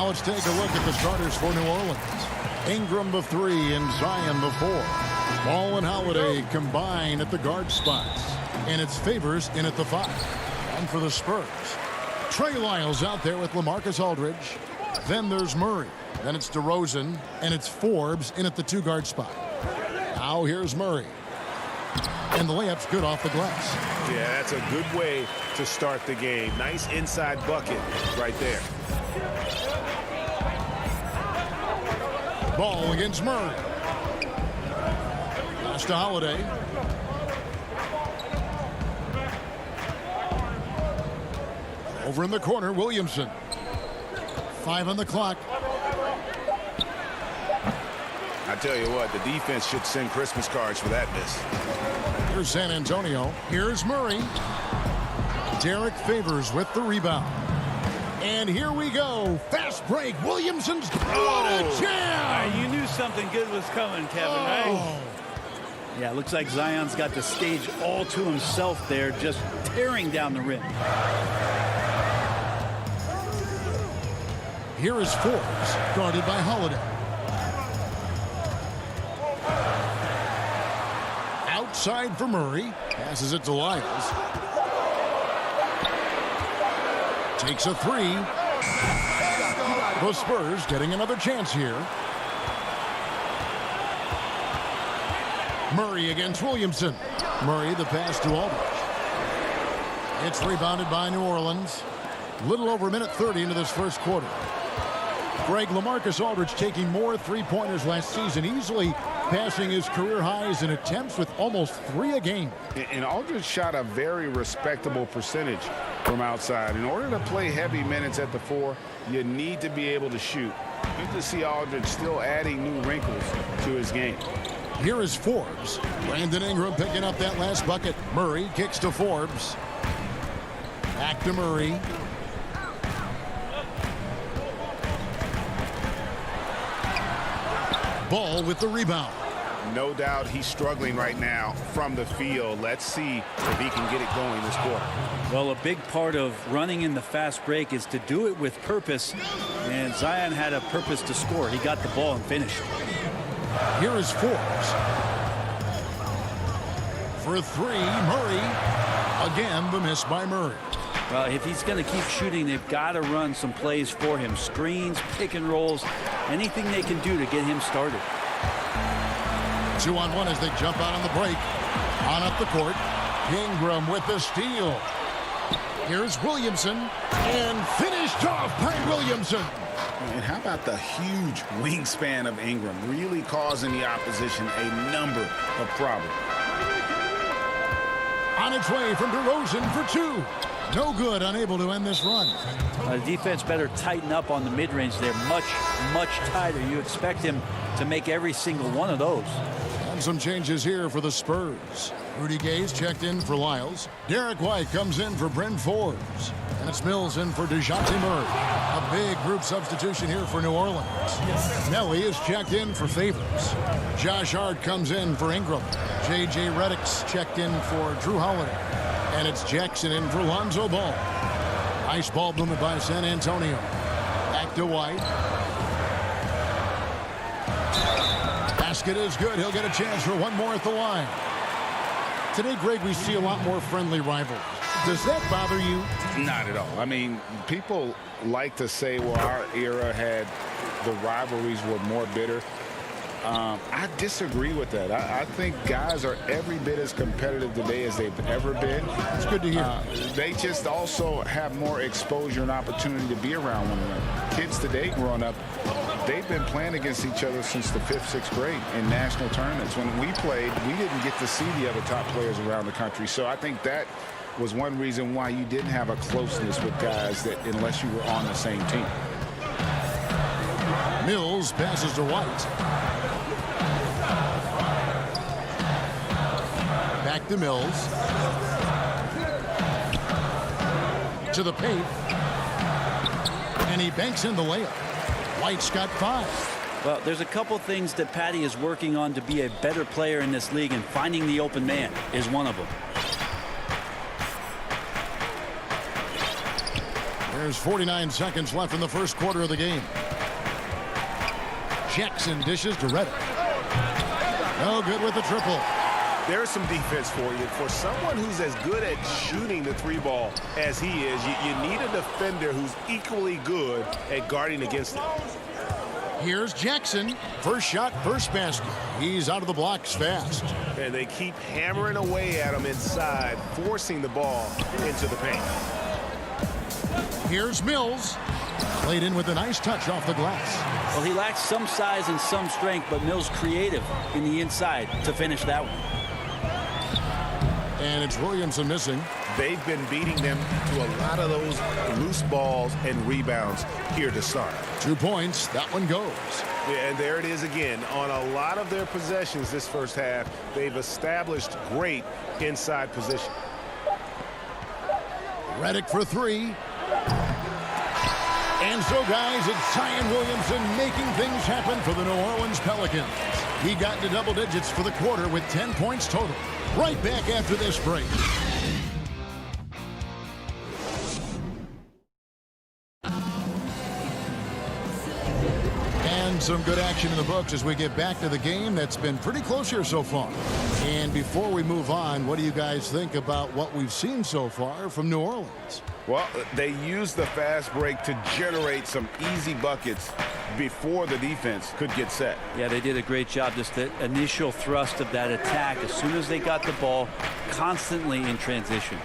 Now let's take a look at the starters for New Orleans. Ingram the 3 and Zion the 4. Ball and Holiday combine at the guard spots. And it's Favors in at the 5. And for the Spurs, Trey Lyles out there with LaMarcus Aldridge. Then there's Murray. Then it's DeRozan. And it's Forbes in at the 2 guard spot. Now here's Murray. And the layup's good off the glass. Yeah, that's a good way to start the game. Nice inside bucket right there. Ball against Murray. Pass to Holiday. Over in the corner, Williamson. 5 on the clock. I tell you what, the defense should send Christmas cards for that miss. Here's San Antonio. Here's Murray. Derek Favors with the rebound. And here we go. Fast break. Williamson's what a jam! You knew something good was coming, Kevin, right? Yeah, it looks like Zion's got the stage all to himself there, just tearing down the rim. Here is Forbes, guarded by Holiday. Outside for Murray. Passes it to Lyles. Takes a 3. The Spurs getting another chance here. Murray against Williamson. Murray the pass to Aldridge. It's rebounded by New Orleans. Little over a minute 30 into this first quarter. Greg, LaMarcus Aldridge taking more three-pointers last season, easily passing his career highs in attempts with almost 3 a game. And Aldridge shot a very respectable percentage from outside. In order to play heavy minutes at the 4, you need to be able to shoot. Good to see Aldridge still adding new wrinkles to his game. Here is Forbes. Brandon Ingram picking up that last bucket. Murray kicks to Forbes. Back to Murray. Ball with the rebound. No doubt he's struggling right now from the field. Let's see if he can get it going this quarter. Well, a big part of running in the fast break is to do it with purpose. And Zion had a purpose to score. He got the ball and finished. Here is Forbes. For 3, Murray. Again, the miss by Murray. Well, if he's going to keep shooting, they've got to run some plays for him. Screens, pick and rolls, anything they can do to get him started. 2-on-1 as they jump out on the break. On up the court. Ingram with the steal. Here's Williamson. And finished off by Williamson. And how about the huge wingspan of Ingram, really causing the opposition a number of problems. On its way from DeRozan for 2. No good, unable to end this run. The defense better tighten up on the mid-range. They're much, much tighter. You expect him to make every single one of those. And some changes here for the Spurs. Rudy Gay's checked in for Lyles. Derek White comes in for Bryn Forbes. And it's Mills in for DeJounte Murray. A big group substitution here for New Orleans. Nelly is checked in for Favors. Josh Hart comes in for Ingram. J.J. Redick's checked in for Drew Holiday. And it's Jackson in for Lonzo Ball. Nice ball movement by San Antonio. Back to White. Basket is good. He'll get a chance for one more at the line. Today, Greg, we see a lot more friendly rivalries. Does that bother you? Not at all. I mean, people like to say, well, our era had the rivalries were more bitter. I disagree with that. I think guys are every bit as competitive today as they've ever been. It's good to hear. They just also have more exposure and opportunity to be around one another. Kids today growing up, they've been playing against each other since the 5th, 6th grade in national tournaments. When we played, we didn't get to see the other top players around the country. So I think that was one reason why you didn't have a closeness with guys that unless you were on the same team. Mills passes to White. Back to Mills. To the paint. And he banks in the layup. White's got 5. Well, there's a couple things that Patty is working on to be a better player in this league, and finding the open man is one of them. There's 49 seconds left in the first quarter of the game. Jackson dishes to Reddick. No good with the triple. There's some defense for you. For someone who's as good at shooting the three ball as he is, you need a defender who's equally good at guarding against it. Here's Jackson. First shot, first basket. He's out of the blocks fast. And they keep hammering away at him inside, forcing the ball into the paint. Here's Mills. Played in with a nice touch off the glass. Well, he lacks some size and some strength, but Mills creative in the inside to finish that one. And it's Williamson missing. They've been beating them to a lot of those loose balls and rebounds here to start. 2 points. That one goes. Yeah, and there it is again. On a lot of their possessions this first half, they've established great inside position. Reddick for three. And so, guys, it's Zion Williamson making things happen for the New Orleans Pelicans. He got into double digits for the quarter with 10 points total. Right back after this break. And some good action in the books as we get back to the game that's been pretty close here so far. And before we move on, what do you guys think about what we've seen so far from New Orleans? Well, they used the fast break to generate some easy buckets before the defense could get set. Yeah, they did a great job. Just the initial thrust of that attack as soon as they got the ball, constantly in transition.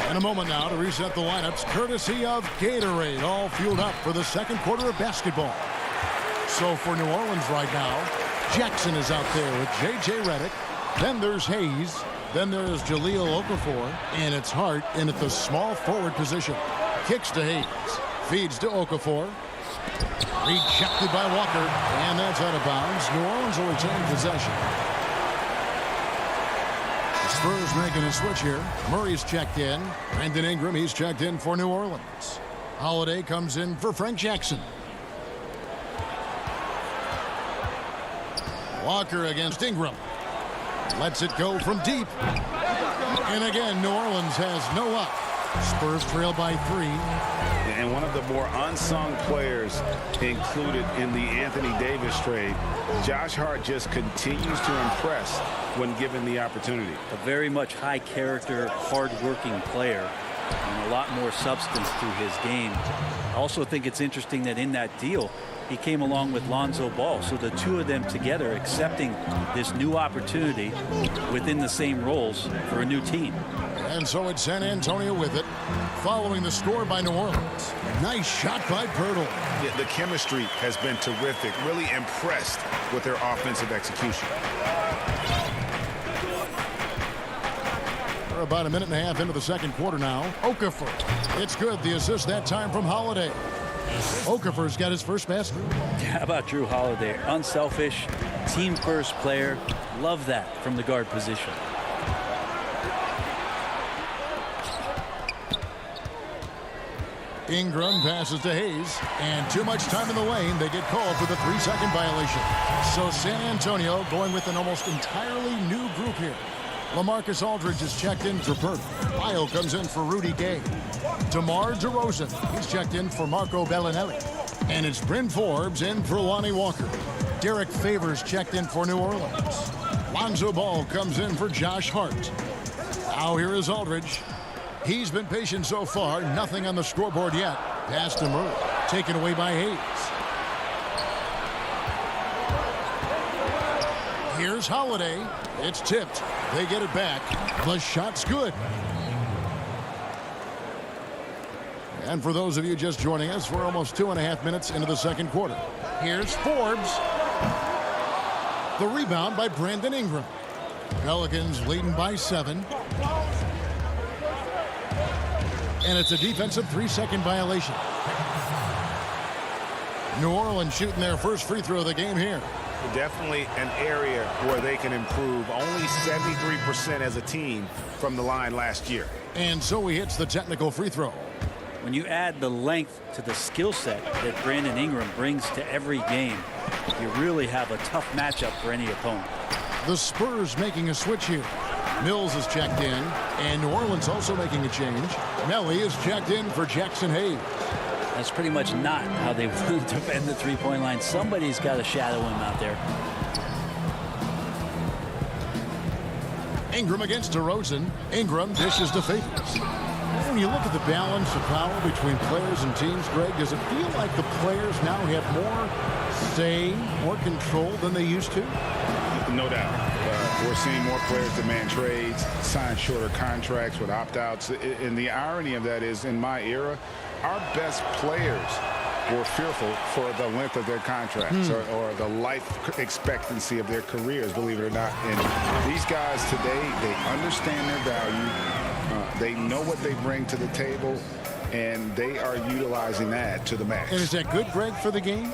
In a moment now to reset the lineups, courtesy of Gatorade, all fueled up for the second quarter of basketball. So for New Orleans right now, Jackson is out there with J.J. Reddick. Then there's Hayes. Then there's Jahlil Okafor. And it's Hart in at the small forward position. Kicks to Hayes. Feeds to Okafor. Rejected by Walker. And that's out of bounds. New Orleans will retain possession. The Spurs making a switch here. Murray's checked in. Brandon Ingram, he's checked in for New Orleans. Holiday comes in for Frank Jackson. Walker against Ingram. Lets it go from deep. And again, New Orleans has no luck. Spurs trail by 3. And one of the more unsung players included in the Anthony Davis trade, Josh Hart just continues to impress when given the opportunity. A very much high character, hard-working player, and a lot more substance to his game. I also think it's interesting that in that deal, he came along with Lonzo Ball. So the two of them together accepting this new opportunity within the same roles for a new team. And so it's San Antonio with it, following the score by New Orleans. Nice shot by Pirtle. Yeah, the chemistry has been terrific. Really impressed with their offensive execution. We're about a minute and a half into the second quarter now. Okafor. It's good. The assist that time from Holiday. Okafor's got his first basket. How about Drew Holiday? Unselfish, team-first player. Love that from the guard position. Ingram passes to Hayes. And too much time in the lane. They get called for the 3-second violation. So San Antonio going with an almost entirely new group here. LaMarcus Aldridge is checked in for Perk. Bio comes in for Rudy Gay. DeMar DeRozan, he's checked in for Marco Bellinelli. And it's Bryn Forbes in for Lonnie Walker. Derek Favors checked in for New Orleans. Lonzo Ball comes in for Josh Hart. Now here is Aldridge. He's been patient so far. Nothing on the scoreboard yet. Pass to Murray. Taken away by Hayes. Here's Holiday. It's tipped. They get it back. The shot's good. And for those of you just joining us, we're almost 2.5 minutes into the second quarter. Here's Forbes. The rebound by Brandon Ingram. Pelicans leading by 7. And it's a defensive 3-second violation. New Orleans shooting their first free throw of the game here. Definitely an area where they can improve. Only 73% as a team from the line last year. And so he hits the technical free throw. When you add the length to the skill set that Brandon Ingram brings to every game, you really have a tough matchup for any opponent. The Spurs making a switch here. Mills is checked in, and New Orleans also making a change. Melly is checked in for Jackson Hayes. That's pretty much not how they want to defend the three-point line. Somebody's got to shadow him out there. Ingram against DeRozan. Ingram dishes to Favors. When you look at the balance of power between players and teams, Greg, does it feel like the players now have more say, more control than they used to? No doubt. We're seeing more players demand trades, sign shorter contracts with opt-outs. And the irony of that is, in my era, our best players were fearful for the length of their contracts or the life expectancy of their careers, believe it or not. And these guys today, they understand their value. They know what they bring to the table, and they are utilizing that to the max. And is that good, Greg, for the game?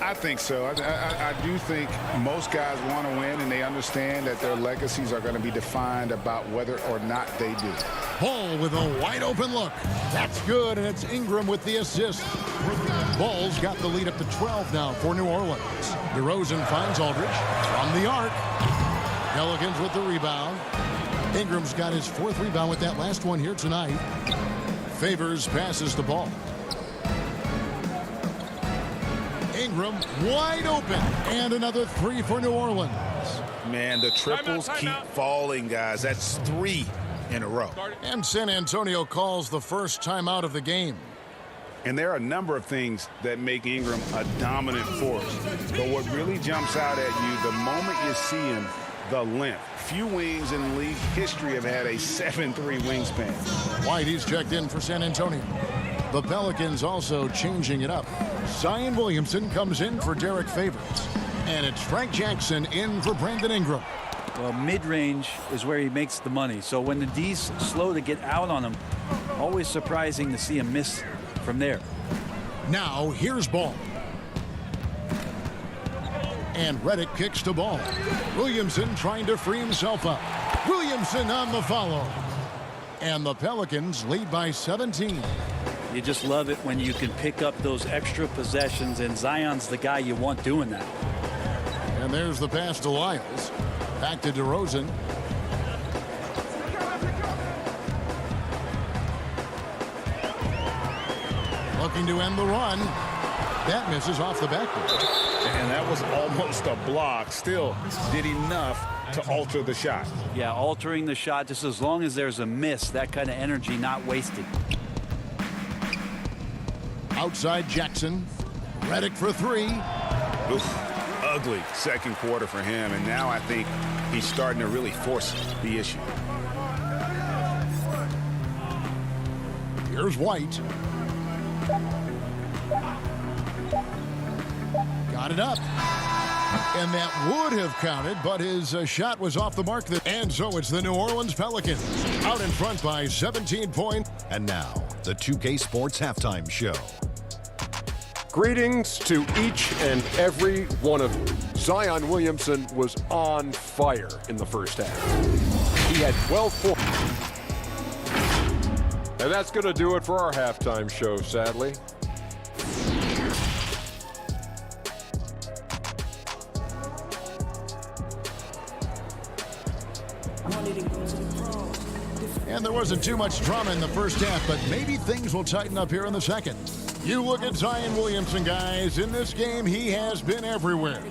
I think so. I do think most guys want to win, and they understand that their legacies are going to be defined about whether or not they do. Ball with a wide-open look. That's good, and it's Ingram with the assist. Ball's got the lead up to 12 now for New Orleans. DeRozan finds Aldridge from the arc. Pelicans with the rebound. Ingram's got his 4th rebound with that last one here tonight. Favors passes the ball. Ingram wide open, and another 3 for New Orleans. Man, the triples keep falling, guys. That's 3 in a row. And San Antonio calls the first timeout of the game. And there are a number of things that make Ingram a dominant force. But what really jumps out at you, the moment you see him, the length. Few wings in league history have had a 7'3" wingspan. White, he's checked in for San Antonio. The Pelicans also changing it up. Zion Williamson comes in for Derek Favors. And it's Frank Jackson in for Brandon Ingram. Well, mid-range is where he makes the money. So when the D's slow to get out on him, always surprising to see him miss from there. Now here's Ball. And Reddick kicks to Ball. Williamson trying to free himself up. Williamson on the follow. And the Pelicans lead by 17. You just love it when you can pick up those extra possessions, and Zion's the guy you want doing that. And there's the pass to Lyles. Back to DeRozan. Looking to end the run. That misses off the backboard. And that was almost a block. Still did enough to alter the shot. Yeah, altering the shot, just as long as there's a miss, that kind of energy not wasted. Outside Jackson. Reddick for 3. Oof, ugly second quarter for him, and now I think he's starting to really force the issue. Here's White. Got it up. And that would have counted, but his shot was off the mark. And so it's the New Orleans Pelicans out in front by 17 points. And now, the 2K Sports Halftime Show. Greetings to each and every one of you. Zion Williamson was on fire in the first half. He had 12 points. And that's going to do it for our halftime show, sadly. And there wasn't too much drama in the first half, but maybe things will tighten up here in the second. You look at Zion Williamson, guys. In this game, he has been everywhere.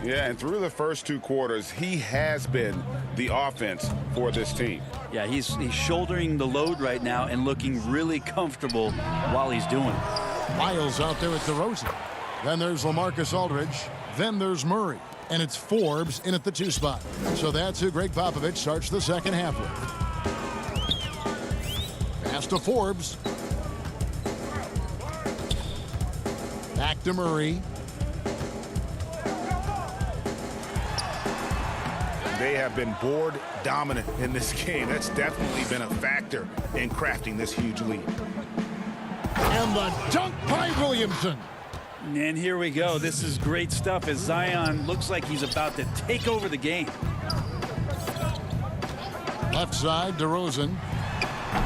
Yeah, and through the first 2 quarters, he has been the offense for this team. Yeah, he's shouldering the load right now and looking really comfortable while he's doing it. Lyles out there at DeRozan. Then there's LaMarcus Aldridge. Then there's Murray. And it's Forbes in at the 2 spot. So that's who Greg Popovich starts the second half with. Pass to Forbes. Back to Murray. They have been board dominant in this game. That's definitely been a factor in crafting this huge lead. And the dunk by Williamson. And here we go. This is great stuff as Zion looks like he's about to take over the game. Left side, DeRozan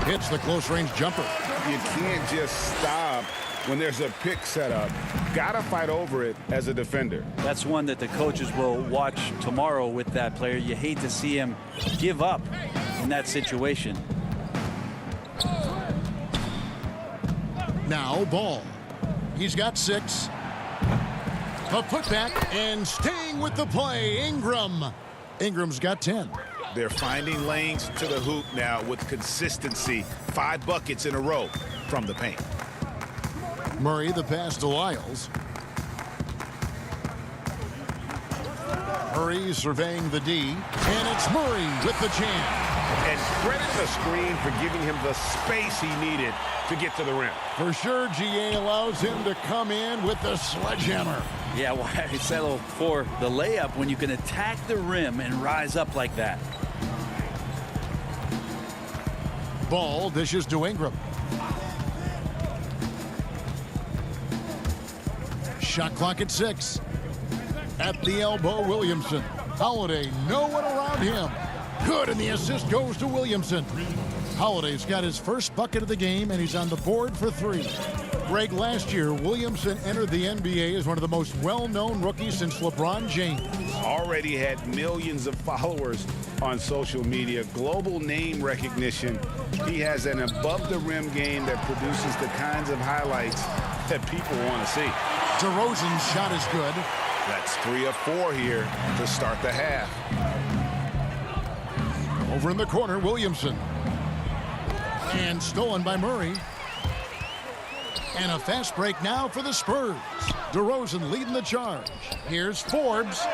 hits the close-range jumper. You can't just stop when there's a pick set up. Gotta fight over it as a defender. That's one that the coaches will watch tomorrow with that player. You hate to see him give up in that situation. Now Ball. He's got 6. A putback and staying with the play, Ingram. Ingram's got 10. They're finding lanes to the hoop now with consistency. 5 buckets in a row from the paint. Murray, the pass to Lyles. Murray surveying the D, and it's Murray with the jam. And credit the screen for giving him the space he needed to get to the rim. For sure, GA allows him to come in with the sledgehammer. Yeah, why settle for the layup when you can attack the rim and rise up like that? Ball dishes to Ingram. Shot clock at 6. At the elbow, Williamson. Holiday, no one around him. Good, and the assist goes to Williamson. Holiday's got his first bucket of the game, and he's on the board for 3. Greg, last year, Williamson entered the NBA as one of the most well-known rookies since LeBron James. Already had millions of followers on social media, global name recognition. He has an above-the-rim game that produces the kinds of highlights that people want to see. DeRozan's shot is good. That's 3 of 4 here to start the half. Over in the corner, Williamson. And stolen by Murray. And a fast break now for the Spurs. DeRozan leading the charge. Here's Forbes.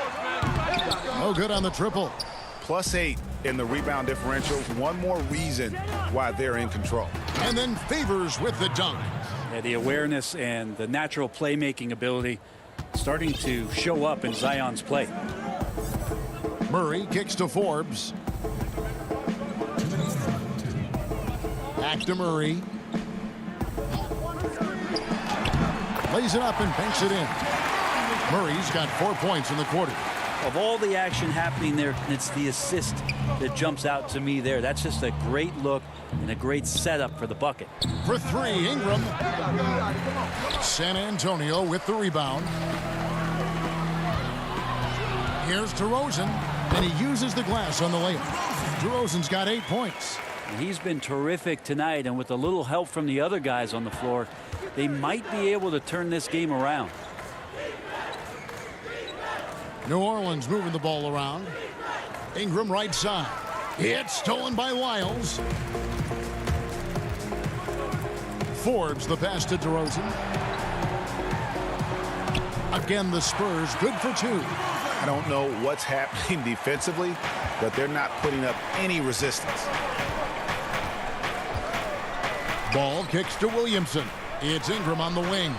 No good on the triple. +8 in the rebound differential. One more reason why they're in control. And then Favors with the dunk. Yeah, the awareness and the natural playmaking ability starting to show up in Zion's play. Murray kicks to Forbes. Back to Murray. Lays it up and banks it in. Murray's got 4 points in the quarter. Of all the action happening there, it's the assist that jumps out to me there. That's just a great look and a great setup for the bucket. For 3, Ingram. San Antonio with the rebound. Here's DeRozan, and he uses the glass on the layup. DeRozan's got 8 points. He's been terrific tonight, and with a little help from the other guys on the floor, they might be able to turn this game around. New Orleans moving the ball around. Ingram right side. It's stolen by Lyles. Forbes the pass to DeRozan. Again, the Spurs good for 2. I don't know what's happening defensively, but they're not putting up any resistance. Ball kicks to Williamson. It's Ingram on the wing.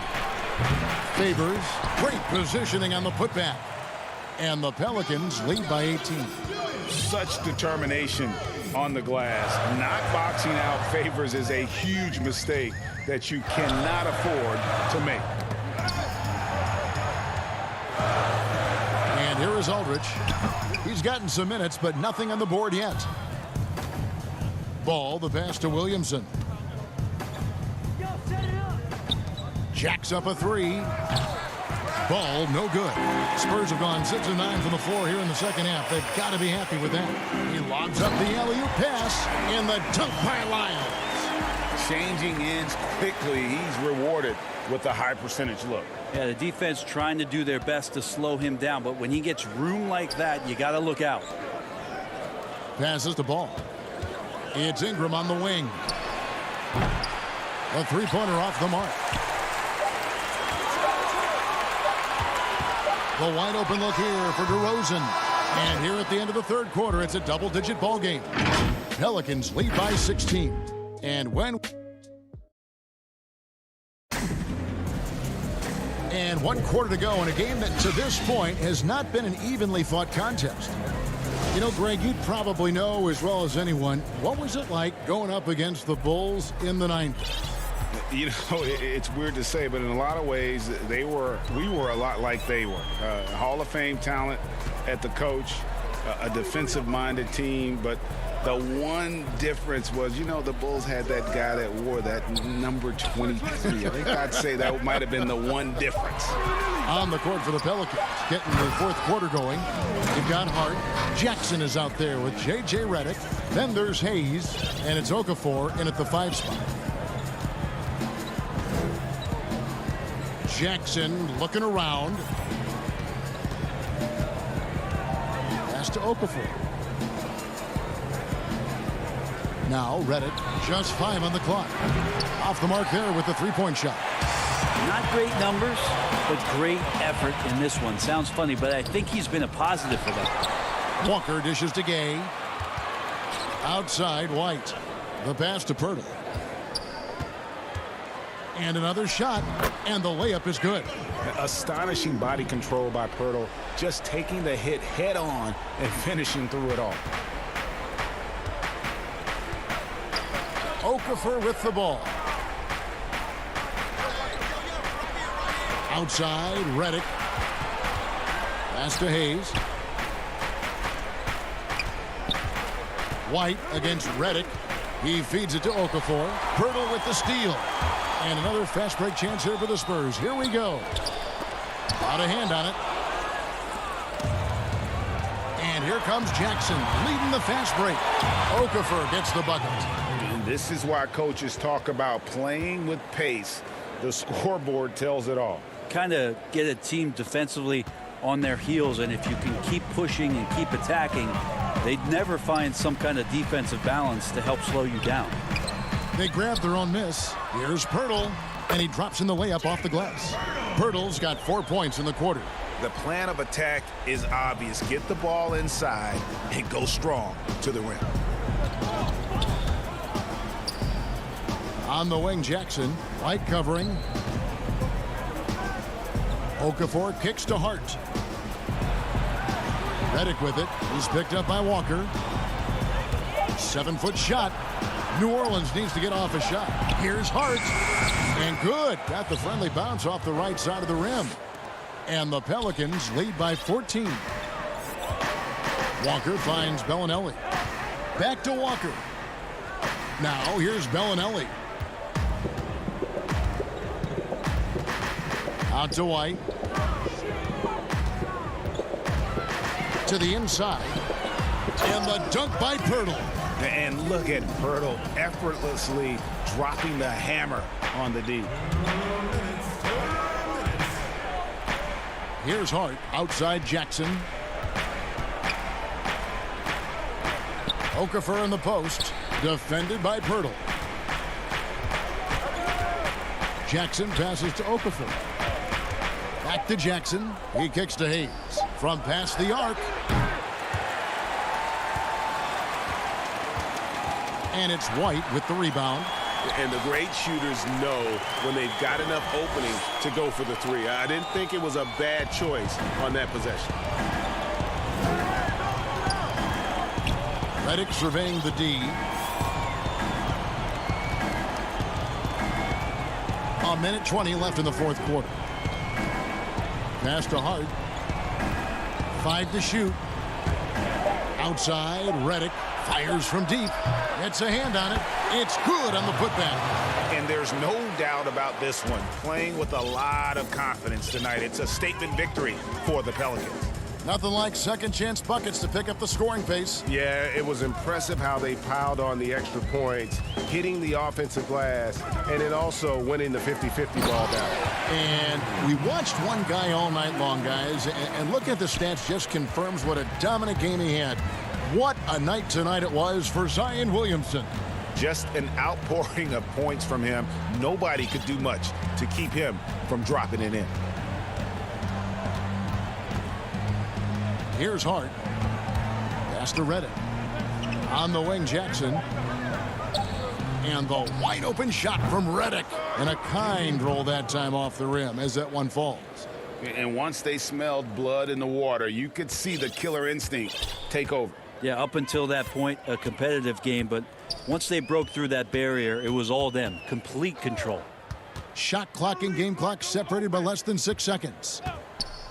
Favors. Great positioning on the putback. And the Pelicans lead by 18. Such determination on the glass. Not boxing out Favors is a huge mistake that you cannot afford to make. And here is Aldridge. He's gotten some minutes, but nothing on the board yet. Ball, the pass to Williamson. Jacks up a 3. Ball, no good. Spurs have gone 6 of 9 from the floor here in the second half. They've got to be happy with that. He lobs up the alley-oop pass, and the dunk by Lyles. Changing ends quickly. He's rewarded with a high percentage look. Yeah, the defense trying to do their best to slow him down, but when he gets room like that, you got to look out. Passes the ball. It's Ingram on the wing. A three-pointer off the mark. The wide open look here for DeRozan. And here at the end of the third quarter, it's a double-digit ball game. Pelicans lead by 16. And when... And 1 quarter to go in a game that to this point has not been an evenly fought contest. You know, Greg, you'd probably know as well as anyone, what was it like going up against the Bulls in the 90s? You know, it's weird to say, but in a lot of ways, we were a lot like they were. Hall of Fame talent at the coach, a defensive-minded team, but the one difference was, you know, the Bulls had that guy that wore that number 23. I think I'd say that might have been the one difference. On the court for the Pelicans, getting the fourth quarter going. You've got Hart. Jackson is out there with J.J. Redick. Then there's Hayes, and it's Okafor in at the 5 spot. Jackson looking around. Pass to Okafor. Now Redick, just 5 on the clock. Off the mark there with the three-point shot. Not great numbers, but great effort in this one. Sounds funny, but I think he's been a positive for them. Walker dishes to Gay. Outside White. The pass to Pirtle. And another shot, and the layup is good. Astonishing body control by Pirtle, just taking the hit head on and finishing through it all. Okafor with the ball. Outside, Redick. Pass to Hayes. White against Redick. He feeds it to Okafor. Pirtle with the steal. And another fast break chance here for the Spurs. Here we go. Out of hand on it. And here comes Jackson leading the fast break. Okafor gets the bucket. And this is why coaches talk about playing with pace. The scoreboard tells it all. Kind of get a team defensively on their heels, and if you can keep pushing and keep attacking, they'd never find some kind of defensive balance to help slow you down. They grab their own miss. Here's Pirtle, and he drops in the layup off the glass. Pirtle's got 4 points in the quarter. The plan of attack is obvious. Get the ball inside and go strong to the rim. On the wing, Jackson. White covering. Okafor kicks to Hart. Redick with it. He's picked up by Walker. 7-foot shot. New Orleans needs to get off a shot. Here's Hart. And good. Got the friendly bounce off the right side of the rim. And the Pelicans lead by 14. Walker finds Bellinelli. Back to Walker. Now here's Bellinelli. Out to White. To the inside. And the dunk by Pirtle. And look at Pirtle effortlessly dropping the hammer on the D. Here's Hart outside Jackson. Okafor in the post. Defended by Pirtle. Jackson passes to Okafor. Back to Jackson. He kicks to Hayes. From past the arc. And it's White with the rebound. And the great shooters know when they've got enough opening to go for the three. I didn't think it was a bad choice on that possession. Redick surveying the D. A minute 20 left in the fourth quarter. Pass to Hart. 5 to shoot. Outside, Redick fires from deep. Gets a hand on it. It's good on the putback. And there's no doubt about this one. Playing with a lot of confidence tonight. It's a statement victory for the Pelicans. Nothing like second chance buckets to pick up the scoring pace. Yeah, it was impressive how they piled on the extra points, hitting the offensive glass, and then also winning the 50-50 ball battle. And we watched one guy all night long, guys, and look at the stats just confirms what a dominant game he had. What a night tonight it was for Zion Williamson. Just an outpouring of points from him. Nobody could do much to keep him from dropping it in. Here's Hart. Pass to Redick. On the wing, Jackson. And the wide open shot from Redick. And a kind roll that time off the rim as that one falls. And once they smelled blood in the water, you could see the killer instinct take over. Yeah, up until that point, a competitive game, but once they broke through that barrier, it was all them. Complete control. Shot clock and game clock separated by less than 6 seconds.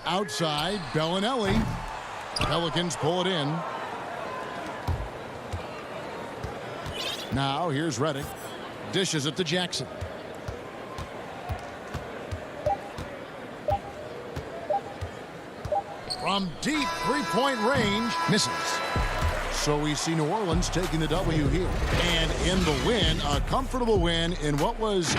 Outside, Bellinelli. Pelicans pull it in. Now here's Redick. Dishes it to Jackson. From deep three-point range, misses. So we see New Orleans taking the W here. And in the win, a comfortable win in what was...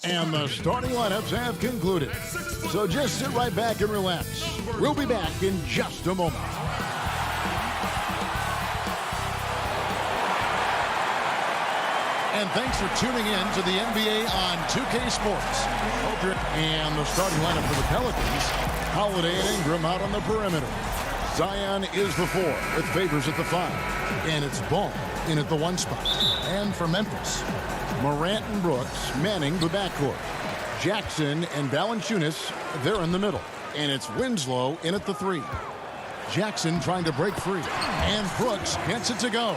And the starting lineups have concluded. So just sit right back and relax. We'll be back in just a moment. And thanks for tuning in to the NBA on 2K Sports. And the starting lineup for the Pelicans, Holiday and Ingram out on the perimeter. Zion is the 4 with Favors at the 5. And it's Ball in at the 1 spot. And for Memphis, Morant and Brooks manning the backcourt. Jackson and Valanciunas, they're in the middle. And it's Winslow in at the 3. Jackson trying to break free. And Brooks gets it to go.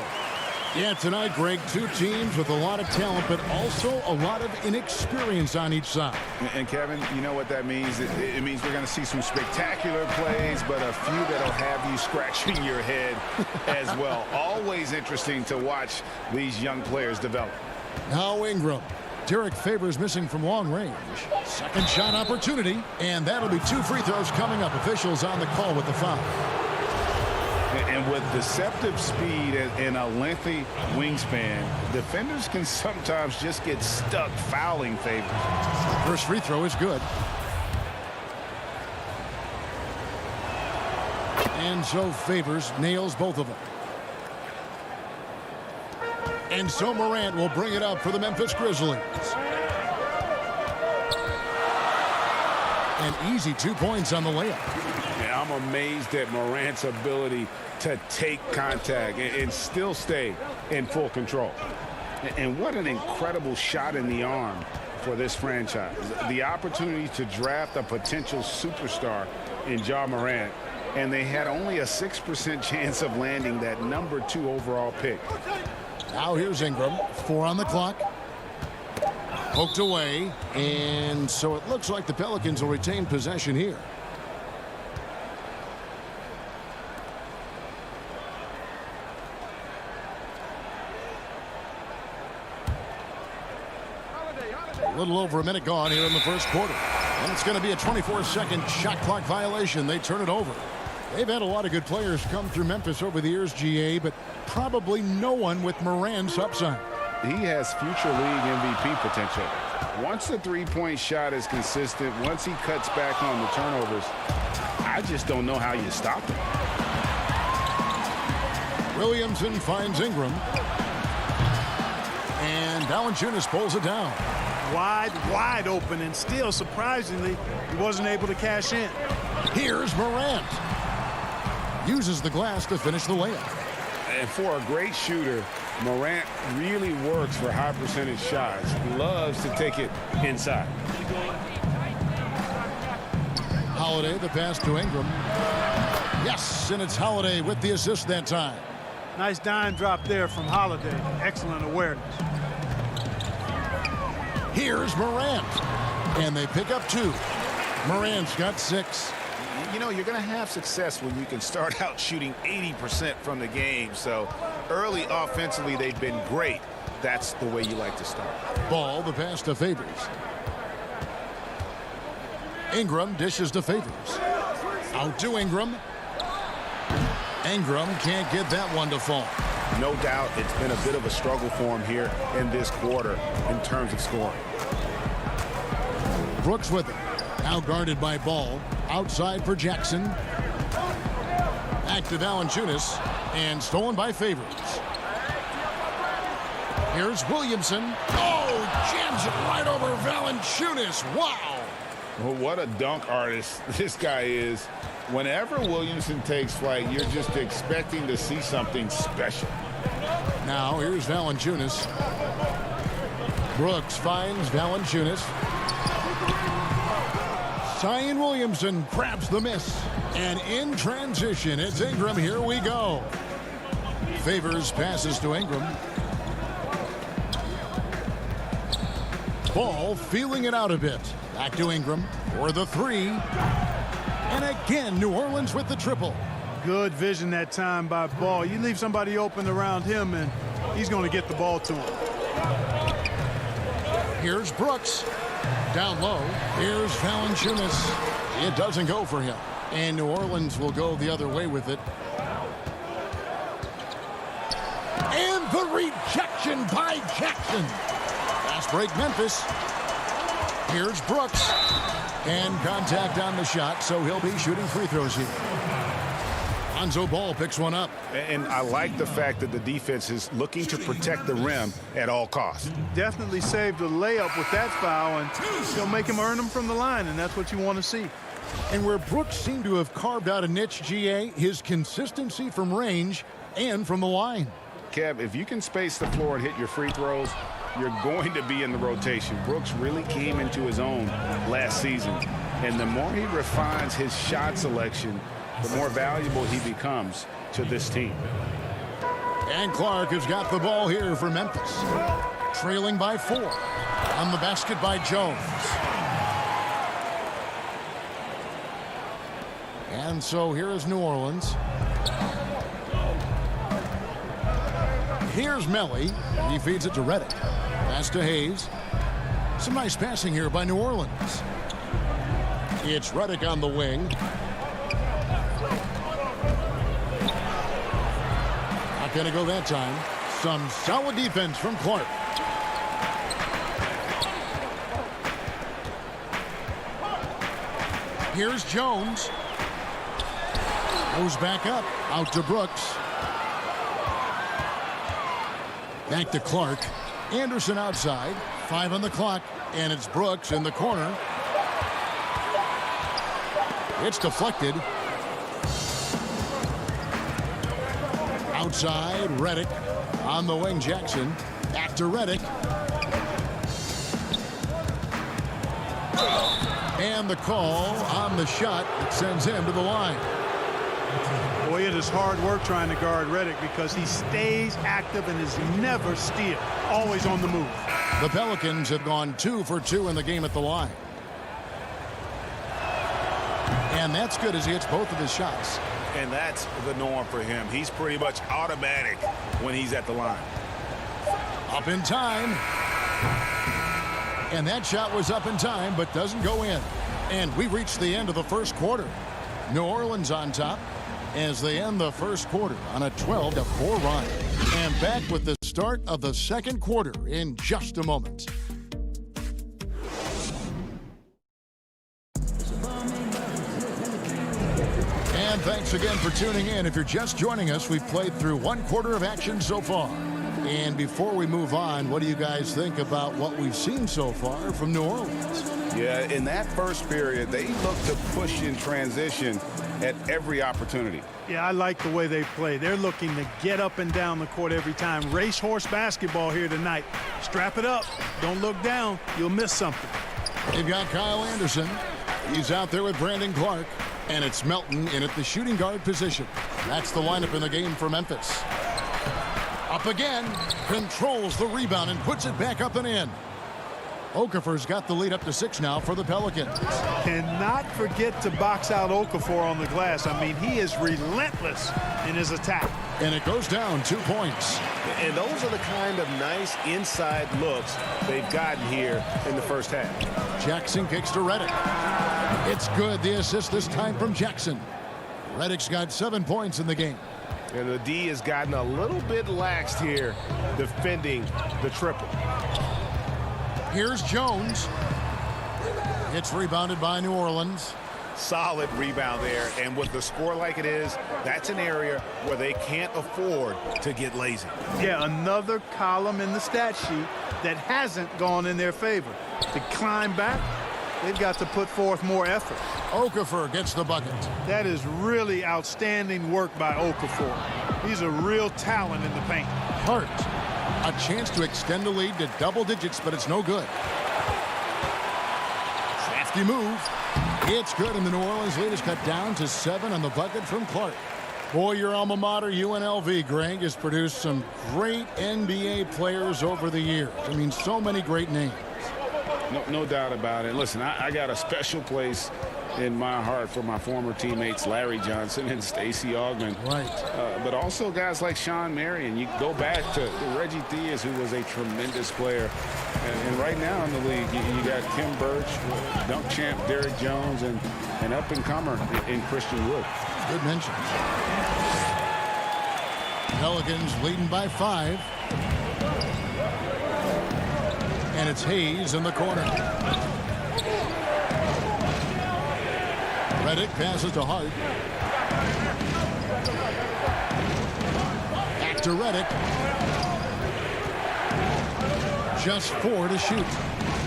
Yeah, tonight, Greg, two teams with a lot of talent, but also a lot of inexperience on each side. And Kevin, you know what that means? It means we're going to see some spectacular plays, but a few that'll have you scratching your head as well. Always interesting to watch these young players develop. Now Ingram. Derek Favors missing from long range. Second shot opportunity, and that'll be 2 free throws coming up. Officials on the call with the foul. And with deceptive speed and a lengthy wingspan, defenders can sometimes just get stuck fouling Favors. First free throw is good. And so Favors nails both of them. And so Morant will bring it up for the Memphis Grizzlies. An easy 2 points on the layup. Yeah, I'm amazed at Morant's ability to take contact and still stay in full control. And what an incredible shot in the arm for this franchise. The opportunity to draft a potential superstar in Ja Morant, and they had only a 6% chance of landing that number 2 overall pick. Now here's Ingram, 4 on the clock. Poked away, and so it looks like the Pelicans will retain possession here. A little over a minute gone here in the first quarter. And it's going to be a 24-second shot clock violation. They turn it over. They've had a lot of good players come through Memphis over the years, GA, but probably no one with Morant's upside. He has future league MVP potential. Once the three-point shot is consistent, once he cuts back on the turnovers, I just don't know how you stop him. Williamson finds Ingram. And Valanciunas pulls it down. Wide open, and still, surprisingly, he wasn't able to cash in. Here's Morant. Uses the glass to finish the layup. And for a great shooter, Morant really works for high percentage shots. Loves to take it inside. Holiday, the pass to Ingram. Yes, and it's Holiday with the assist that time. Nice dime drop there from Holiday. Excellent awareness. Here's Morant. And they pick up 2. Morant's got 6. You know, you're going to have success when you can start out shooting 80% from the game. So early offensively, they've been great. That's the way you like to start. Ball, the pass to Favors. Ingram dishes to Favors. Out to Ingram. Ingram can't get that one to fall. No doubt it's been a bit of a struggle for him here in this quarter in terms of scoring. Brooks with it. Now guarded by Ball. Outside for Jackson. Back to Valanciunas. And stolen by Favors. Here's Williamson. Oh, jams it right over Valanciunas. Wow. Well, what a dunk artist this guy is. Whenever Williamson takes flight, you're just expecting to see something special. Now here's Valanciunas. Brooks finds Valanciunas. Zion Williamson grabs the miss. And in transition, it's Ingram. Here we go. Favors passes to Ingram. Ball feeling it out a bit. Back to Ingram for the 3. And again, New Orleans with the triple. Good vision that time by Ball. You leave somebody open around him, and he's going to get the ball to him. Here's Brooks. Down low. Here's Valanciunas. It doesn't go for him. And New Orleans will go the other way with it. And the rejection by Jackson. Fast break Memphis. Here's Brooks. And contact on the shot, so he'll be shooting free throws here. Lonzo Ball picks one up. And I like the fact that the defense is looking to protect the rim at all costs. Definitely saved a layup with that foul, and he'll make him earn them from the line, and that's what you want to see. And where Brooks seemed to have carved out a niche, GA, his consistency from range and from the line. Kev, if you can space the floor and hit your free throws, you're going to be in the rotation. Brooks really came into his own last season. And the more he refines his shot selection, the more valuable he becomes to this team. And Clark has got the ball here for Memphis. Trailing by 4. On the basket by Jones. And so here is New Orleans. Here's Melly. He feeds it to Redick. Pass to Hayes. Some nice passing here by New Orleans. It's Redick on the wing. Not going to go that time. Some solid defense from Clark. Here's Jones. Goes back up. Out to Brooks. Back to Clark. Anderson outside. 5 on the clock. And it's Brooks in the corner. It's deflected. Outside, Redick. On the wing, Jackson. Back to Redick. And the call on the shot that sends him to the line. Boy, it is hard work trying to guard Redick because he stays active and is never still. Always on the move. The Pelicans have gone 2 for 2 in the game at the line. And that's good as he hits both of his shots. And that's the norm for him. He's pretty much automatic when he's at the line. Up in time. And that shot was up in time, but doesn't go in. And we reached the end of the first quarter. New Orleans on top as they end the first quarter on a 12-4 run. And back with the start of the second quarter in just a moment. And thanks again for tuning in. If you're just joining us, we've played through 1 quarter of action so far. And before we move on, what do you guys think about what we've seen so far from New Orleans? Yeah, in that first period, they looked to push in transition at every opportunity. Yeah, I like the way they play. They're looking to get up and down the court every time. Racehorse basketball here tonight. Strap it up. Don't look down. You'll miss something. They've got Kyle Anderson. He's out there with Brandon Clark. And it's Melton in at the shooting guard position. That's the lineup in the game for Memphis. Up again. Controls the rebound and puts it back up and in. Okafor's got the lead up to 6 now for the Pelicans. Cannot forget to box out Okafor on the glass. I mean, he is relentless in his attack. And it goes down 2 points. And those are the kind of nice inside looks they've gotten here in the first half. Jackson kicks to Redick. It's good. The assist this time from Jackson. Redick's got 7 points in the game. And the D has gotten a little bit laxed here defending the triple. Here's Jones. It's rebounded by New Orleans. Solid rebound there. And with the score like it is, that's an area where they can't afford to get lazy. Yeah, another column in the stat sheet that hasn't gone in their favor. To climb back, they've got to put forth more effort. Okafor gets the bucket. That is really outstanding work by Okafor. He's a real talent in the paint. Hart. A chance to extend the lead to double digits, but it's no good. Crafty move. It's good, and the New Orleans lead is cut down to 7 on the bucket from Clark. Boy, your alma mater, UNLV, Greg, has produced some great NBA players over the years. I mean, so many great names. No doubt about it. Listen, I got a special place in my heart for my former teammates Larry Johnson and Stacey Augmon. Right. But also guys like Sean Marion. You go back to Reggie Diaz, who was a tremendous player. And right now in the league, you got Kim Birch, dunk champ Derrick Jones, and up-and-comer in Christian Wood. Good mention. Pelicans leading by 5. And it's Hayes in the corner. Redick passes to Hart. Back to Redick. Just 4 to shoot.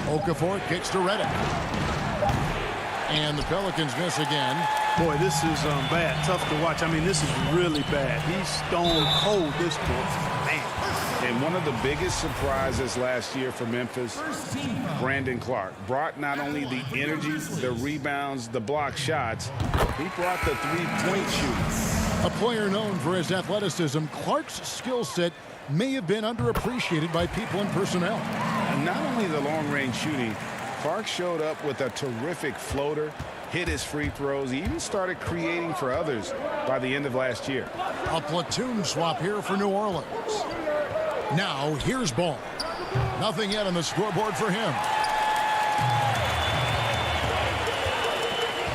Okafor kicks to Redick. And the Pelicans miss again. Boy, this is bad. Tough to watch. I mean, this is really bad. He's stone cold, this boy. Man. And one of the biggest surprises last year for Memphis, Brandon Clark, brought not only the energy, the rebounds, the block shots, he brought the three-point shooting. A player known for his athleticism, Clark's skill set may have been underappreciated by people and personnel. And not only the long-range shooting, Clark showed up with a terrific floater, hit his free throws. He even started creating for others by the end of last year. A platoon swap here for New Orleans. Now, here's Ball. Nothing yet on the scoreboard for him.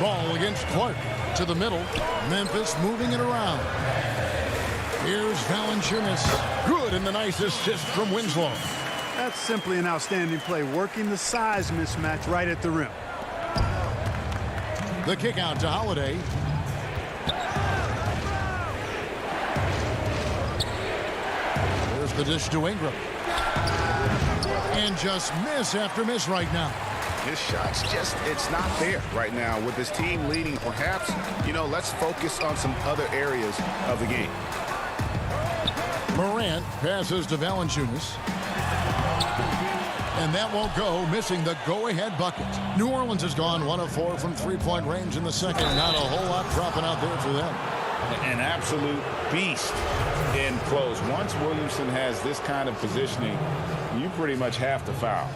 Ball against Clark. To the middle. Memphis moving it around. Here's Valanciunas. Good, and the nice assist from Winslow. That's simply an outstanding play, working the size mismatch right at the rim. The kick out to Holiday. There's the dish to Ingram. And just miss after miss right now. His shot's just, it's not there right now. With his team leading, perhaps, let's focus on some other areas of the game. Morant passes to Valanciunas. And that won't go, missing the go-ahead bucket. New Orleans has gone 1 of 4 from three-point range in the second. Not a whole lot dropping out there for them. An absolute beast in close. Once Williamson has this kind of positioning, you pretty much have to foul.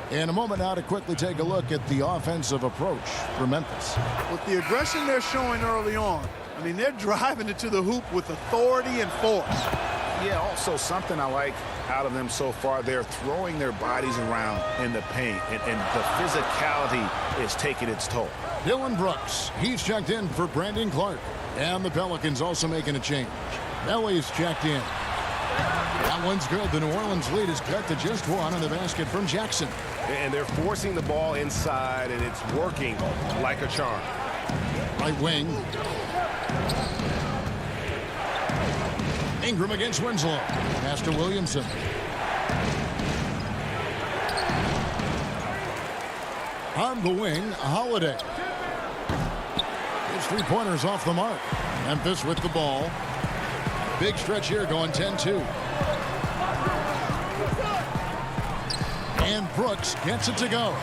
In a moment now to quickly take a look at the offensive approach for Memphis. With the aggression they're showing early on, I mean, they're driving it to the hoop with authority and force. Yeah, also something I like out of them so far, they're throwing their bodies around in the paint, and the physicality is taking its toll. Dylan Brooks, he's checked in for Brandon Clark. And the Pelicans also making a change. Belly's checked in. That one's good. The New Orleans lead is cut to just 1 on the basket from Jackson. And they're forcing the ball inside, and it's working like a charm. Right wing. Ingram against Winslow. Pass to Williamson. On the wing, Holiday. His three-pointers off the mark. Memphis with the ball. Big stretch here going 10-2. And Brooks gets it to go.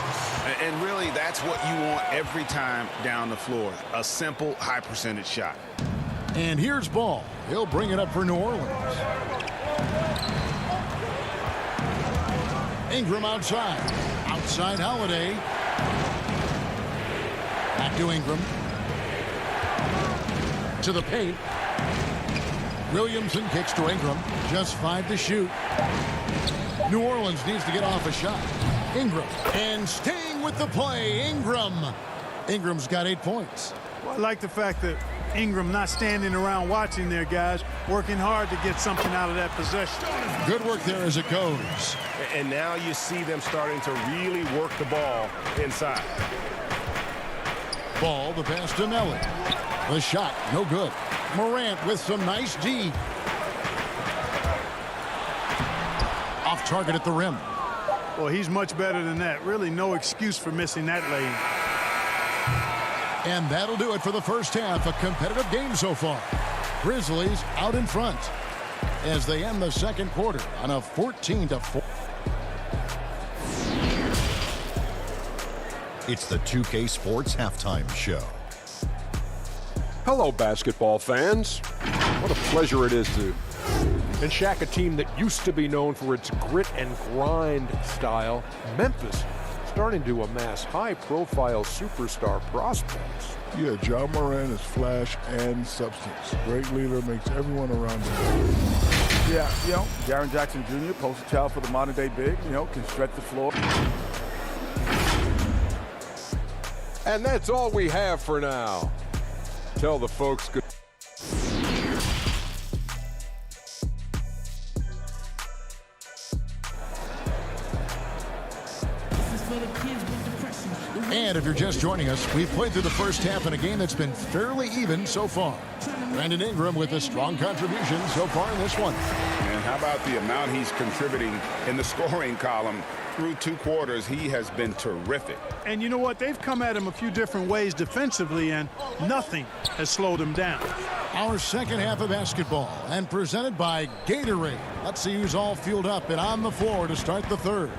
And really, that's what you want every time down the floor. A simple, high-percentage shot. And here's Ball. He'll bring it up for New Orleans. Ingram outside. Outside Holiday. Back to Ingram. To the paint. Williamson kicks to Ingram. Just 5 to shoot. New Orleans needs to get off a shot. Ingram. And staying with the play, Ingram. Ingram's got 8 points. Well, I like the fact that Ingram not standing around watching their guys, working hard to get something out of that possession. Good work there as it goes. And now you see them starting to really work the ball inside. Ball, the pass to Nelly. The shot, no good. Morant with some nice D. Off target at the rim. Well, he's much better than that. Really no excuse for missing that lane. And that'll do it for the first half. A competitive game so far. Grizzlies out in front as they end the second quarter on a 14-4. It's the 2K Sports Halftime Show. Hello, basketball fans. What a pleasure it is to shack a team that used to be known for its grit and grind style. Memphis starting to amass high-profile superstar prospects. Yeah, John Moran is flash and substance. Great leader, makes everyone around him. Yeah, Jaren Jackson Jr., poster child for the modern-day big, can stretch the floor. And that's all we have for now. Tell the folks good. This is for the kids with depression. And if you're just joining us, we've played through the first half in a game that's been fairly even so far. Brandon Ingram with a strong contribution so far in this one. And how about the amount he's contributing in the scoring column? Through 2 quarters, he has been terrific. And you know what? They've come at him a few different ways defensively, and nothing has slowed him down. Our second half of basketball, and presented by Gatorade. Let's see who's all fueled up and on the floor to start the third.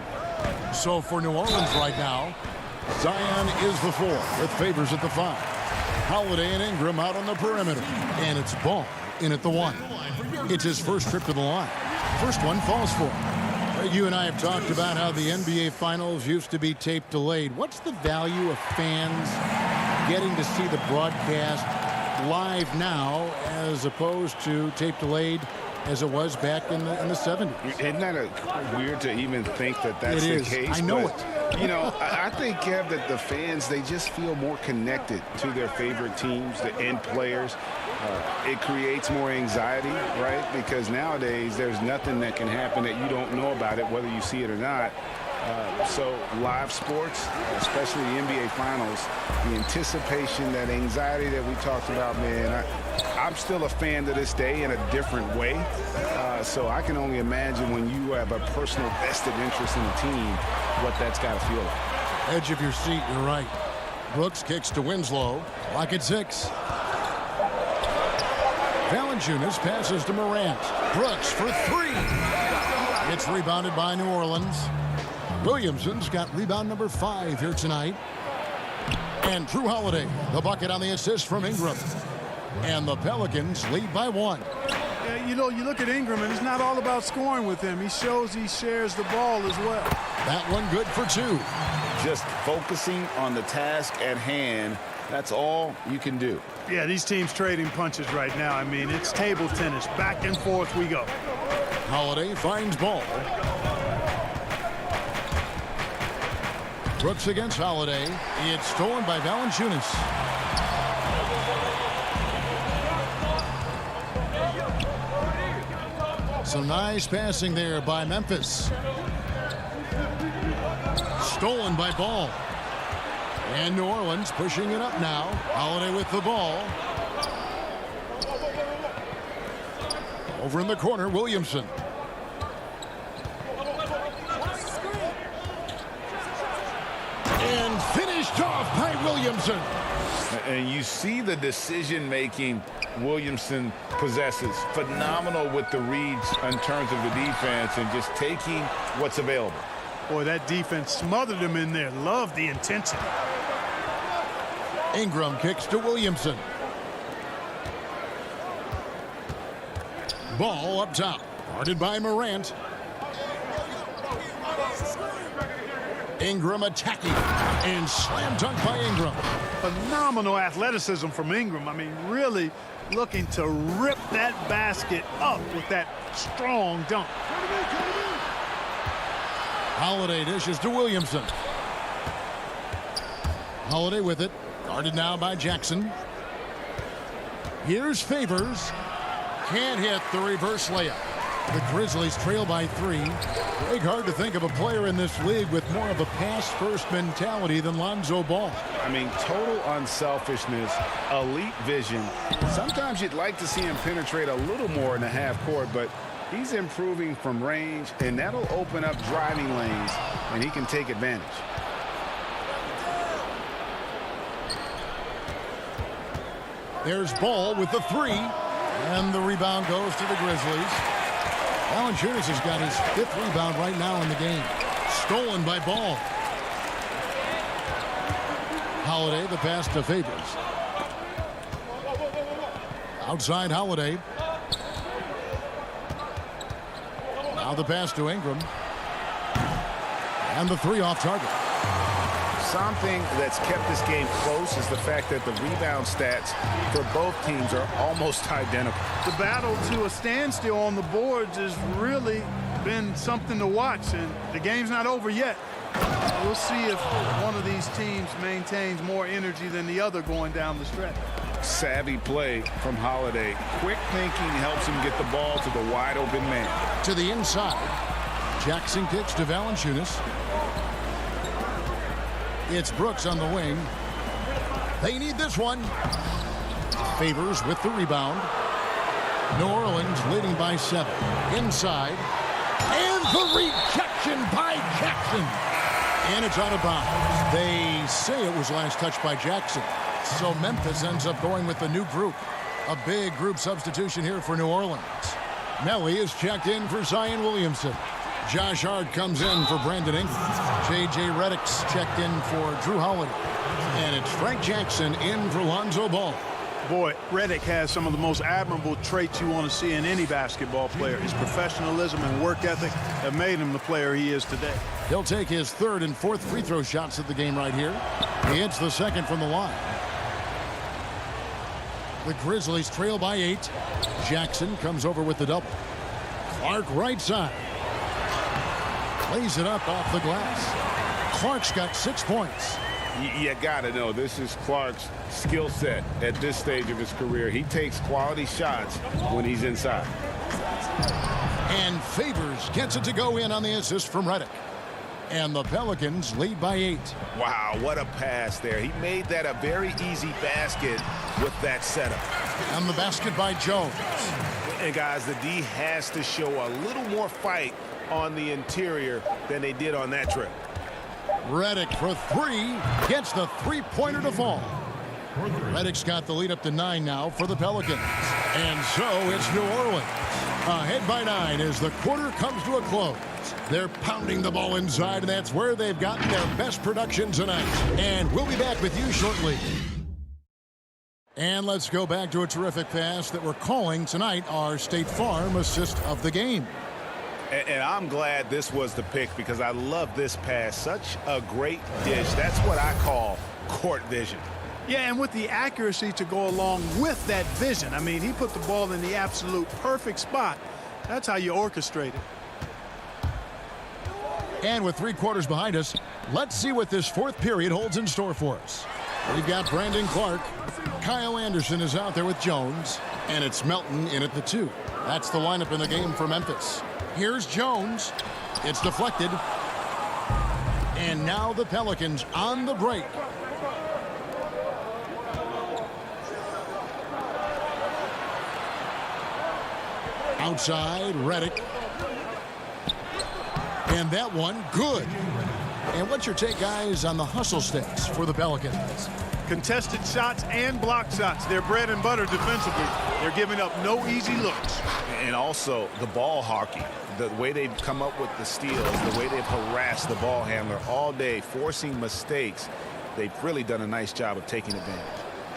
So for New Orleans right now, Zion is the 4 with Favors at the 5. Holiday and Ingram out on the perimeter. And it's Ball in at the 1. It's his first trip to the line. First one falls for him. You and I have talked about how the NBA Finals used to be tape delayed. What's the value of fans getting to see the broadcast live now as opposed to tape delayed as it was back in the 70s? Isn't that weird to even think that that's the case? I know it. You know, I think, Kev, that the fans, they just feel more connected to their favorite teams, the end players. It creates more anxiety, right? Because nowadays there's nothing that can happen that you don't know about it, whether you see it or not. So live sports, especially the NBA Finals, the anticipation, that anxiety that we talked about, man, I'm still a fan to this day in a different way. So I can only imagine when you have a personal vested interest in the team, what that's got to feel like. Edge of your seat, you're right. Brooks kicks to Winslow. Clock at 6. Valanciunas passes to Morant. Brooks for 3. It's rebounded by New Orleans. Williamson's got rebound number 5 here tonight. And Drew Holiday, the bucket on the assist from Ingram. And the Pelicans lead by 1. You know, you look at Ingram, and it's not all about scoring with him. He shows he shares the ball as well. That one good for 2. Just focusing on the task at hand, that's all you can do. Yeah, these teams trading punches right now. I mean, it's table tennis. Back and forth we go. Holiday finds Ball. Brooks against Holiday. It's stolen by Valanciunas. Some nice passing there by Memphis. Stolen by Ball. And New Orleans pushing it up now. Holiday with the ball. Over in the corner, Williamson. And finished off by Williamson. And you see the decision-making Williamson possesses. Phenomenal with the reads in terms of the defense and just taking what's available. Boy, that defense smothered him in there. Love the intensity. Ingram kicks to Williamson. Ball up top. Guarded by Morant. Ingram attacking. And slam dunk by Ingram. Phenomenal athleticism from Ingram. I mean, really looking to rip that basket up with that strong dunk. Holiday dishes to Williamson. Holiday with it. Guarded now by Jackson. Here's Favors. Can't hit the reverse layup. The Grizzlies trail by 3. Very hard to think of a player in this league with more of a pass-first mentality than Lonzo Ball. I mean, total unselfishness, elite vision. Sometimes you'd like to see him penetrate a little more in the half court, but he's improving from range, and that'll open up driving lanes, and he can take advantage. There's Ball with the 3. And the rebound goes to the Grizzlies. Valanciunas has got his 5th rebound right now in the game. Stolen by Ball. Holiday, the pass to Favors. Outside Holiday. Now the pass to Ingram. And the 3 off target. Something that's kept this game close is the fact that the rebound stats for both teams are almost identical. The battle to a standstill on the boards has really been something to watch, and the game's not over yet. We'll see if one of these teams maintains more energy than the other going down the stretch. Savvy play from Holiday. Quick thinking helps him get the ball to the wide open man. To the inside. Jackson kicks to Valanciunas. It's Brooks on the wing. They need this one. Favors with the rebound. New Orleans leading by 7. Inside. And the rejection by Jackson. And it's out of bounds. They say it was last touched by Jackson. So Memphis ends up going with the new group. A big group substitution here for New Orleans. Nelly is checked in for Zion Williamson. Josh Hart comes in for Brandon Ingram. J.J. Redick's checked in for Drew Holiday. And it's Frank Jackson in for Lonzo Ball. Boy, Redick has some of the most admirable traits you want to see in any basketball player. His professionalism and work ethic have made him the player he is today. He'll take his 3rd and 4th free throw shots of the game right here. He hits the 2nd from the line. The Grizzlies trail by 8. Jackson comes over with the double. Clark right side. Lays it up off the glass. Clark's got 6 points. You got to know this is Clark's skill set at this stage of his career. He takes quality shots when he's inside. And Favors gets it to go in on the assist from Redick. And the Pelicans lead by 8. Wow, what a pass there. He made that a very easy basket with that setup. And the basket by Jones. And guys, the D has to show a little more fight on the interior than they did on that trip. Redick for 3. Gets the three-pointer to fall. Redick's got the lead up to 9 now for the Pelicans. And so it's New Orleans. Ahead by 9 as the quarter comes to a close. They're pounding the ball inside, and that's where they've gotten their best production tonight. And we'll be back with you shortly. And let's go back to a terrific pass that we're calling tonight our State Farm assist of the game. And I'm glad this was the pick because I love this pass. Such a great dish. That's what I call court vision. Yeah, and with the accuracy to go along with that vision. I mean, he put the ball in the absolute perfect spot. That's how you orchestrate it. And with 3 quarters behind us, let's see what this 4th period holds in store for us. We've got Brandon Clark. Kyle Anderson is out there with Jones. And it's Melton in at the 2. That's the lineup in the game for Memphis. Here's Jones. It's deflected. And now the Pelicans on the break. Outside, Redick. And that one, good. And what's your take, guys, on the hustle stakes for the Pelicans? Contested shots and block shots. They're bread and butter defensively. They're giving up no easy looks. And also the ball hockey. The way they've come up with the steals, the way they've harassed the ball handler all day, forcing mistakes. They've really done a nice job of taking advantage.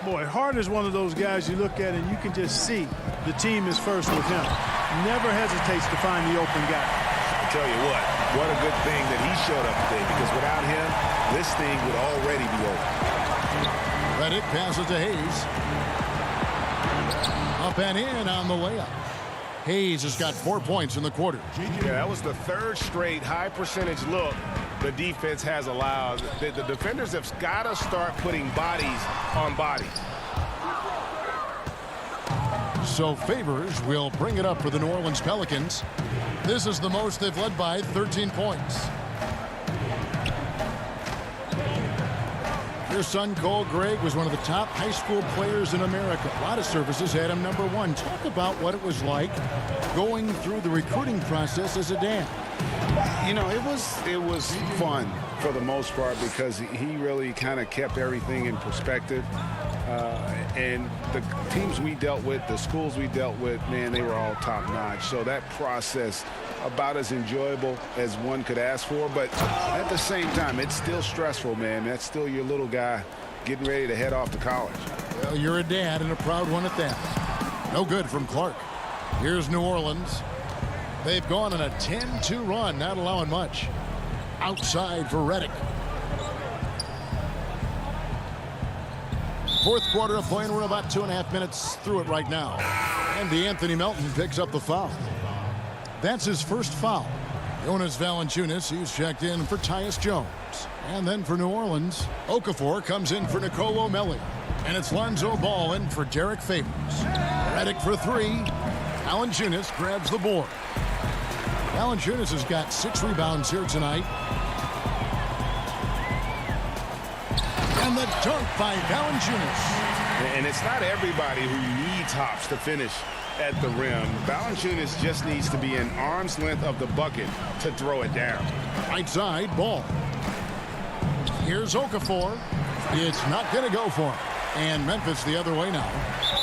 Boy, Hart is one of those guys you look at and you can just see the team is first with him. Never hesitates to find the open guy. I tell you what a good thing that he showed up today, because without him, this thing would already be over. Redick passes to Hayes. Up and in on the layup. Hayes has got 4 points in the quarter. Yeah, that was the 3rd straight high percentage look the defense has allowed. The defenders have got to start putting bodies on bodies. So Favors will bring it up for the New Orleans Pelicans. This is the most they've led by 13 points. Your son, Cole Gregg, was one of the top high school players in America. A lot of services had him number 1. Talk about what it was like going through the recruiting process as a dad. You know, it was fun for the most part because he really kind of kept everything in perspective. And the teams we dealt with, the schools we dealt with, man, they were all top-notch. So that process, about as enjoyable as one could ask for. But at the same time, it's still stressful, man. That's still your little guy getting ready to head off to college. Well, you're a dad and a proud one at that. No good from Clark. Here's New Orleans. They've gone on a 10-2 run, not allowing much. Outside for Redick. 4th quarter of play, and we're about 2.5 minutes through it right now. And Anthony Melton picks up the foul. That's his first foul. Jonas Valanciunas, he's checked in for Tyus Jones. And then for New Orleans, Okafor comes in for Nicolo Melli. And it's Lonzo Ball in for Derek Favors. Redick for 3. Valanciunas grabs the board. Valanciunas has got 6 rebounds here tonight. And the dunk by Valanciunas. And it's not everybody who needs hops to finish at the rim. Valanciunas just needs to be an arm's length of the bucket to throw it down. Right side, Ball. Here's Okafor. It's not going to go for him. And Memphis the other way now.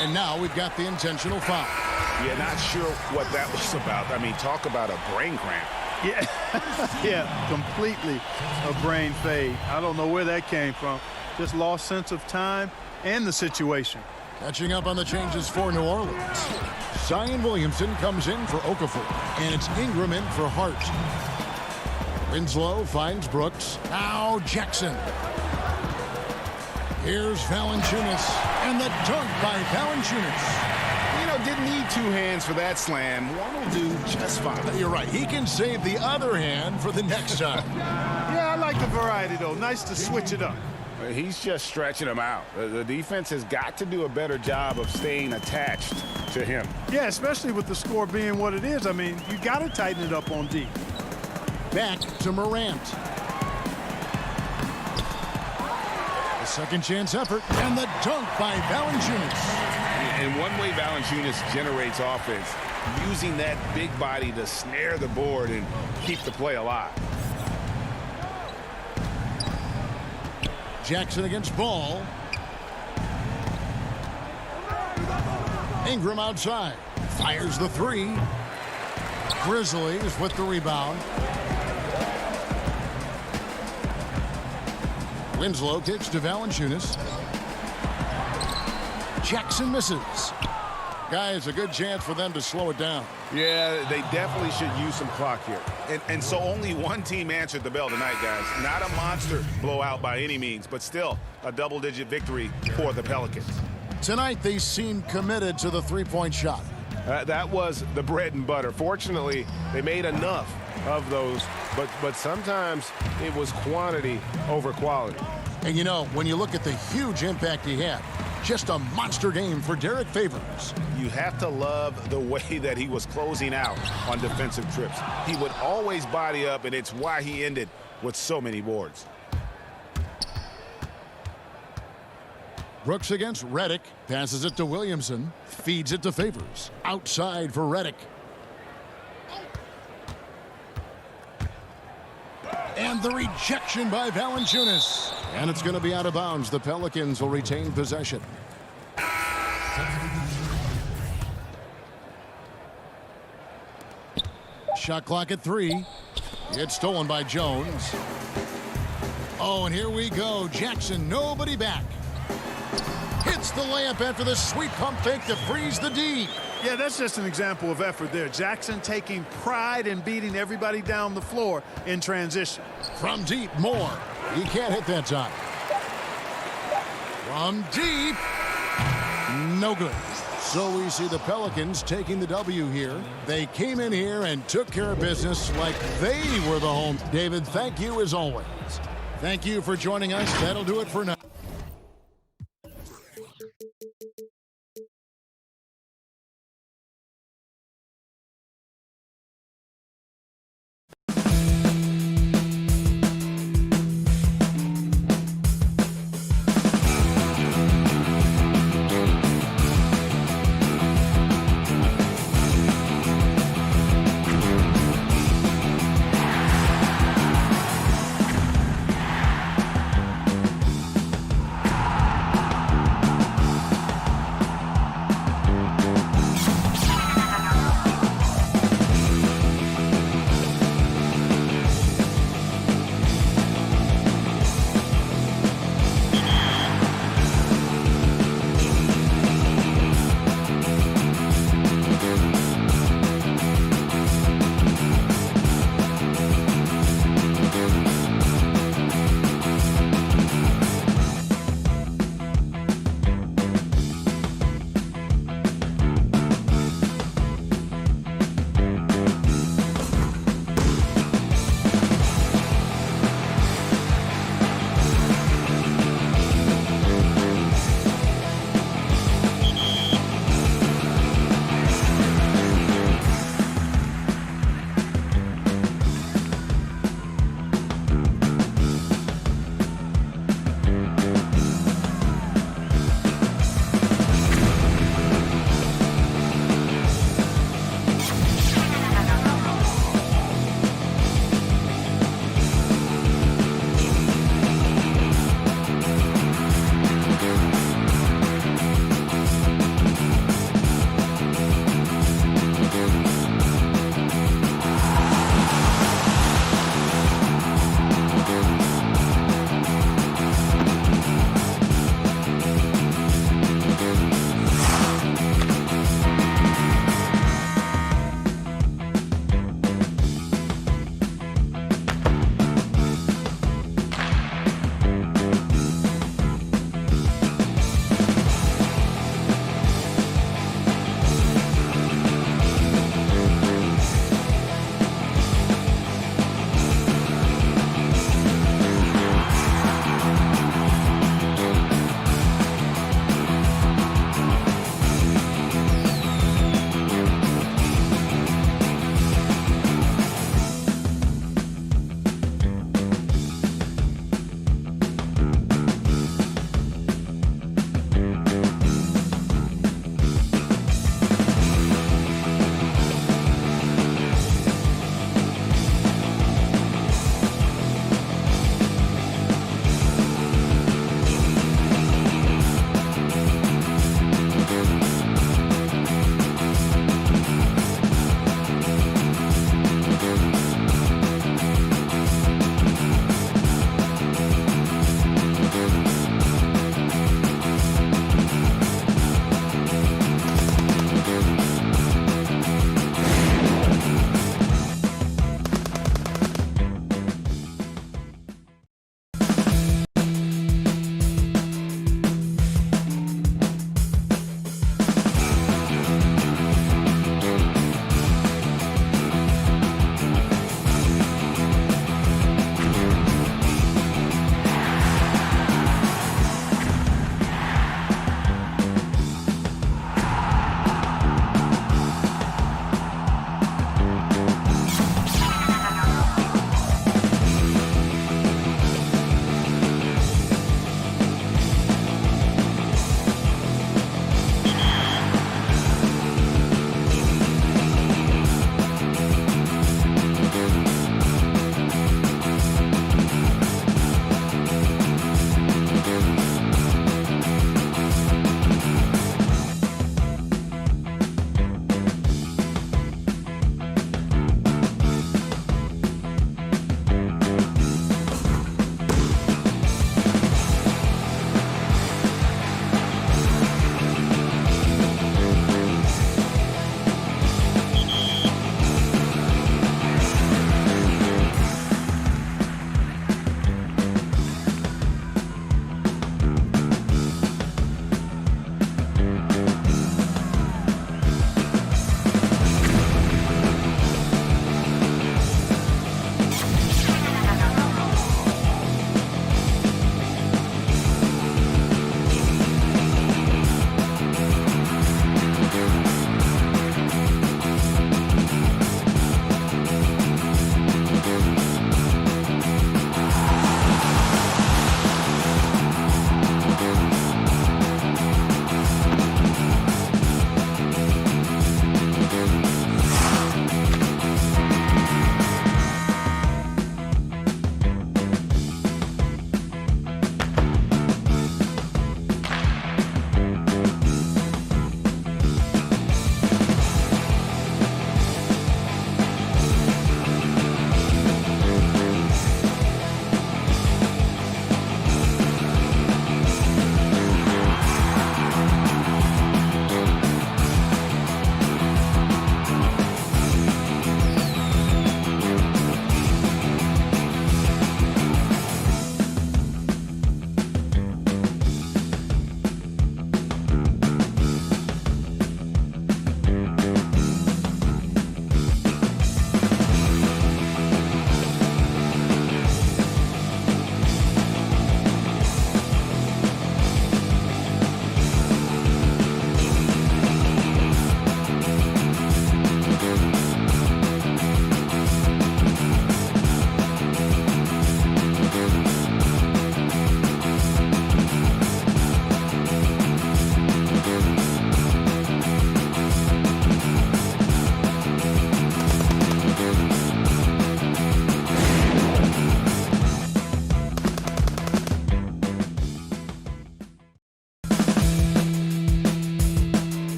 And now we've got the intentional foul. Yeah, not sure what that was about. I mean, talk about a brain cramp. Yeah, yeah, completely a brain fade. I don't know where that came from. Just lost sense of time and the situation. Catching up on the changes for New Orleans. Zion Williamson comes in for Okafor. And it's Ingram in for Hart. Winslow finds Brooks. Now Jackson. Here's Valanciunas. And the dunk by Valanciunas. You know, didn't need two hands for that slam. One will do just fine. You're right. He can save the other hand for the next time. Yeah, I like the variety, though. Nice to switch it up. He's just stretching him out. The defense has got to do a better job of staying attached to him. Yeah, especially with the score being what it is. I mean, you got to tighten it up on D. Back to Morant. A second chance effort. And the dunk by Valanciunas. And one way Valanciunas generates offense, using that big body to snare the board and keep the play alive. Jackson against Ball. Ingram outside. Fires the three. Grizzlies with the rebound. Winslow kicks to Valanciunas. Jackson misses. Guys, a good chance for them to slow it down. Yeah, they definitely should use some clock here. And so only one team answered the bell tonight, guys. Not a monster blowout by any means, but still a double-digit victory for the Pelicans. Tonight, they seem committed to the three-point shot. That was the bread and butter. Fortunately, they made enough of those, but sometimes it was quantity over quality. And, you know, when you look at the huge impact he had, just a monster game for Derek Favors. You have to love the way that he was closing out on defensive trips. He would always body up, and it's why he ended with so many boards. Brooks against Redick. Passes it to Williamson. Feeds it to Favors. Outside for Redick. And the rejection by Valanciunas. And it's going to be out of bounds. The Pelicans will retain possession. Shot clock at 3. It's stolen by Jones. Oh, and here we go. Jackson, nobody back. Hits the layup after the sweet pump fake to freeze the D. Yeah, that's just an example of effort there. Jackson taking pride in beating everybody down the floor in transition. From deep, Moore. He can't hit that time. From deep. No good. So we see the Pelicans taking the W here. They came in here and took care of business like they were the home. David, thank you as always. Thank you for joining us. That'll do it for now.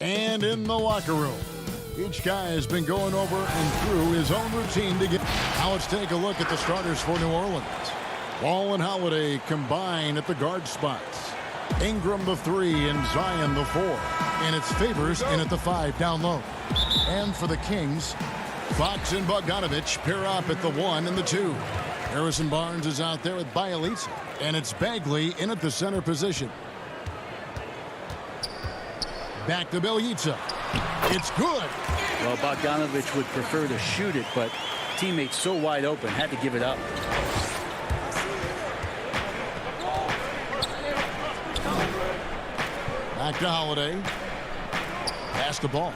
And in the locker room, each guy has been going over and through his own routine to get. Now let's take a look at the starters for New Orleans. Wall and Holiday combine at the guard spots. Ingram the 3 and Zion the 4. And it's Favors in at the 5 down low. And for the Kings, Fox and Bogdanovich pair up at the 1 and the 2. Harrison Barnes is out there with Bielitsa. And it's Bagley in at the center position. Back to Bielitsa. It's good. Well, Bogdanovich would prefer to shoot it, but teammates so wide open, had to give it up. Back to Holiday. Pass the ball.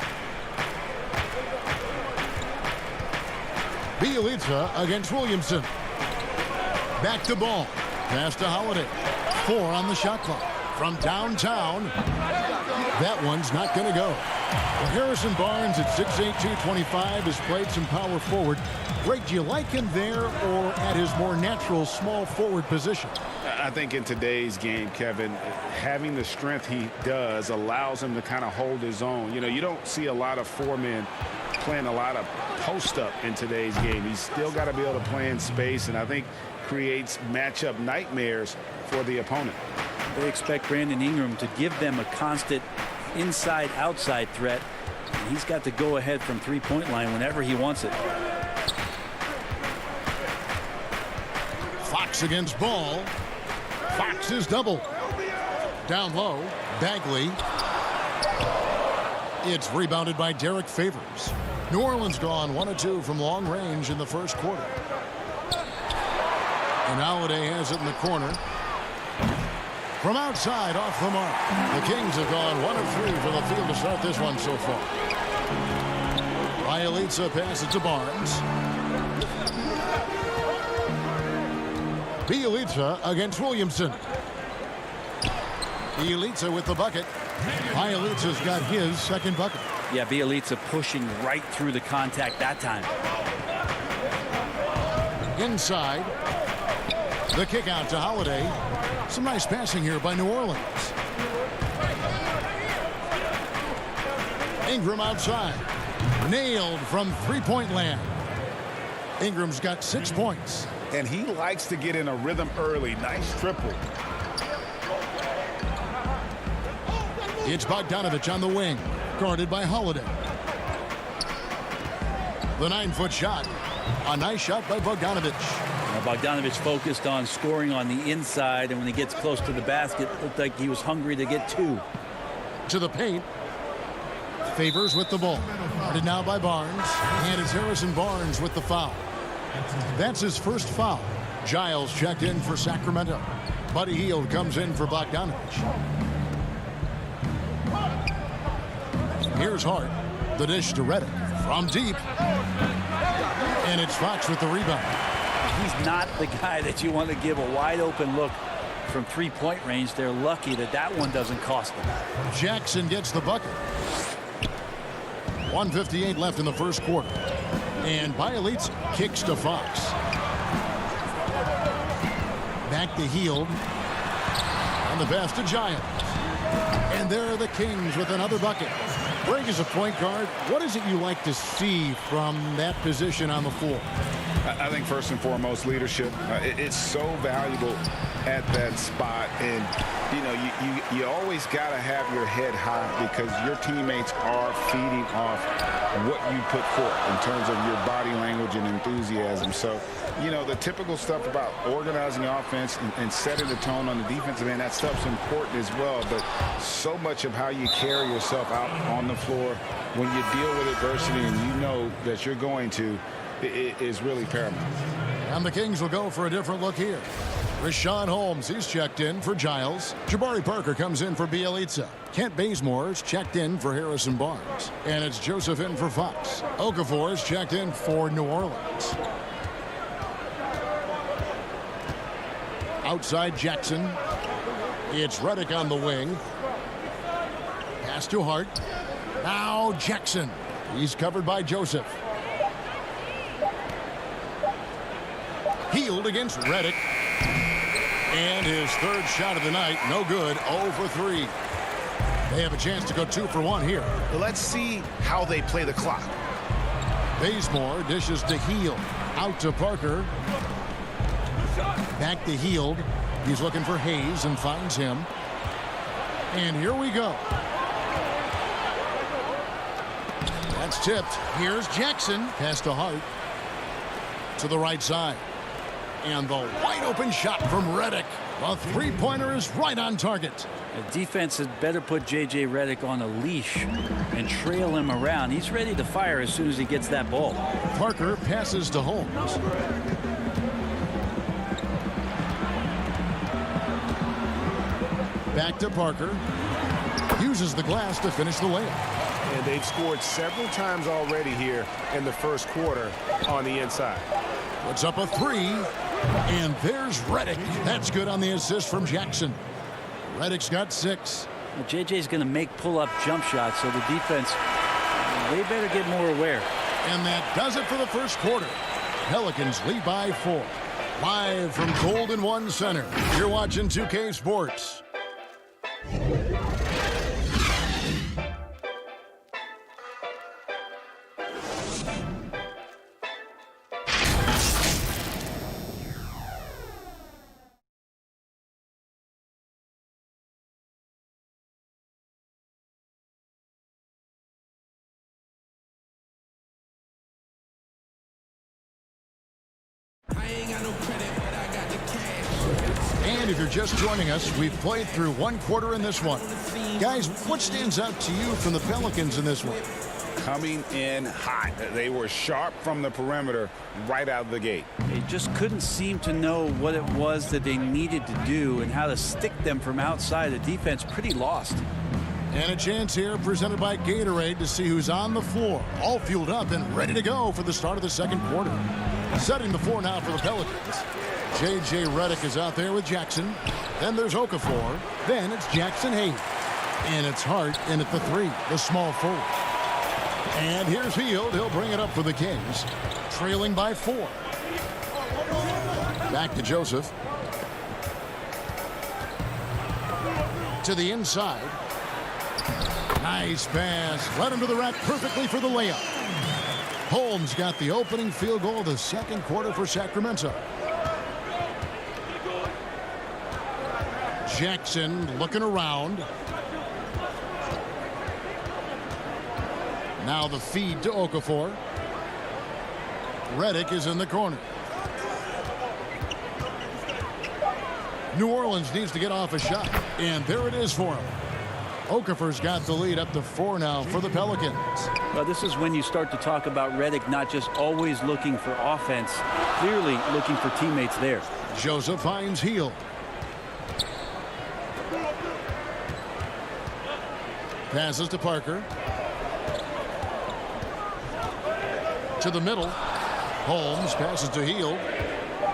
Bielitsa against Williamson. Back to ball. Pass to Holiday. 4 on the shot clock. From downtown. That one's not going to go. Well, Harrison Barnes at 6'8", 225 has played some power forward. Greg, do you like him there or at his more natural small forward position? I think in today's game, Kevin, having the strength he does allows him to kind of hold his own. You know, you don't see a lot of 4 men playing a lot of post-up in today's game. He's still got to be able to play in space, and I think creates matchup nightmares for the opponent. They expect Brandon Ingram to give them a constant inside-outside threat. And he's got to go ahead from three-point line whenever he wants it. Fox against Ball. Fox is double. Down low, Bagley. It's rebounded by Derek Favors. New Orleans gone 1 of 2 from long range in the first quarter. And Holiday has it in the corner. From outside, off the mark. The Kings have gone 1 of 3 from the field to start this one so far. Bielitsa passes to Barnes. Bielitsa against Williamson. Bielitsa with the bucket. Bielitsa's got his second bucket. Yeah, Bielitsa pushing right through the contact that time. Inside. The kick out to Holiday. Some nice passing here by New Orleans. Ingram outside. Nailed from three-point land. Ingram's got 6 points. And he likes to get in a rhythm early. Nice triple. It's Bogdanovich on the wing, guarded by Holiday. The 9-foot shot. A nice shot by Bogdanovich. Bogdanovich focused on scoring on the inside, and when he gets close to the basket, looked like he was hungry to get 2. To the paint. Favors with the ball. Guarded now by Barnes. And it's Harrison Barnes with the foul. That's his first foul. Giles checked in for Sacramento. Buddy Hield comes in for Bogdanovich. Here's Hart. The dish to Reddick. From deep. And it's Fox with the rebound. He's not the guy that you want to give a wide open look from three-point range. They're lucky that that one doesn't cost them. Jackson gets the bucket. 1:58 left in the first quarter. And Bielitsa kicks to Fox. Back to Hield. On the pass to Giants. And there are the Kings with another bucket. Greg is a point guard. What is it you like to see from that position on the floor? I think first and foremost, leadership. It's so valuable at that spot. And, you know, you always got to have your head high because your teammates are feeding off what you put forth in terms of your body language and enthusiasm. So, you know, the typical stuff about organizing the offense and setting the tone on the defensive end, that stuff's important as well. But so much of how you carry yourself out on the floor when you deal with adversity and you know that you're going to, it is really paramount. And the Kings will go for a different look here. Rashawn Holmes, he's checked in for Giles. Jabari Parker comes in for Bielitsa. Kent Bazemore's checked in for Harrison Barnes. And it's Joseph in for Fox. Okafor's checked in for New Orleans. Outside Jackson. It's Reddick on the wing. Pass to Hart. Now Jackson. He's covered by Joseph. Hield against Reddick. And his third shot of the night, no good, 0 for 3. They have a chance to go 2 for 1 here. Let's see how they play the clock. Bazemore dishes to Hield. Out to Parker. Back to Hield. He's looking for Hayes and finds him. And here we go. That's tipped. Here's Jackson. Pass to Hart. To the right side. And the wide open shot from Redick. The three-pointer is right on target. The defense had better put J.J. Redick on a leash and trail him around. He's ready to fire as soon as he gets that ball. Parker passes to Holmes. Back to Parker. Uses the glass to finish the layup. And they've scored several times already here in the first quarter on the inside. Puts up a 3. And there's Redick. That's good on the assist from Jackson. Redick's got 6. Well, JJ's going to make pull-up jump shots, so the defense, they better get more aware. And that does it for the first quarter. Pelicans lead by 4. Live from Golden One Center, you're watching 2K Sports. And if you're just joining us, we've played through 1 quarter in this one. Guys, what stands out to you from the Pelicans in this one? Coming in hot. They were sharp from the perimeter right out of the gate. They just couldn't seem to know what it was that they needed to do and how to stick them from outside. The defense pretty lost. And a chance here presented by Gatorade to see who's on the floor. All fueled up and ready to go for the start of the second quarter. Setting the floor now for the Pelicans. J.J. Redick is out there with Jackson. Then there's Okafor. Then it's Jackson Hayes. And it's Hart in at the 3, the small forward. And here's Hield. He'll bring it up for the Kings. Trailing by 4. Back to Joseph. To the inside. Nice pass. Led him to the rack perfectly for the layup. Holmes got the opening field goal of the second quarter for Sacramento. Jackson looking around. Now the feed to Okafor. Redick is in the corner. New Orleans needs to get off a shot. And there it is for him. Okafor's got the lead up to 4 now for the Pelicans. Well, this is when you start to talk about Redick not just always looking for offense, clearly looking for teammates there. Joseph finds Hield. Passes to Parker. To the middle. Holmes passes to Hield.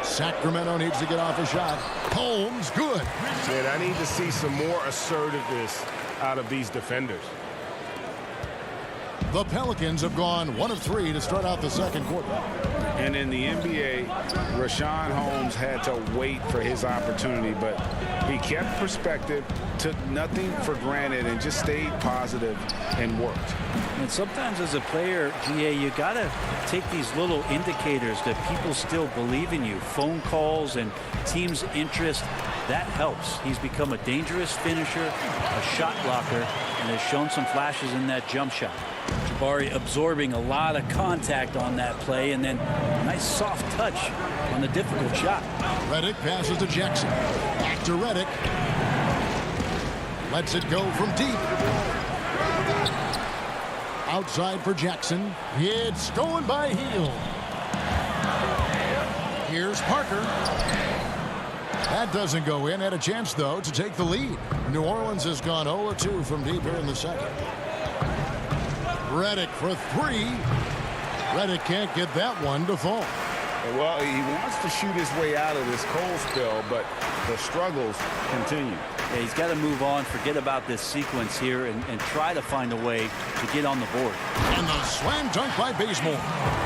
Sacramento needs to get off a shot. Holmes, good. And I need to see some more assertiveness out of these defenders. The Pelicans have gone 1 of 3 to start out the second quarter. And in the NBA, Rashawn Holmes had to wait for his opportunity, but he kept perspective, took nothing for granted, and just stayed positive and worked. And sometimes as a player, GA, you got to take these little indicators that people still believe in you. Phone calls and team's interest, that helps. He's become a dangerous finisher, a shot blocker, and has shown some flashes in that jump shot. Jabari absorbing a lot of contact on that play, and then nice soft touch on the difficult shot. Redick passes to Jackson. Back to Redick. Lets it go from deep. Outside for Jackson. It's going by Hield. Here's Parker. That doesn't go in. Had a chance, though, to take the lead. New Orleans has gone 0-2 from deep here in the second. Redick for 3. Redick can't get that one to fall. Well, he wants to shoot his way out of this cold spell, but the struggles continue. Yeah, he's got to move on, forget about this sequence here, and try to find a way to get on the board. And the slam dunk by Bazemore.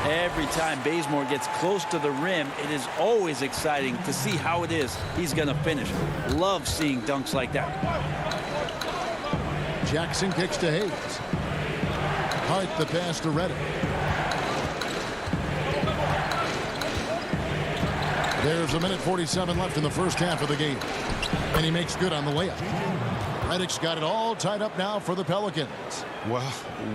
Every time Bazemore gets close to the rim, it is always exciting to see how it is he's going to finish. Love seeing dunks like that. Jackson kicks to Hayes. Hart the pass to Reddick. There's 1:47 left in the first half of the game. And he makes good on the layup. Reddick's got it all tied up now for the Pelicans. Well,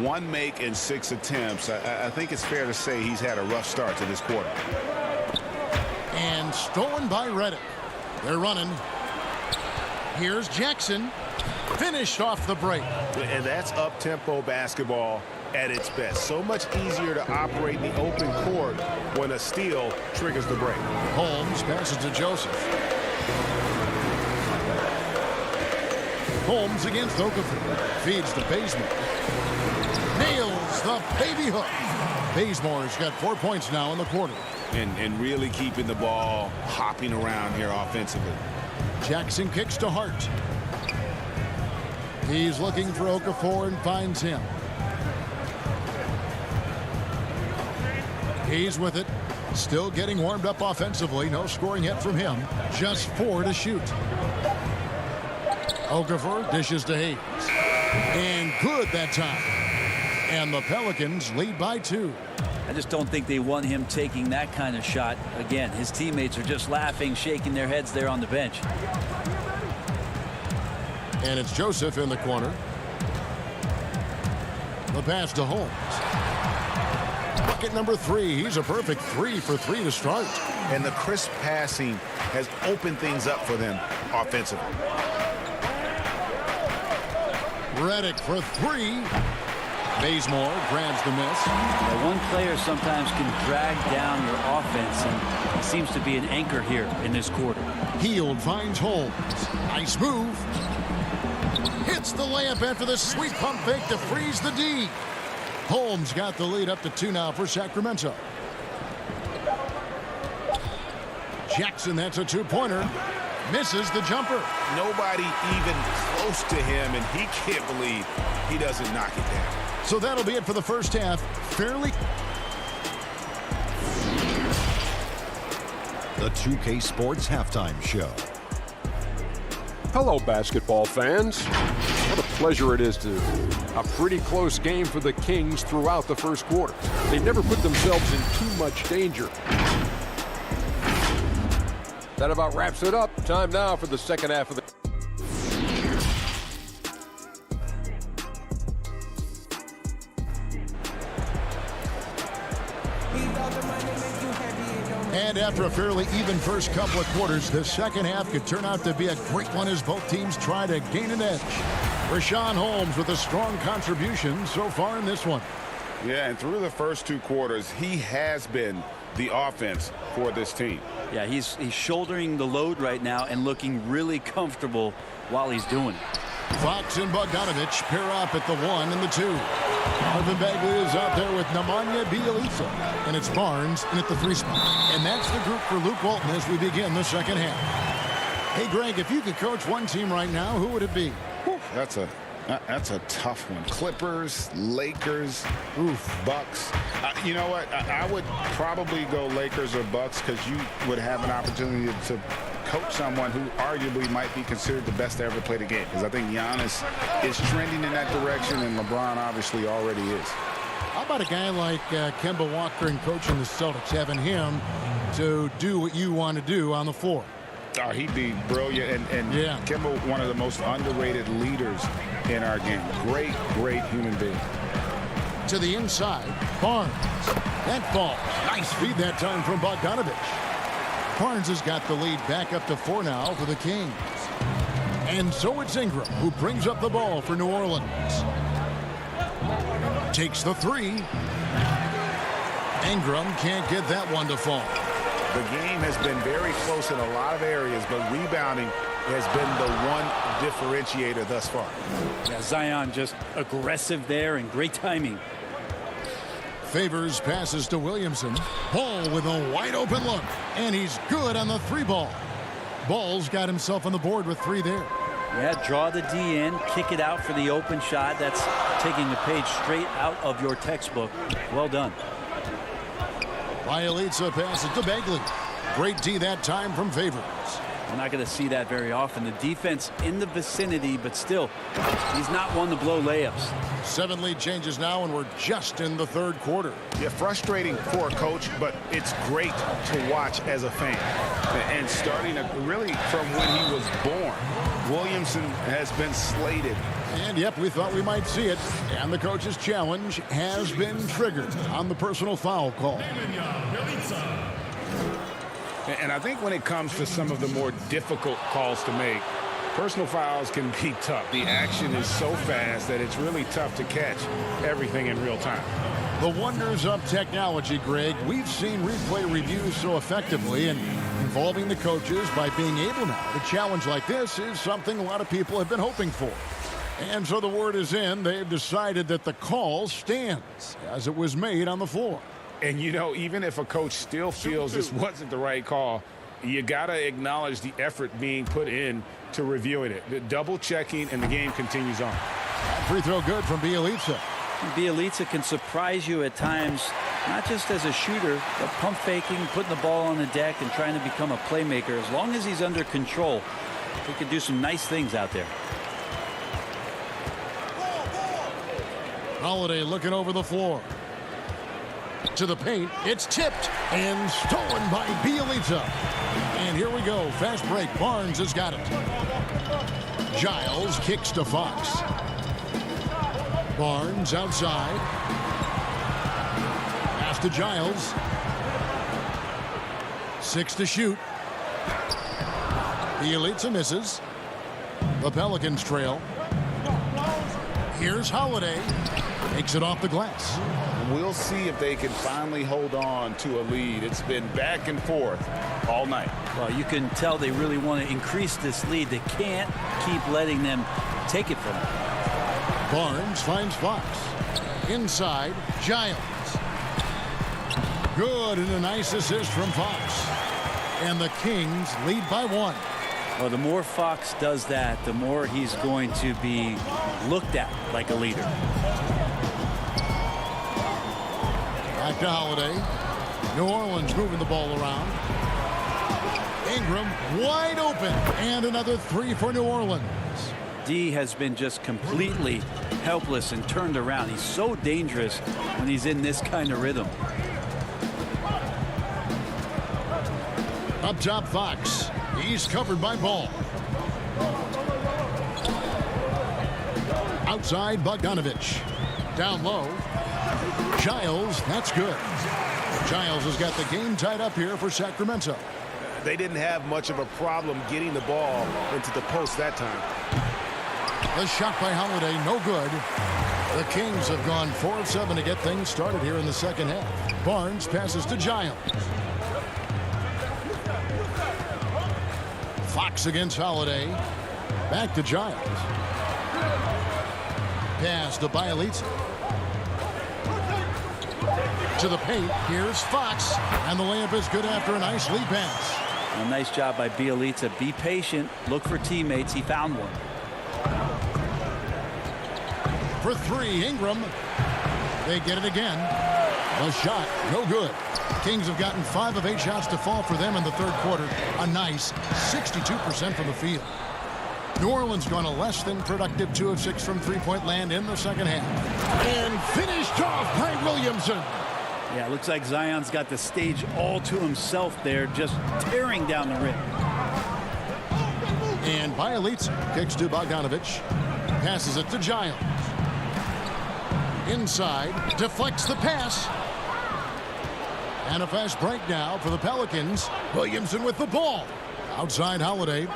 1 make in 6 attempts. I think it's fair to say he's had a rough start to this quarter. And stolen by Reddick. They're running. Here's Jackson. Finished off the break. And that's up-tempo basketball at its best. So much easier to operate in the open court when a steal triggers the break. Holmes passes to Joseph. Holmes against Okafor. Feeds to Bazemore. Nails the baby hook. Bazemore's got 4 points now in the quarter. And really keeping the ball hopping around here offensively. Jackson kicks to Hart. He's looking for Okafor and finds him. He's with it. Still getting warmed up offensively. No scoring yet from him. Just 4 to shoot. Okafor dishes to Hayes. And good that time. And the Pelicans lead by 2. I just don't think they want him taking that kind of shot. Again, his teammates are just laughing, shaking their heads there on the bench. And it's Joseph in the corner. The pass to Holmes. Bucket number 3. He's a perfect 3 for 3 to start. And the crisp passing has opened things up for them offensively. Reddick for 3. Bazemore grabs the miss. Now, one player sometimes can drag down your offense, and he seems to be an anchor here in this quarter. Hield finds Holmes. Nice move. Hits the layup after the sweet pump fake to freeze the D. Holmes got the lead up to 2 now for Sacramento. Jackson, that's a 2-pointer. Misses the jumper. Nobody even close to him, and he can't believe he doesn't knock it down. So that'll be it for the first half. Fairly. The 2K Sports Halftime Show. Hello, basketball fans. What a pleasure it is to a pretty close game for the Kings throughout the first quarter. They never put themselves in too much danger. That about wraps it up. Time now for the second half of the... And after a fairly even first couple of quarters, the second half could turn out to be a great one as both teams try to gain an edge. Rashawn Holmes with a strong contribution so far in this one. Yeah, and through the first 2 quarters, he has been the offense for this team. Yeah, he's shouldering the load right now and looking really comfortable while he's doing it. Fox and Bogdanovich pair up at the 1 and the 2. Marvin Bagley is out there with Nemanja Bjelica. And it's Barnes in at the 3 spot. And that's the group for Luke Walton as we begin the second half. Hey, Greg, if you could coach one team right now, who would it be? Whew, that's a tough one. Clippers, Lakers, Bucks. You know what? I would probably go Lakers or Bucks because you would have an opportunity to coach someone who arguably might be considered the best to ever play the game. Because I think Giannis is trending in that direction, and LeBron obviously already is. How about a guy like Kemba Walker and coaching the Celtics, having him to do what you want to do on the floor? Oh, he'd be brilliant. And yeah. Kemba, one of the most underrated leaders in our game. Great, great human being. To the inside, Barnes. That ball. Nice feed that time from Bogdanovich. Barnes has got the lead back up to 4 now for the Kings. And so it's Ingram who brings up the ball for New Orleans. Takes the 3. Ingram can't get that one to fall. The game has been very close in a lot of areas, but rebounding has been the one differentiator thus far. Yeah, Zion just aggressive there and great timing. Favors passes to Williamson. Ball with a wide open look. And he's good on the 3 ball. Ball's got himself on the board with 3 there. Yeah, draw the D in, kick it out for the open shot. That's taking the page straight out of your textbook. Well done. Bjelica passes to Bagley. Great D that time from Favors. We're not going to see that very often. The defense in the vicinity, but still, he's not one to blow layups. 7 lead changes now, and we're just in the third quarter. Yeah, frustrating for a coach, but it's great to watch as a fan. And starting really from when he was born, Williamson has been slated. And yep, we thought we might see it. And the coach's challenge has been triggered on the personal foul call. And I think when it comes to some of the more difficult calls to make, personal fouls can be tough. The action is so fast that it's really tough to catch everything in real time. The wonders of technology, Greg. We've seen replay reviews so effectively, and involving the coaches by being able now to challenge like this is something a lot of people have been hoping for. And so the word is in. They've decided that the call stands as it was made on the floor. And, you know, even if a coach still feels this wasn't the right call, you got to acknowledge the effort being put in to reviewing it. The double checking, and the game continues on. Free throw good from Bielitsa. Bielitsa can surprise you at times, not just as a shooter, but pump faking, putting the ball on the deck, and trying to become a playmaker. As long as he's under control, he can do some nice things out there. Holiday looking over the floor. To the paint. It's tipped and stolen by Bielitsa. And here we go. Fast break. Barnes has got it. Giles kicks to Fox. Barnes outside. Pass to Giles. 6 to shoot. Bielitsa misses. The Pelicans trail. Here's Holiday. Takes it off the glass. We'll see if they can finally hold on to a lead. It's been back and forth all night. Well, you can tell they really want to increase this lead. They can't keep letting them take it from them. Barnes finds Fox. Inside, Giles. Good, and a nice assist from Fox. And the Kings lead by 1. Well, the more Fox does that, the more he's going to be looked at like a leader. Back to Holiday. New Orleans moving the ball around. Ingram wide open. And another 3 for New Orleans. D has been just completely helpless and turned around. He's so dangerous when he's in this kind of rhythm. Up top, Fox. He's covered by Ball. Outside, Bogdanovich. Down low. Giles, that's good. Giles has got the game tied up here for Sacramento. They didn't have much of a problem getting the ball into the post that time. The shot by Holiday, no good. The Kings have gone 4 of 7 to get things started here in the second half. Barnes passes to Giles. Fox against Holiday. Back to Giles. Pass to Bielitsa. To the paint. Here's Fox. And the layup is good after a nice lead pass. A nice job by Bielitsa. Be patient. Look for teammates. He found one. For 3, Ingram. They get it again. The shot, no good. Kings have gotten 5 of 8 shots to fall for them in the third quarter. A nice 62% from the field. New Orleans gone a less than productive 2 of 6 from three-point land in the second half. And finished off by Williamson. Yeah, it looks like Zion's got the stage all to himself there, just tearing down the rim. And Bielitsa kicks to Bogdanovich. Passes it to Giles. Inside, deflects the pass. And a fast break now for the Pelicans. Williamson with the ball. Outside Holiday.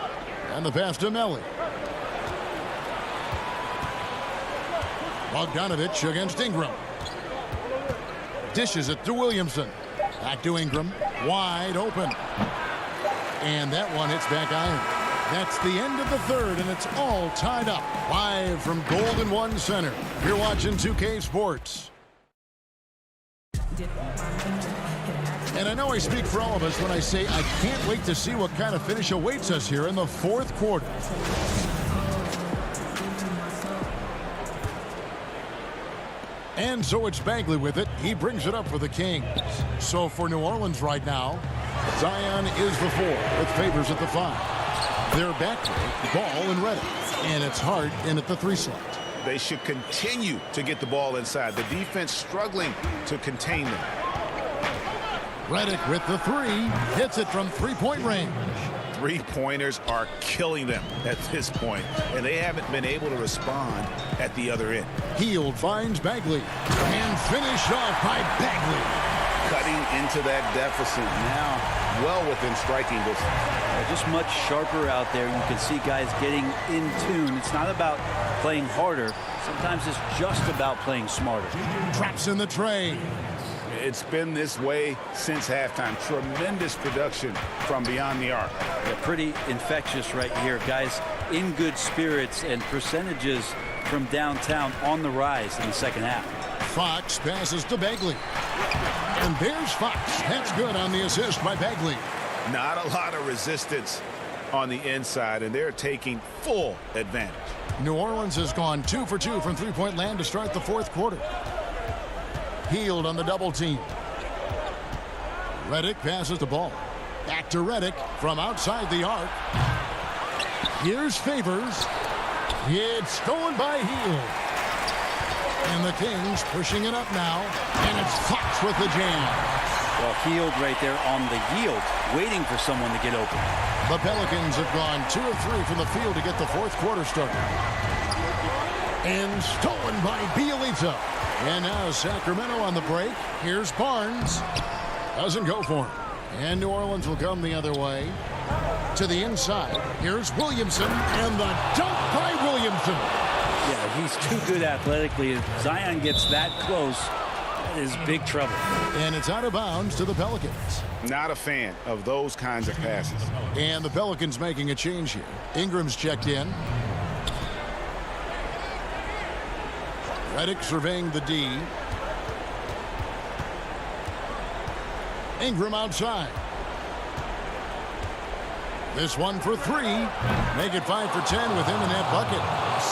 And the pass to Melly. Bogdanovich against Ingram. Dishes it to Williamson. Back to Ingram. Wide open. And that one hits back iron. That's the end of the third, and it's all tied up. Live from Golden One Center. You're watching 2K Sports. And I know I speak for all of us when I say I can't wait to see what kind of finish awaits us here in the fourth quarter. And so it's Bagley with it. He brings it up for the Kings. So for New Orleans right now, Zion is the 4 with Favors at the 5. They're back with Ball and Reddick. And it's Hart in at the 3 slot. They should continue to get the ball inside. The defense struggling to contain them. Reddick with the 3. Hits it from 3-point range. Three-pointers are killing them at this point, and they haven't been able to respond at the other end. Hield finds Bagley. And finished off by Bagley. Cutting into that deficit now, well within striking distance. Just much sharper out there. You can see guys getting in tune. It's not about playing harder. Sometimes it's just about playing smarter. Traps in the tray. It's been this way since halftime. Tremendous production from beyond the arc. Yeah, pretty infectious right here. Guys in good spirits, and percentages from downtown on the rise in the second half. Fox passes to Bagley. And there's Fox. That's good on the assist by Bagley. Not a lot of resistance on the inside, and they're taking full advantage. New Orleans has gone 2 for 2 from 3-point land to start the 4th quarter. Hield on the double team. Reddick passes the ball. Back to Reddick from outside the arc. Here's Favors. It's stolen by Hield. And the Kings pushing it up now. And it's Fox with the jam. Well, Hield right there on the yield, waiting for someone to get open. The Pelicans have gone 2 of 3 from the field to get the 4th quarter started. And stolen by Bielitsa. And now Sacramento on the break. Here's Barnes. Doesn't go for him. And New Orleans will come the other way. To the inside. Here's Williamson. And the dunk by Williamson. Yeah, he's too good athletically. If Zion gets that close, that is big trouble. And it's out of bounds to the Pelicans. Not a fan of those kinds of passes. And the Pelicans making a change here. Ingram's checked in. Reddick surveying the D. Ingram outside. This one for 3. Make it 5 for 10 with him in that bucket.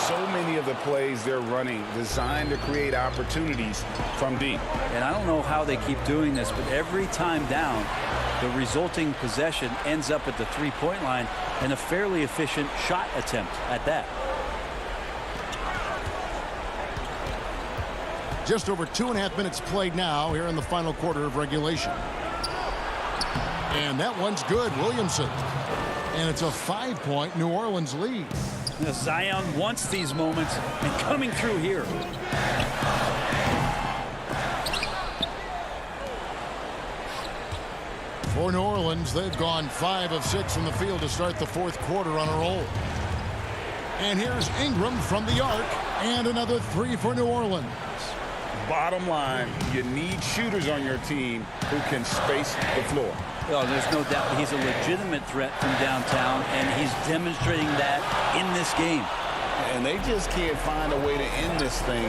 So many of the plays they're running designed to create opportunities from deep. And I don't know how they keep doing this, but every time down, the resulting possession ends up at the 3-point line, and a fairly efficient shot attempt at that. Just over 2.5 minutes played now here in the final quarter of regulation. And that one's good. Williamson. And it's a 5-point New Orleans lead. Now, Zion wants these moments, and coming through here. For New Orleans, they've gone 5 of 6 from the field to start the 4th quarter on a roll. And here's Ingram from the arc, and another 3 for New Orleans. Bottom line, you need shooters on your team who can space the floor. Well, there's no doubt he's a legitimate threat from downtown, and he's demonstrating that in this game. And they just can't find a way to end this thing.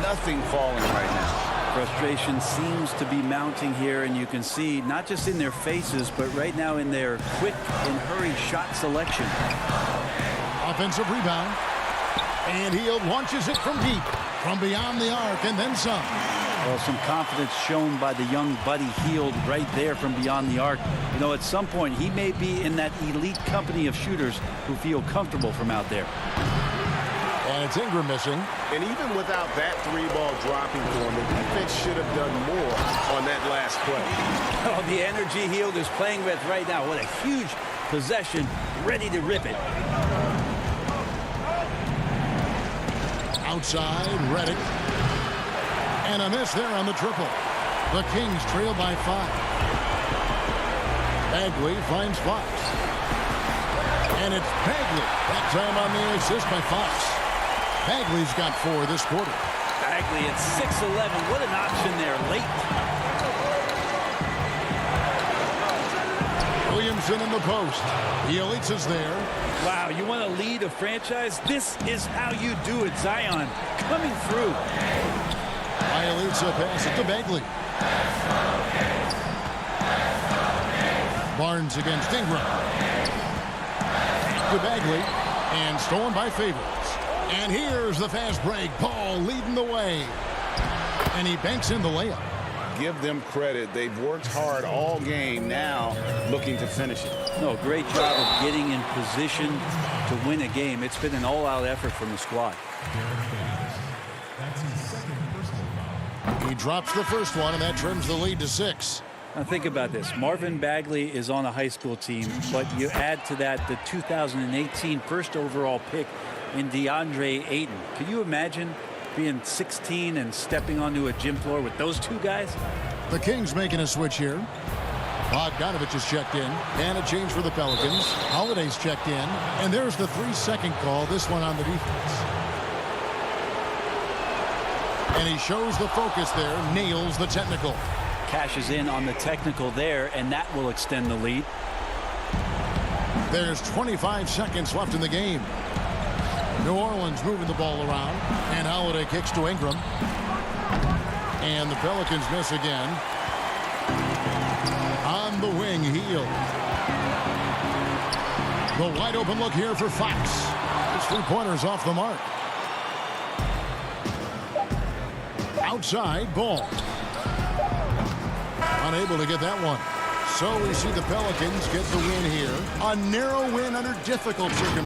Nothing falling right now. Frustration seems to be mounting here, and you can see not just in their faces, but right now in their quick and hurried shot selection. Offensive rebound. And Hield launches it from deep, from beyond the arc, and then some. Well, some confidence shown by the young Buddy Hield right there from beyond the arc. You know, at some point, he may be in that elite company of shooters who feel comfortable from out there. And it's Ingram missing. And even without that 3-ball dropping for him, the defense should have done more on that last play. Oh, the energy Hield is playing with right now. What a huge possession, ready to rip it. Outside, Reddick. And a miss there on the triple. The Kings trail by 5. Bagley finds Fox. And it's Bagley. That time on the assist by Fox. Bagley's got 4 this quarter. Bagley at 6'11". What an option there late. Williamson in the post. Bielitsa's there. Wow, you want to lead a franchise? This is how you do it. Zion coming through. Bielitsa passes it to Bagley. Barnes against Ingram. To Bagley. And stolen by Favors. And here's the fast break. Ball leading the way. And he banks in the layup. give them credit. They've worked hard all game, now looking to finish it. No, great job of getting in position to win a game. It's been an all-out effort from the squad. He drops the first one, and that trims the lead to 6. Now think about this. Marvin Bagley is on a high school team, but you add to that the 2018 first overall pick in DeAndre Ayton. Can you imagine being 16 and stepping onto a gym floor with those two guys? The Kings making a switch here. Bogdanovich is checked in, and a change for the Pelicans. Holiday's checked in, and there's the 3-second call, this one on the defense. And he shows the focus there, nails the technical. Cashes in on the technical there, and that will extend the lead. There's 25 seconds left in the game. New Orleans moving the ball around, and Holiday kicks to Ingram. And the Pelicans miss again. On the wing, Heel. The wide open look here for Fox. His 3-pointers off the mark. Outside, Ball. Unable to get that one. So we see the Pelicans get the win here. A narrow win under difficult circumstances.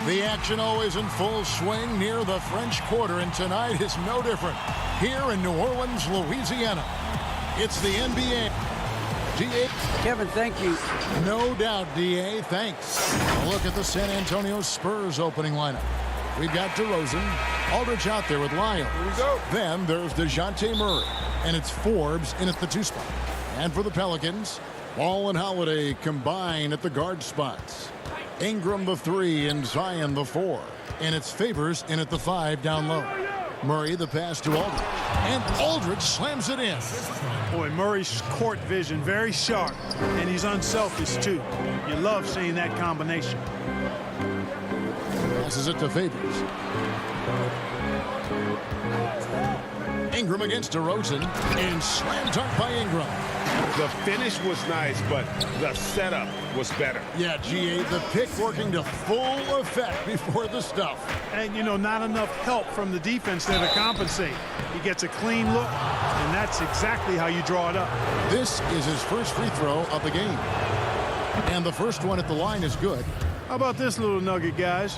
The action always in full swing near the French Quarter, and tonight is no different. Here in New Orleans, Louisiana, it's the NBA. D.A. Kevin, thank you. No doubt, D.A. Thanks. A look at the San Antonio Spurs opening lineup. We've got DeRozan, Aldridge out there with Lyons. Here we go. Then there's DeJounte Murray, and it's Forbes in at the 2 spot. And for the Pelicans, Ball and Holiday combine at the guard spots. Ingram the 3 and Zion the 4. And it's Favors in at the 5 down low. Murray the pass to Aldridge. And Aldridge slams it in. Boy, Murray's court vision very sharp, and he's unselfish too. You love seeing that combination. Passes it to Favors. Ingram against DeRozan, and slam dunk by Ingram. The finish was nice, but the setup was better. Yeah, GA, the pick working to full effect before the stuff. And, you know, not enough help from the defense there to compensate. He gets a clean look, and that's exactly how you draw it up. This is his first free throw of the game. And the first one at the line is good. How about this little nugget, guys?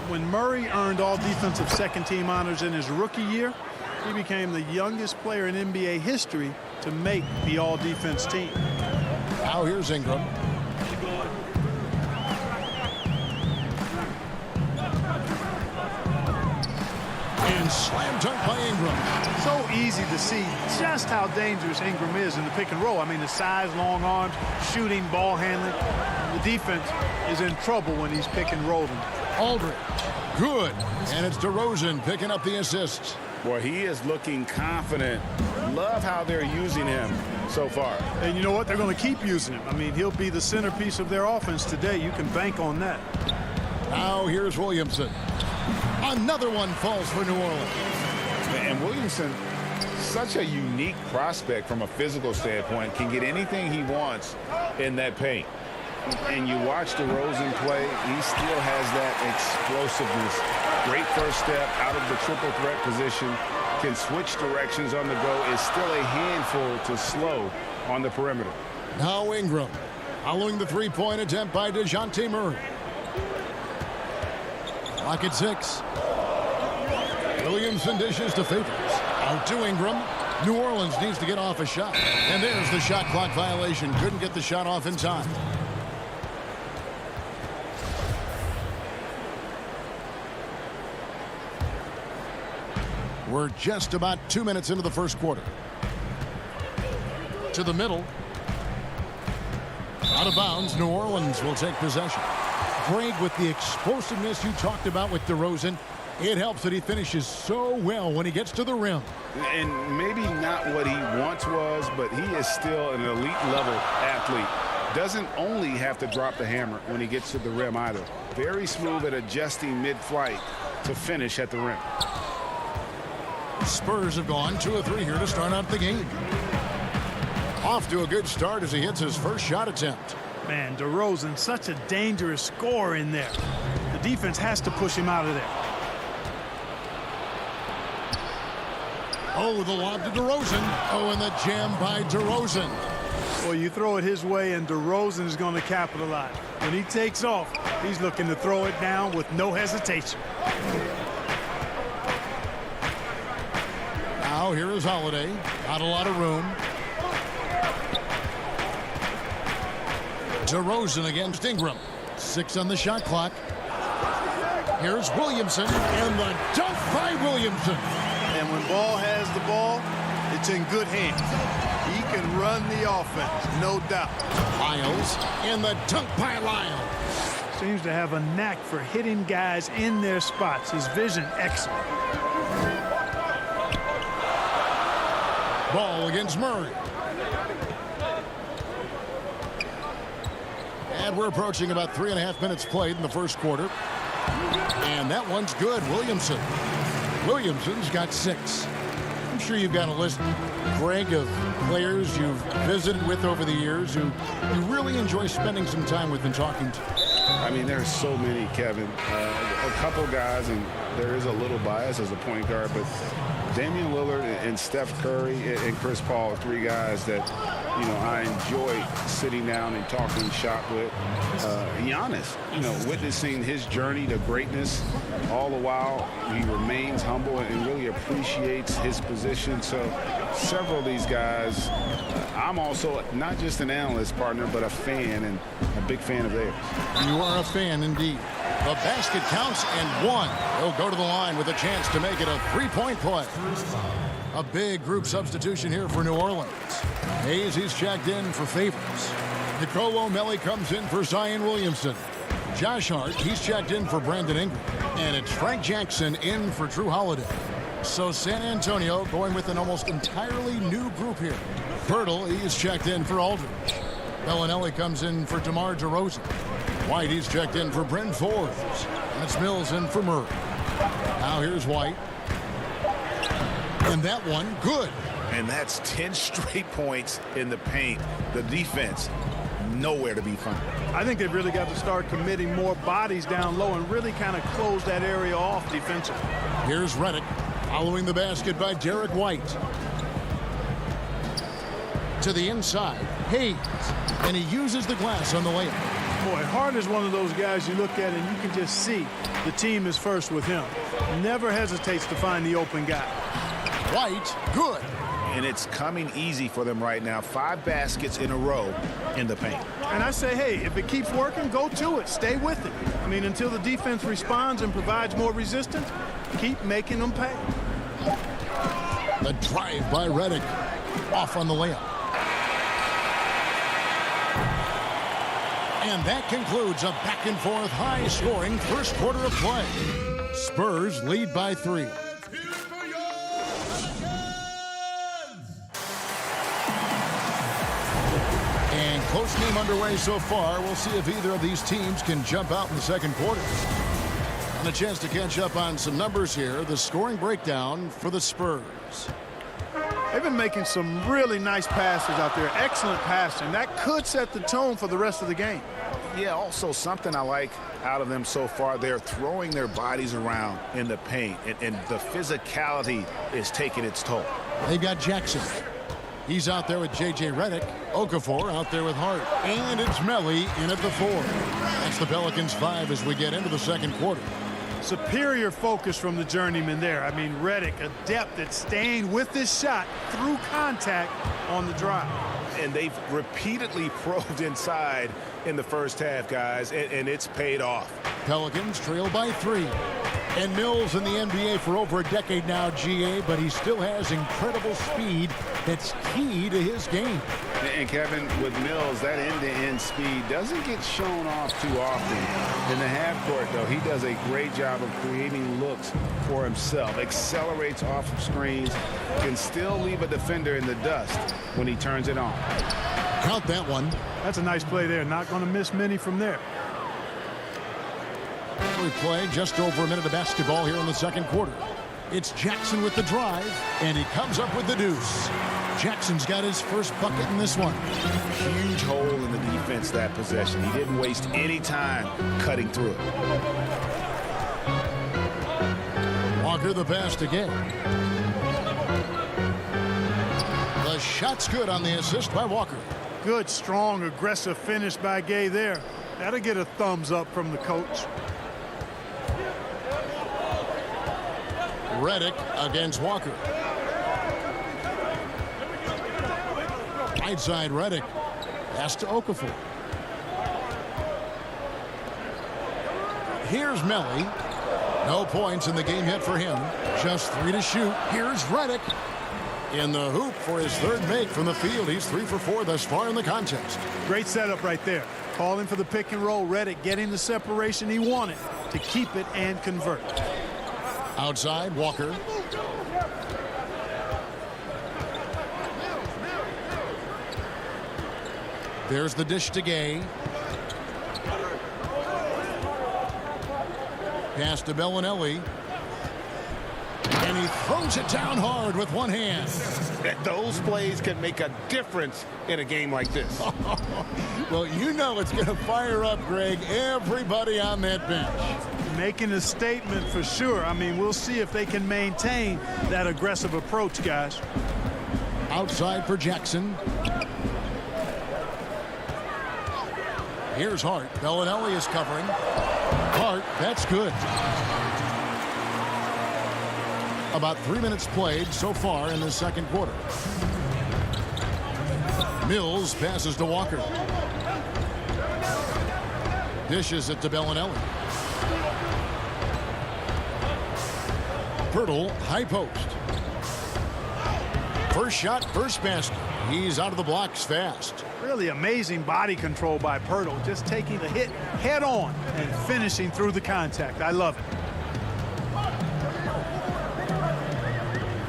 When Murray earned all defensive second-team honors in his rookie year, he became the youngest player in NBA history to make the all-defense team. Now here's Ingram. And slam dunk by Ingram. So easy to see just how dangerous Ingram is in the pick and roll. I mean, the size, long arms, shooting, ball handling. The defense is in trouble when he's pick and rolling. Aldridge, good. And it's DeRozan picking up the assist. Boy, he is looking confident. Love how they're using him so far. And you know what? They're going to keep using him. I mean, he'll be the centerpiece of their offense today. You can bank on that. Now here's Williamson. Another one falls for New Orleans. And Williamson, such a unique prospect from a physical standpoint, can get anything he wants in that paint. And you watch DeRozan play, he still has that explosiveness. Great first step out of the triple threat position, can switch directions on the go, is still a handful to slow on the perimeter. Now Ingram, following the three-point attempt by DeJounte Murray. Clock at 6. Williamson dishes to Favors. Out to Ingram. New Orleans needs to get off a shot. And there's the shot clock violation. Couldn't get the shot off in time. We're just about 2 minutes into the first quarter. To the middle. Out of bounds, New Orleans will take possession. Greg, with the explosiveness you talked about with DeRozan, it helps that he finishes so well when he gets to the rim. And maybe not what he once was, but he is still an elite level athlete. Doesn't only have to drop the hammer when he gets to the rim either. Very smooth at adjusting mid-flight to finish at the rim. Spurs have gone 2 of 3 here to start out the game. Off to a good start as he hits his first shot attempt. Man, DeRozan, such a dangerous scorer in there. The defense has to push him out of there. Oh, the lob to DeRozan. Oh, and the jam by DeRozan. Well, you throw it his way, and DeRozan is going to capitalize. When he takes off, he's looking to throw it down with no hesitation. Now here is Holiday. Not a lot of room. DeRozan against Ingram. 6 on the shot clock. Here's Williamson, and the dunk by Williamson. And when Ball has the ball, it's in good hands. He can run the offense, no doubt. Lyles, and the dunk by Lyles. Seems to have a knack for hitting guys in their spots. His vision, excellent. Ball against Murray. And we're approaching about 3.5 minutes played in the first quarter. And that one's good. Williamson's got 6. I'm sure you've got a list, Greg, of players you've visited with over the years who you really enjoy spending some time with and talking to. I mean, there's so many, Kevin. A couple guys, and there is a little bias as a point guard, but Damian Lillard and Steph Curry and Chris Paul are 3 guys that you know, I enjoy sitting down and talking shop with Giannis, you know, witnessing his journey to greatness. All the while, he remains humble and really appreciates his position. So several of these guys, I'm also not just an analyst, partner, but a fan, and a big fan of theirs. You are a fan indeed. The basket counts and one. He'll go to the line with a chance to make it a three-point play. A big group substitution here for New Orleans. Hayes, he's checked in for Favors. Nicolo O'Malley comes in for Zion Williamson. Josh Hart, he's checked in for Brandon Ingram. And it's Frank Jackson in for Drew Holiday. So San Antonio going with an almost entirely new group here. Pirtle, he's checked in for Aldridge. Bellinelli comes in for DeMar DeRozan. White, he's checked in for Bryn Forbes. And it's Mills in for Murray. Now here's White. And that one, good. And that's 10 straight points in the paint. The defense, nowhere to be found. I think they've really got to start committing more bodies down low and really kind of close that area off defensively. Here's Redick following the basket by Derek White. To the inside, Hayes. And he uses the glass on the layup. Boy, Hart is one of those guys you look at and you can just see the team is first with him. Never hesitates to find the open guy. White, good. And it's coming easy for them right now. 5 baskets in a row in the paint. And I say, hey, if it keeps working, go to it. Stay with it. I mean, until the defense responds and provides more resistance, keep making them pay. The drive by Redick. Off on the layup. And that concludes a back-and-forth, high-scoring first quarter of play. Spurs lead by 3. And close game underway so far. We'll see if either of these teams can jump out in the second quarter. And a chance to catch up on some numbers here. The scoring breakdown for the Spurs. They've been making some really nice passes out there. Excellent passing. That could set the tone for the rest of the game. Yeah, also something I like out of them so far, they're throwing their bodies around in the paint, and the physicality is taking its toll. They've got Jackson. He's out there with J.J. Redick. Okafor out there with Hart. And it's Melly in at the 4. That's the Pelicans 5 as we get into the second quarter. Superior focus from the journeyman there. I mean, Redick, adept at staying with this shot through contact on the drive. And they've repeatedly probed inside in the first half, guys, and it's paid off. Pelicans trail by 3. And Mills in the NBA for over a decade now, GA, but he still has incredible speed that's key to his game. And Kevin, with Mills, that end-to-end speed doesn't get shown off too often. In the half court, though, he does a great job of creating looks for himself, accelerates off of screens, can still leave a defender in the dust when he turns it on. Count that one. That's a nice play there. Not going to miss many from there. We play just over a minute of basketball here in the second quarter. It's Jackson with the drive, and he comes up with the deuce. Jackson's got his first bucket in this one. Huge hole in the defense that possession. He didn't waste any time cutting through it. Walker the pass to Gay. The shot's good on the assist by Walker. Good, strong, aggressive finish by Gay there. That'll get a thumbs up from the coach. Redick against Walker. Right side Redick. Pass to Okafor. Here's Melly. No points in the game yet for him. Just 3 to shoot. Here's Redick. In the hoop for his third make from the field. He's 3 for 4 thus far in the contest. Great setup right there. Calling for the pick and roll. Redick getting the separation he wanted to keep it and convert. Outside, Walker. There's the dish to Gay. Pass to Bellinelli. And he throws it down hard with one hand. Those plays can make a difference in a game like this. Well, you know it's going to fire up, Greg, everybody on that bench. Making a statement for sure. I mean, we'll see if they can maintain that aggressive approach, guys. Outside for Jackson. Here's Hart. Bellinelli is covering. Hart, that's good. About 3 minutes played so far in the second quarter. Mills passes to Walker. Dishes it to Bellinelli. Pirtle, high post. First shot, first basket. He's out of the blocks fast. Really amazing body control by Pirtle, just taking the hit head on and finishing through the contact. I love it.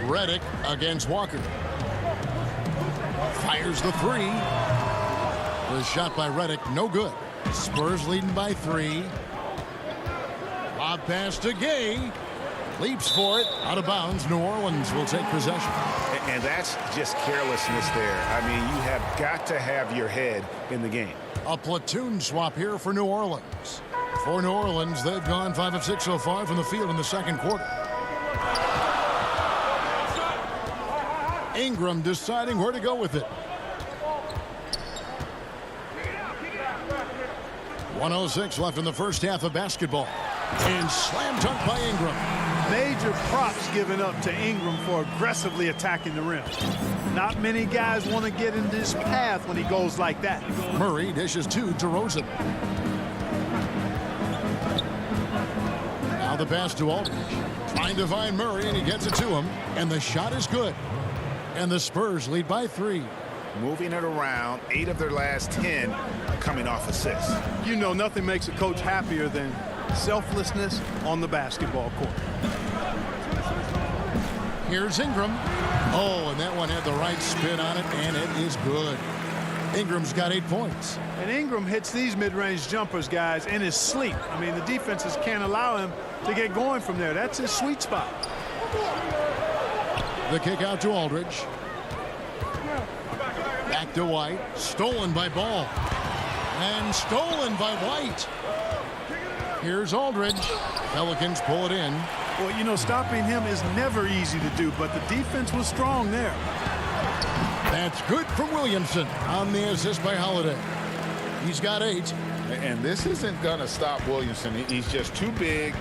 Reddick against Walker. Fires the three. The shot by Reddick, no good. Spurs leading by 3. Lob pass to Gay. Leaps for it. Out of bounds. New Orleans will take possession. And that's just carelessness there. I mean, you have got to have your head in the game. A platoon swap here for New Orleans. For New Orleans, they've gone 5 of 6 so far from the field in the second quarter. Ingram deciding where to go with it. 1:06 left in the first half of basketball. And slam dunk by Ingram. Major props given up to Ingram for aggressively attacking the rim. Not many guys want to get in this path when he goes like that. Murray dishes to DeRozan. Now the pass to Aldridge. Trying to find Murray, and he gets it to him. And the shot is good. And the Spurs lead by 3. Moving it around, 8 of their last 10 coming off assists. You know, nothing makes a coach happier than selflessness on the basketball court. Here's Ingram. Oh, and that one had the right spin on it, and it is good. Ingram's got 8 points. And Ingram hits these mid-range jumpers, guys, in his sleep. I mean, the defenses can't allow him to get going from there. That's his sweet spot. The kick out to Aldridge. Back to White. Stolen by Ball. And stolen by White. Here's Aldridge. Pelicans pull it in. Well, you know, stopping him is never easy to do, but the defense was strong there. That's good from Williamson on the assist by Holiday. He's got 8. And this isn't going to stop Williamson. He's just too big,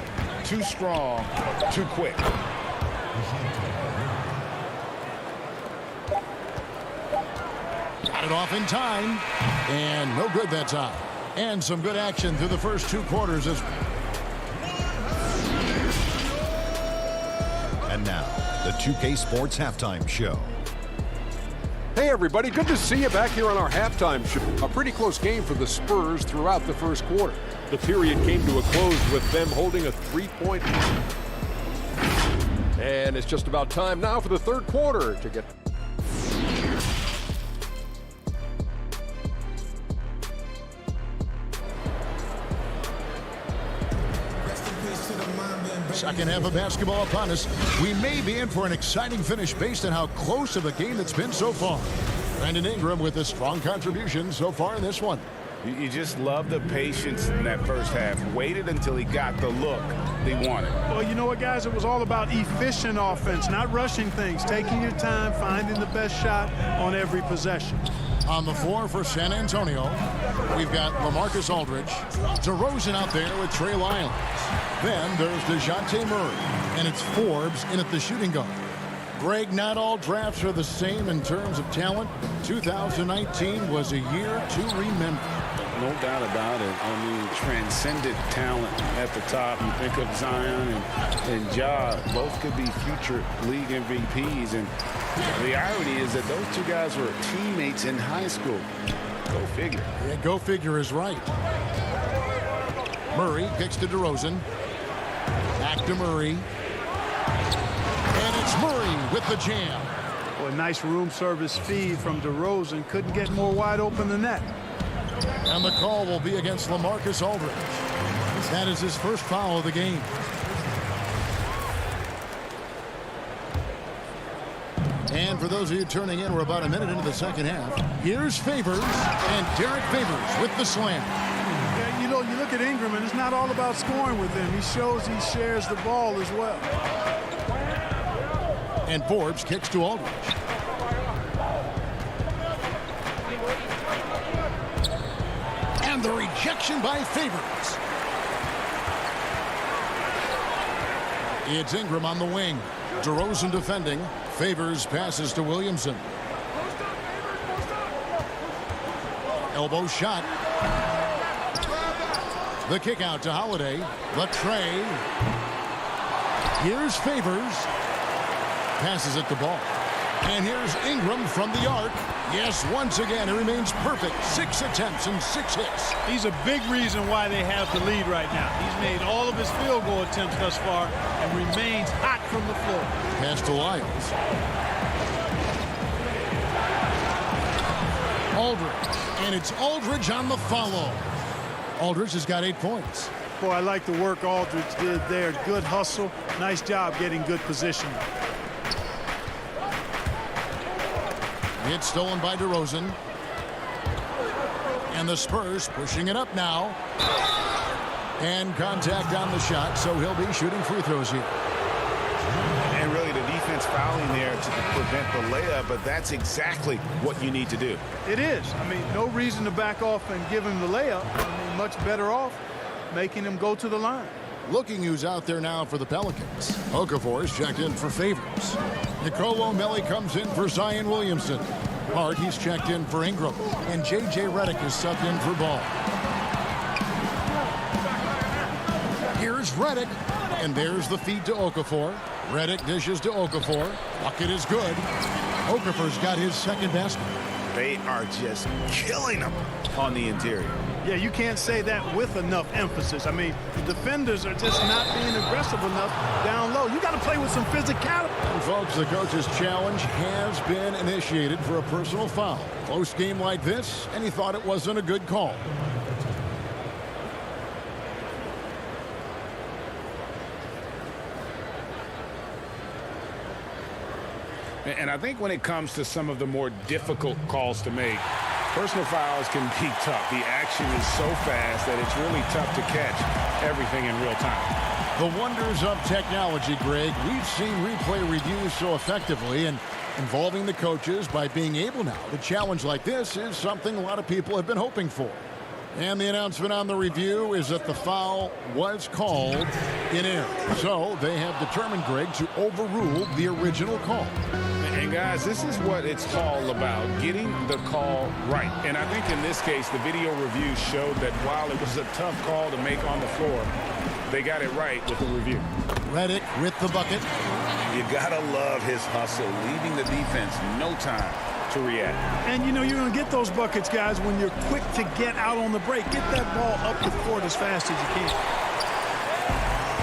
too strong, too quick. Got it off in time. And no good that time. And some good action through the first 2 quarters. And now, the 2K Sports Halftime Show. Hey everybody, good to see you back here on our halftime show. A pretty close game for the Spurs throughout the first quarter. The period came to a close with them holding a 3-point lead. And it's just about time now for the third quarter to get... Second half of basketball upon us. We may be in for an exciting finish based on how close of a game it's been so far. Brandon Ingram with a strong contribution so far in this one. You just love the patience in that first half. Waited until he got the look they wanted. Well, you know what, guys? It was all about efficient offense, not rushing things, taking your time, finding the best shot on every possession. On the floor for San Antonio, we've got LaMarcus Aldridge, DeRozan out there with Trey Lyles. Then there's DeJounte Murray, and it's Forbes in at the shooting guard. Greg, not all drafts are the same in terms of talent. 2019 was a year to remember. No doubt about it. I mean, transcendent talent at the top. You think of Zion and Ja, both could be future league MVPs. And the irony is that those two guys were teammates in high school. Go figure. Yeah, go figure is right. Murray kicks to DeRozan. Back to Murray. And it's Murray with the jam. Well, a nice room service feed from DeRozan. Couldn't get more wide open than that. And the call will be against LaMarcus Aldridge. That is his first foul of the game. And for those of you turning in, we're about a minute into the second half. Here's Favors, and Derek Favors with the slam. Yeah, you know, you look at Ingram, and it's not all about scoring with him. He shows he shares the ball as well. And Forbes kicks to Aldridge. And the rejection by Favors. It's Ingram on the wing. DeRozan defending. Favors passes to Williamson. Elbow shot. The kick out to Holiday. The tray. Here's Favors. Passes it the ball. And here's Ingram from the arc. Yes, once again, it remains perfect. 6 attempts and 6 hits. He's a big reason why they have the lead right now. He's made all of his field goal attempts thus far and remains hot from the floor. Pass to Lyles. Aldridge. And it's Aldridge on the follow. Aldridge has got 8 points. Boy, I like the work Aldridge did there. Good hustle. Nice job getting good position. It's stolen by DeRozan. And the Spurs pushing it up now. And contact on the shot, so he'll be shooting free throws here. And really the defense fouling there to prevent the layup, but that's exactly what you need to do. It is. I mean, no reason to back off and give him the layup. I mean, much better off making him go to the line. Looking who's out there now for the Pelicans. Okafor's checked in for Favors. Nicolo Melli comes in for Zion Williamson. Hart, he's checked in for Ingram. And J.J. Redick is subbed in for Ball. Here's Redick. And there's the feed to Okafor. Redick dishes to Okafor. Bucket is good. Okafor's got his second basket. They are just killing them on the interior. Yeah, you can't say that with enough emphasis. I mean, the defenders are just not being aggressive enough down low. You got to play with some physicality. And folks, the coach's challenge has been initiated for a personal foul. Close game like this, and he thought it wasn't a good call. And I think when it comes to some of the more difficult calls to make, personal fouls can be tough. The action is so fast that it's really tough to catch everything in real time. The wonders of technology, Greg. We've seen replay reviews so effectively, and involving the coaches by being able now to challenge like this is something a lot of people have been hoping for. And the announcement on the review is that the foul was called in error. So they have determined, Greg, to overrule the original call. And guys, this is what it's all about, getting the call right. And I think in this case, the video review showed that while it was a tough call to make on the floor, they got it right with the review. Redick with the bucket. You gotta love his hustle, leaving the defense no time to react. And you know you're going to get those buckets, guys, when you're quick to get out on the break. Get that ball up the court as fast as you can.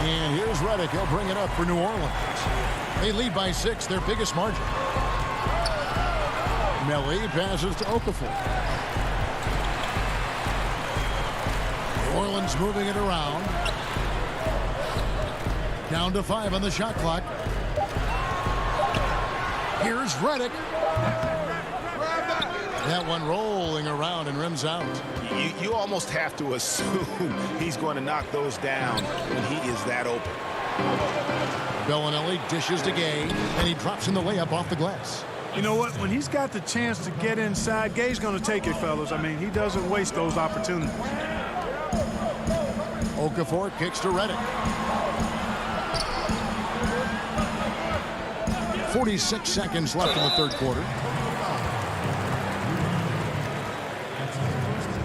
And here's Redick. He'll bring it up for New Orleans. They lead by 6, their biggest margin. Melli passes to Okafor. New Orleans moving it around. Down to 5 on the shot clock. Here's Redick. That one rolling around and rims out. You almost have to assume he's going to knock those down when he is that open. Bellinelli dishes to Gay, and he drops in the layup off the glass. You know what? When he's got the chance to get inside, Gay's going to take it, fellas. I mean, he doesn't waste those opportunities. Okafor kicks to Redick. 46 seconds left in the third quarter.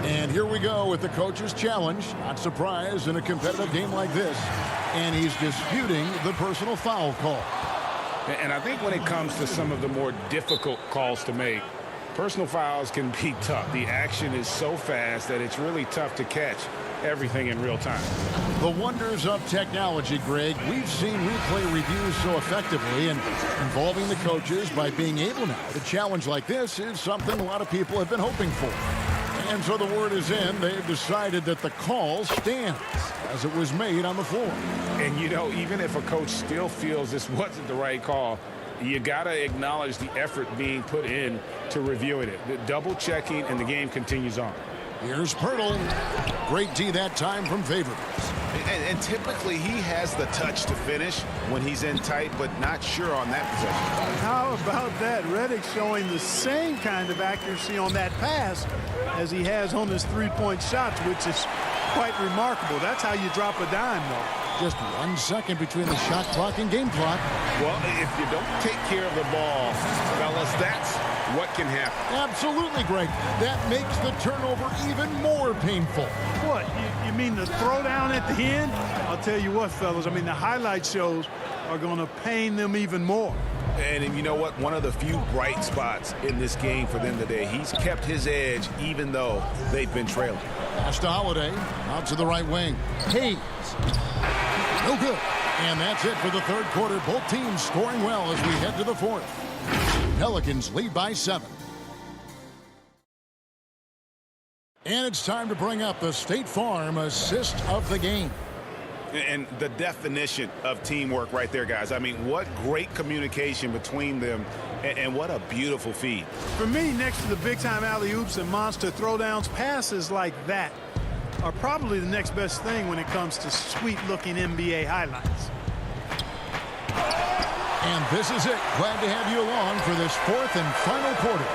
And here we go with the coach's challenge. Not surprised in a competitive game like this. And he's disputing the personal foul call. And I think when it comes to some of the more difficult calls to make, personal fouls can be tough. The action is so fast that it's really tough to catch everything in real time. The wonders of technology, Greg. We've seen replay reviews so effectively, and involving the coaches by being able now to challenge like this is something a lot of people have been hoping for. And so the word is in. They've decided that the call stands as it was made on the floor. And, you know, even if a coach still feels this wasn't the right call, you got to acknowledge the effort being put in to reviewing it. The double checking, and the game continues on. Here's Pirtle. Great D that time from Favors. And typically he has the touch to finish when he's in tight, but not sure on that possession. How about that? Reddick showing the same kind of accuracy on that pass as he has on his three-point shots, which is quite remarkable. That's how you drop a dime, though. Just 1 second between the shot clock and game clock. Well, if you don't take care of the ball, fellas, that's what can happen. Absolutely, Greg. That makes the turnover even more painful. What, you mean the throwdown at the end? I'll tell you what, fellas, I mean, the highlight shows are going to pain them even more. And you know what? One of the few bright spots in this game for them today. He's kept his edge even though they've been trailing. Pass to Holiday. Out to the right wing. Hayes. No good. And that's it for the third quarter. Both teams scoring well as we head to the fourth. Pelicans lead by 7. And it's time to bring up the State Farm assist of the game. And the definition of teamwork right there, guys. I mean, what great communication between them, and what a beautiful feed. For me, next to the big-time alley-oops and monster throwdowns, passes like that are probably the next best thing when it comes to sweet-looking NBA highlights. And this is it. Glad to have you along for this fourth and final quarter.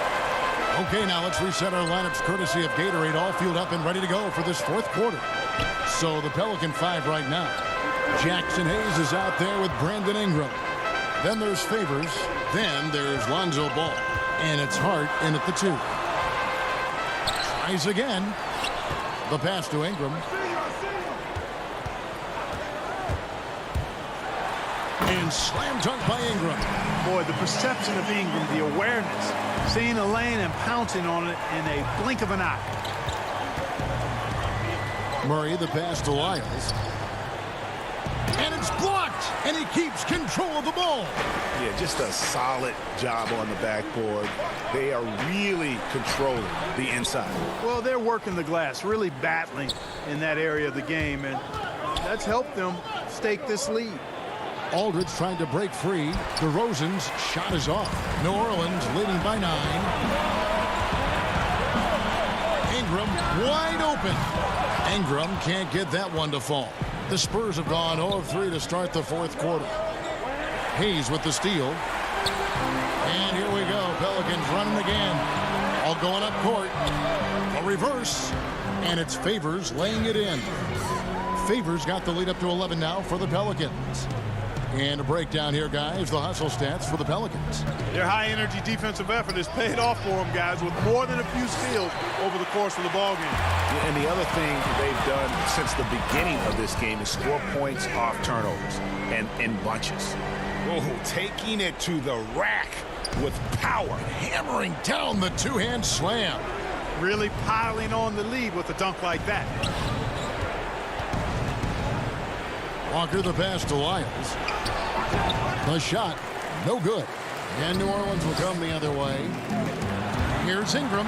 Okay, now let's reset our lineups courtesy of Gatorade, all fueled up and ready to go for this fourth quarter. So the Pelican 5 right now. Jackson Hayes is out there with Brandon Ingram. Then there's Favors. Then there's Lonzo Ball. And it's Hart in at the 2. Tries again. The pass to Ingram. And slam dunk by Ingram. Boy, the perception of Ingram, the awareness, seeing a lane and pouncing on it in a blink of an eye. Murray, the pass to Lyles. And it's blocked, and he keeps control of the ball. Yeah, just a solid job on the backboard. They are really controlling the inside. Well, they're working the glass, really battling in that area of the game, and that's helped them stake this lead. Aldridge trying to break free. DeRozan's shot is off. New Orleans leading by 9. Ingram wide open. Ingram can't get that one to fall. The Spurs have gone 0 of 3 to start the fourth quarter. Hayes with the steal. And here we go. Pelicans running again. All going up court. A reverse. And it's Favors laying it in. Favors got the lead up to 11 now for the Pelicans. And a breakdown here, guys. The hustle stats for the Pelicans. Their high-energy defensive effort has paid off for them, guys, with more than a few steals over the course of the ballgame. And the other thing they've done since the beginning of this game is score points off turnovers and in bunches. Oh, taking it to the rack with power, hammering down the two-hand slam. Really piling on the lead with a dunk like that. Walker the pass to Lyles. The shot, no good. And New Orleans will come the other way. Here's Ingram.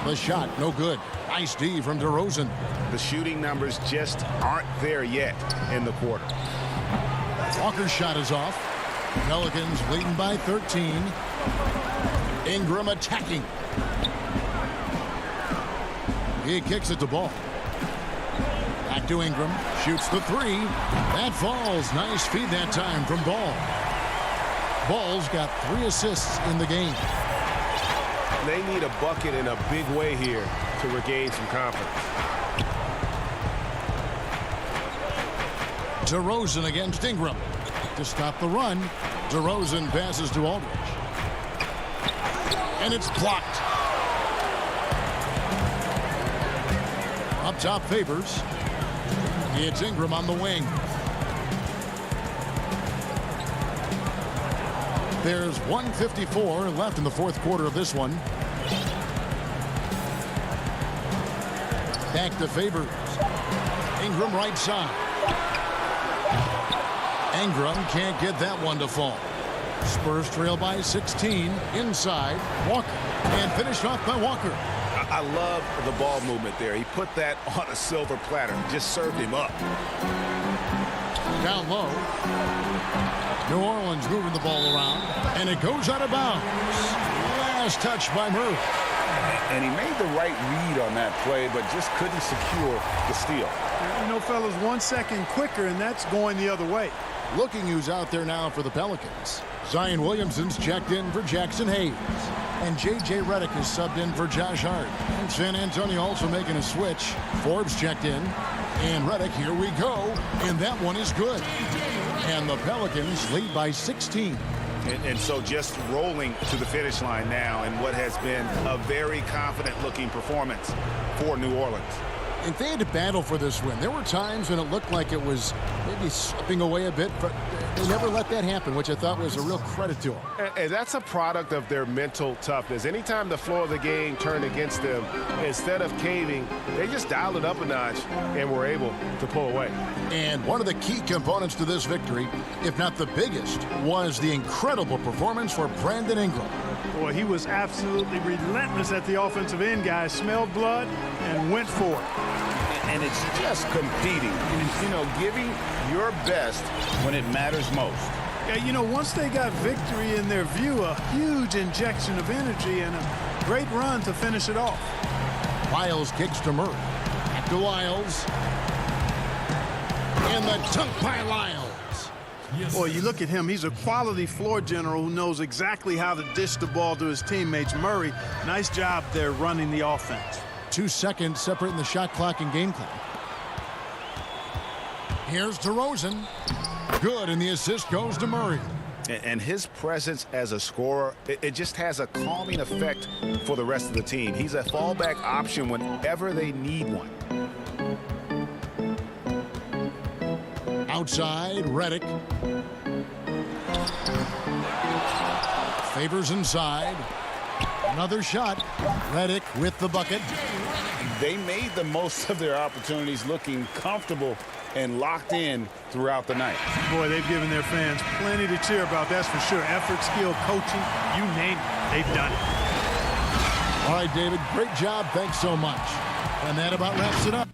The shot, no good. Nice D from DeRozan. The shooting numbers just aren't there yet in the quarter. Walker's shot is off. Pelicans leading by 13. Ingram attacking. He kicks it to Ball. Back to Ingram. Shoots the 3. That falls. Nice feed that time from Ball. Ball's got 3 assists in the game. They need a bucket in a big way here to regain some confidence. DeRozan against Ingram. To stop the run, DeRozan passes to Aldridge. And it's blocked. Up top, Favors. It's Ingram on the wing. There's 1:54 left in the fourth quarter of this one. Back to Favors. Ingram right side. Ingram can't get that one to fall. Spurs trail by 16. Inside, Walker. And finished off by Walker. I love the ball movement there. He put that on a silver platter. Just served him up. Down low. New Orleans moving the ball around. And it goes out of bounds. Last touch by Murray. And he made the right read on that play, but just couldn't secure the steal. You know, fellas, 1 second quicker, and that's going the other way. Looking who's out there now for the Pelicans. Zion Williamson's checked in for Jackson Hayes. And J.J. Redick is subbed in for Josh Hart. And San Antonio also making a switch. Forbes checked in. And Redick, here we go. And that one is good. And the Pelicans lead by 16. And so just rolling to the finish line now in what has been a very confident-looking performance for New Orleans. If they had to battle for this win, there were times when it looked like it was maybe slipping away a bit, but they never let that happen, which I thought was a real credit to them. And that's a product of their mental toughness. Anytime the flow of the game turned against them, instead of caving, they just dialed it up a notch and were able to pull away. And one of the key components to this victory, if not the biggest, was the incredible performance for Brandon Ingram. Boy, he was absolutely relentless at the offensive end, guys. Smelled blood and went for it. And it's just competing, you know, giving your best when it matters most. Yeah, you know, once they got victory in their view, a huge injection of energy and a great run to finish it off. Lyles kicks to Murray. Back to Lyles. And the dunk by Lyles. Boy, you look at him, he's a quality floor general who knows exactly how to dish the ball to his teammates. Murray, nice job there running the offense. 2 seconds separating the shot clock and game clock. Here's DeRozan. Good, and the assist goes to Murray. And his presence as a scorer, it just has a calming effect for the rest of the team. He's a fallback option whenever they need one. Outside, Redick. Favors inside. Another shot. Redick with the bucket. They made the most of their opportunities, looking comfortable and locked in throughout the night. Boy, they've given their fans plenty to cheer about, that's for sure. Effort, skill, coaching, you name it, they've done it. All right, David, great job. Thanks so much. And that about wraps it up.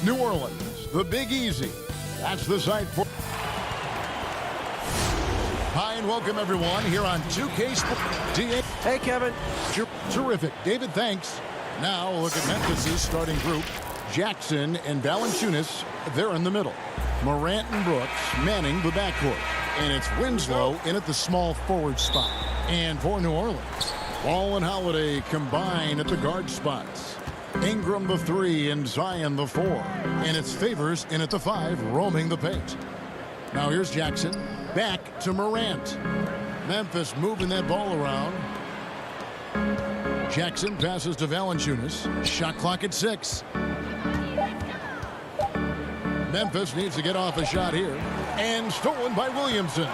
New Orleans, the Big Easy. That's the site for... Hi, and welcome, everyone, here on 2K Sports. Hey, Kevin. Terrific. David, thanks. Now, look at Memphis' starting group. Jackson and Valanciunas, they're in the middle. Morant and Brooks manning the backcourt. And it's Winslow in at the small forward spot. And for New Orleans, Ball and Holiday combine at the guard spots. Ingram the 3 and Zion the 4. And it's Favors in at the 5, roaming the paint. Now here's Jackson. Back to Morant. Memphis moving that ball around. Jackson passes to Valanciunas. Shot clock at 6. Memphis needs to get off a shot here. And stolen by Williamson.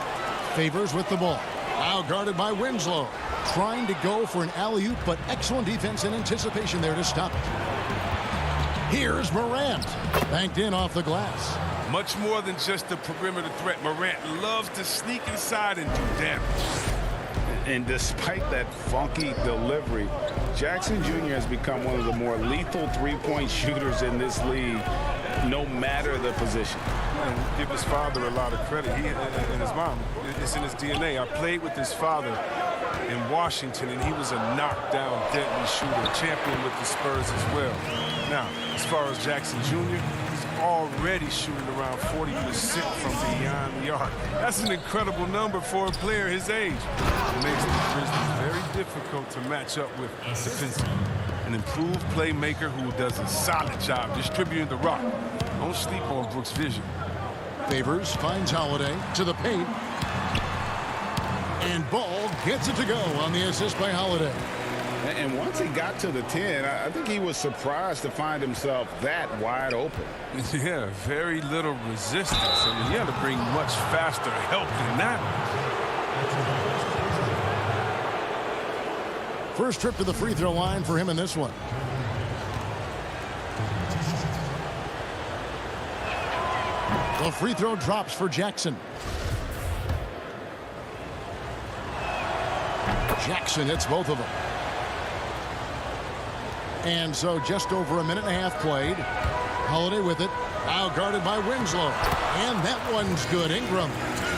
Favors with the ball. Now guarded by Winslow. Trying to go for an alley-oop, but excellent defense and anticipation there to stop it. Here's Morant. Banked in off the glass. Much more than just a perimeter threat. Morant loves to sneak inside and do damage. And despite that funky delivery, Jackson Jr. has become one of the more lethal three-point shooters in this league, no matter the position. And give his father a lot of credit. He and his mom. It's in his DNA. I played with his father in Washington, and he was a knockdown, deadly shooter, champion with the Spurs as well. Now, as far as Jackson Jr., he's already shooting around 40% from beyond the arc. That's an incredible number for a player his age. It makes the Grizzlies very difficult to match up with defensively. An improved playmaker who does a solid job distributing the rock. Don't sleep on Brooks' vision. Favors finds Holiday to the paint. And Ball gets it to go on the assist by Holiday. And once he got to the 10, I think he was surprised to find himself that wide open. Yeah, very little resistance. I mean, he had to bring much faster help than that. First trip to the free throw line for him in this one. The free throw drops for Jackson. Jackson hits both of them. And so just over a minute and a half played. Holiday with it. Now guarded by Winslow. And that one's good. Ingram.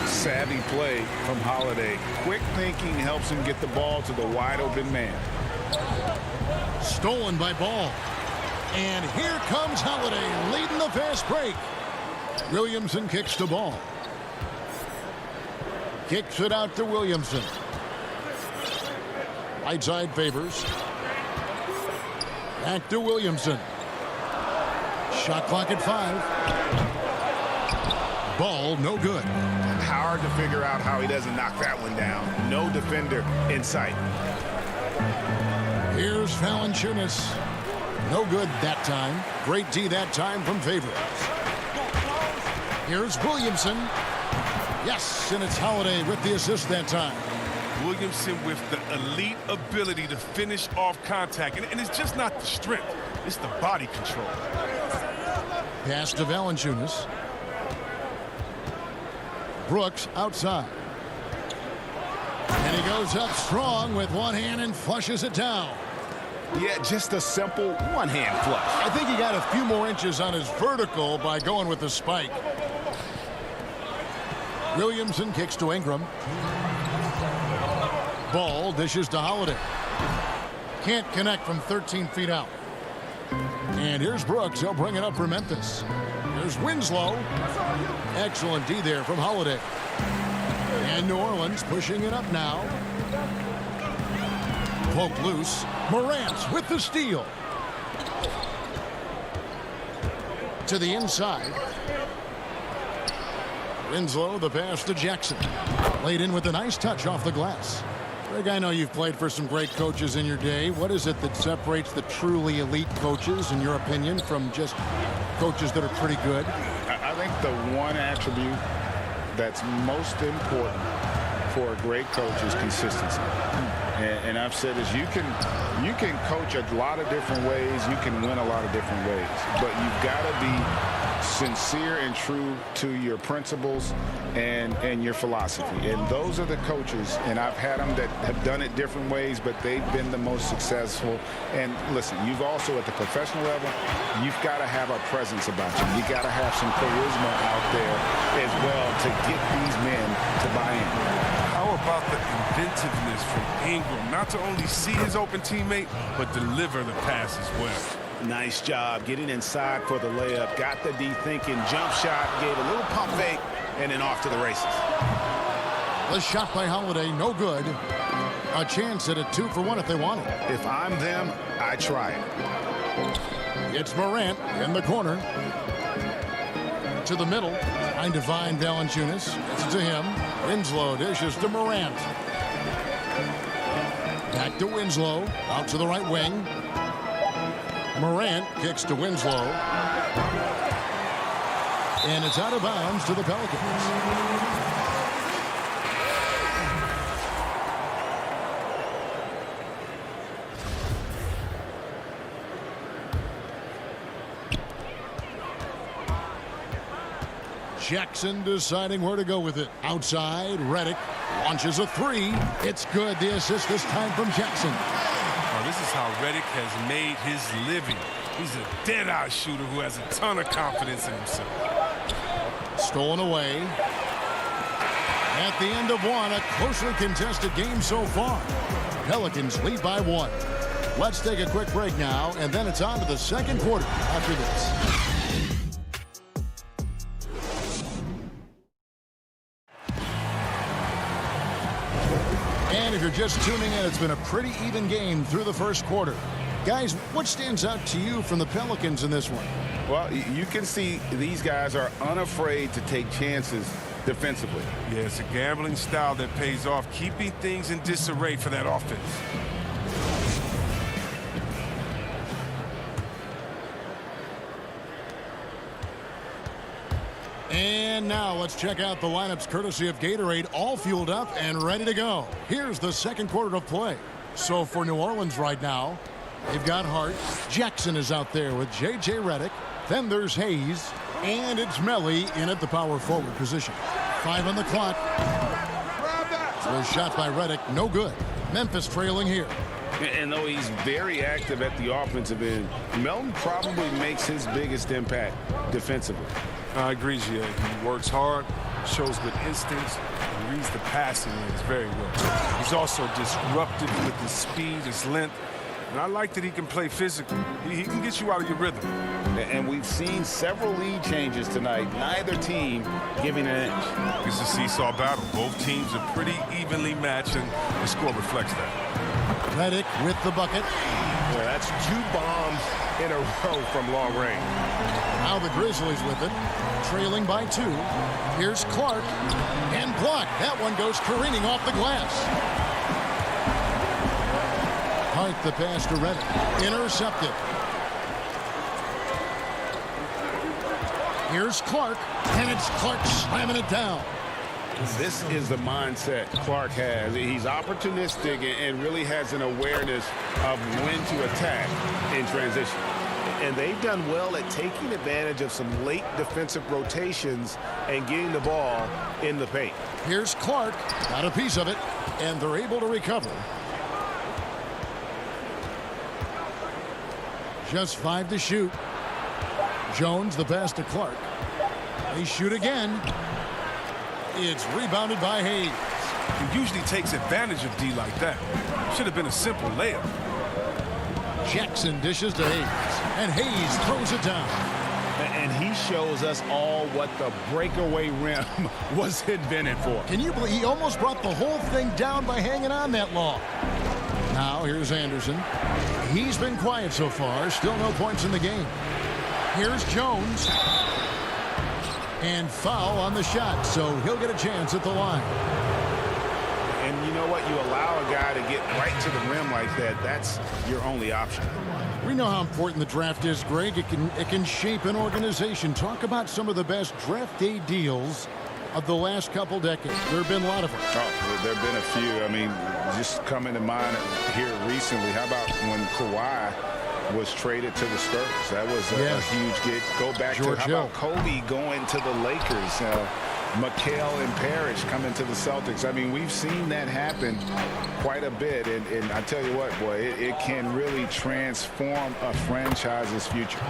Savvy play from Holiday. Quick thinking helps him get the ball to the wide open man. Stolen by Ball. And here comes Holiday leading the fast break. Williamson kicks the ball. Kicks it out to Williamson. Right side Favors. Back to Williamson. Shot clock at 5. Ball no good. Hard to figure out how he doesn't knock that one down. No defender in sight. Here's Valanciunas. No good that time. Great D that time from Favors. Here's Williamson. Yes, and it's Holiday with the assist that time. Williamson with the elite ability to finish off contact. And it's just not the strength. It's the body control. Pass to Valanciunas. Brooks outside. And he goes up strong with one hand and flushes it down. Yeah, just a simple one-hand flush. I think he got a few more inches on his vertical by going with the spike. Williamson kicks to Ingram. Ball dishes to Holiday. Can't connect from 13 feet out. And here's Brooks. He'll bring it up for Memphis. Here's Winslow. Excellent D there from Holiday. And New Orleans pushing it up now. Poked loose. Morant with the steal. To the inside. Winslow, the pass to Jackson. Laid in with a nice touch off the glass. Greg, I know you've played for some great coaches in your day. What is it that separates the truly elite coaches, in your opinion, from just coaches that are pretty good? I think the one attribute that's most important for a great coach is consistency. And I've said this, you can coach a lot of different ways, you can win a lot of different ways, but you've got to be sincere and true to your principles and your philosophy. And those are the coaches, and I've had them that have done it different ways, but they've been the most successful. And listen, you've also, at the professional level, you've got to have a presence about you. You got to have some charisma out there as well to get these men to buy in. How about the inventiveness from Ingram? Not to only see his open teammate, but deliver the pass as well. Nice job getting inside for the layup. Got the D thinking. Jump shot. Gave a little pump fake. And then off to the races. The shot by Holiday, no good. A chance at a 2-for-1 if they want it. If I'm them, I try it. It's Morant in the corner. To the middle. Trying to find Valanciunas. Gets it to him. Winslow dishes to Morant. Back to Winslow. Out to the right wing. Morant kicks to Winslow. And it's out of bounds to the Pelicans. Jackson deciding where to go with it. Outside, Redick launches a three. It's good. The assist this time from Jackson. This is how Redick has made his living. He's a dead-eye shooter who has a ton of confidence in himself. Stolen away. At the end of one, a closely contested game so far. Pelicans lead by 1. Let's take a quick break now, and then it's on to the second quarter after this. And if you're just tuning in, it's been a pretty even game through the first quarter. Guys, what stands out to you from the Pelicans in this one? Well, you can see these guys are unafraid to take chances defensively. Yeah, it's a gambling style that pays off, keeping things in disarray for that offense. And now let's check out the lineups courtesy of Gatorade, all fueled up and ready to go. Here's the second quarter of play. So for New Orleans right now, they've got Hart. Jackson is out there with J.J. Redick. Then there's Hayes. And it's Melly in at the power forward position. 5 on the clock. The shot by Redick, no good. Memphis trailing here. And though he's very active at the offensive end, Melton probably makes his biggest impact defensively. I agree, Gia. He works hard, shows good instincts, and reads the passing lanes very well. He's also disruptive with his speed, his length, and I like that he can play physically. He can get you out of your rhythm. And we've seen several lead changes tonight. Neither team giving an inch. It's a seesaw battle. Both teams are pretty evenly matched, and the score reflects that. Redick with the bucket. Well, that's 2 bombs in a row from long range. Now the Grizzlies with it, trailing by 2. Here's Clark, and blocked. That one goes careening off the glass. Hart the pass to Redick, intercepted. Here's Clark, and it's Clark slamming it down. This is the mindset Clark has. He's opportunistic and really has an awareness of when to attack in transition. And they've done well at taking advantage of some late defensive rotations and getting the ball in the paint. Here's Clark, got a piece of it, and they're able to recover. Just 5 to shoot. Jones the pass to Clark. They shoot again. It's rebounded by Hayes. He usually takes advantage of D like that. Should have been a simple layup. Jackson dishes to Hayes, and Hayes throws it down. And he shows us all what the breakaway rim was invented for. Can you believe he almost brought the whole thing down by hanging on that long? Now here's Anderson. He's been quiet so far. Still no points in the game. Here's Jones. And foul on the shot, so he'll get a chance at the line. And you know what? You allow a guy to get right to the rim like that. That's your only option. We know how important the draft is, Greg. It can shape an organization. Talk about some of the best draft day deals of the last couple decades. There have been a lot of them. Oh, there have been a few. I mean, just coming to mind here recently. How about when Kawhi was traded to the Spurs. That was a huge get. Go back George to how about Kobe going to the Lakers. McHale and Parrish coming to the Celtics. I mean, we've seen that happen quite a bit. And I tell you what, boy, it can really transform a franchise's future.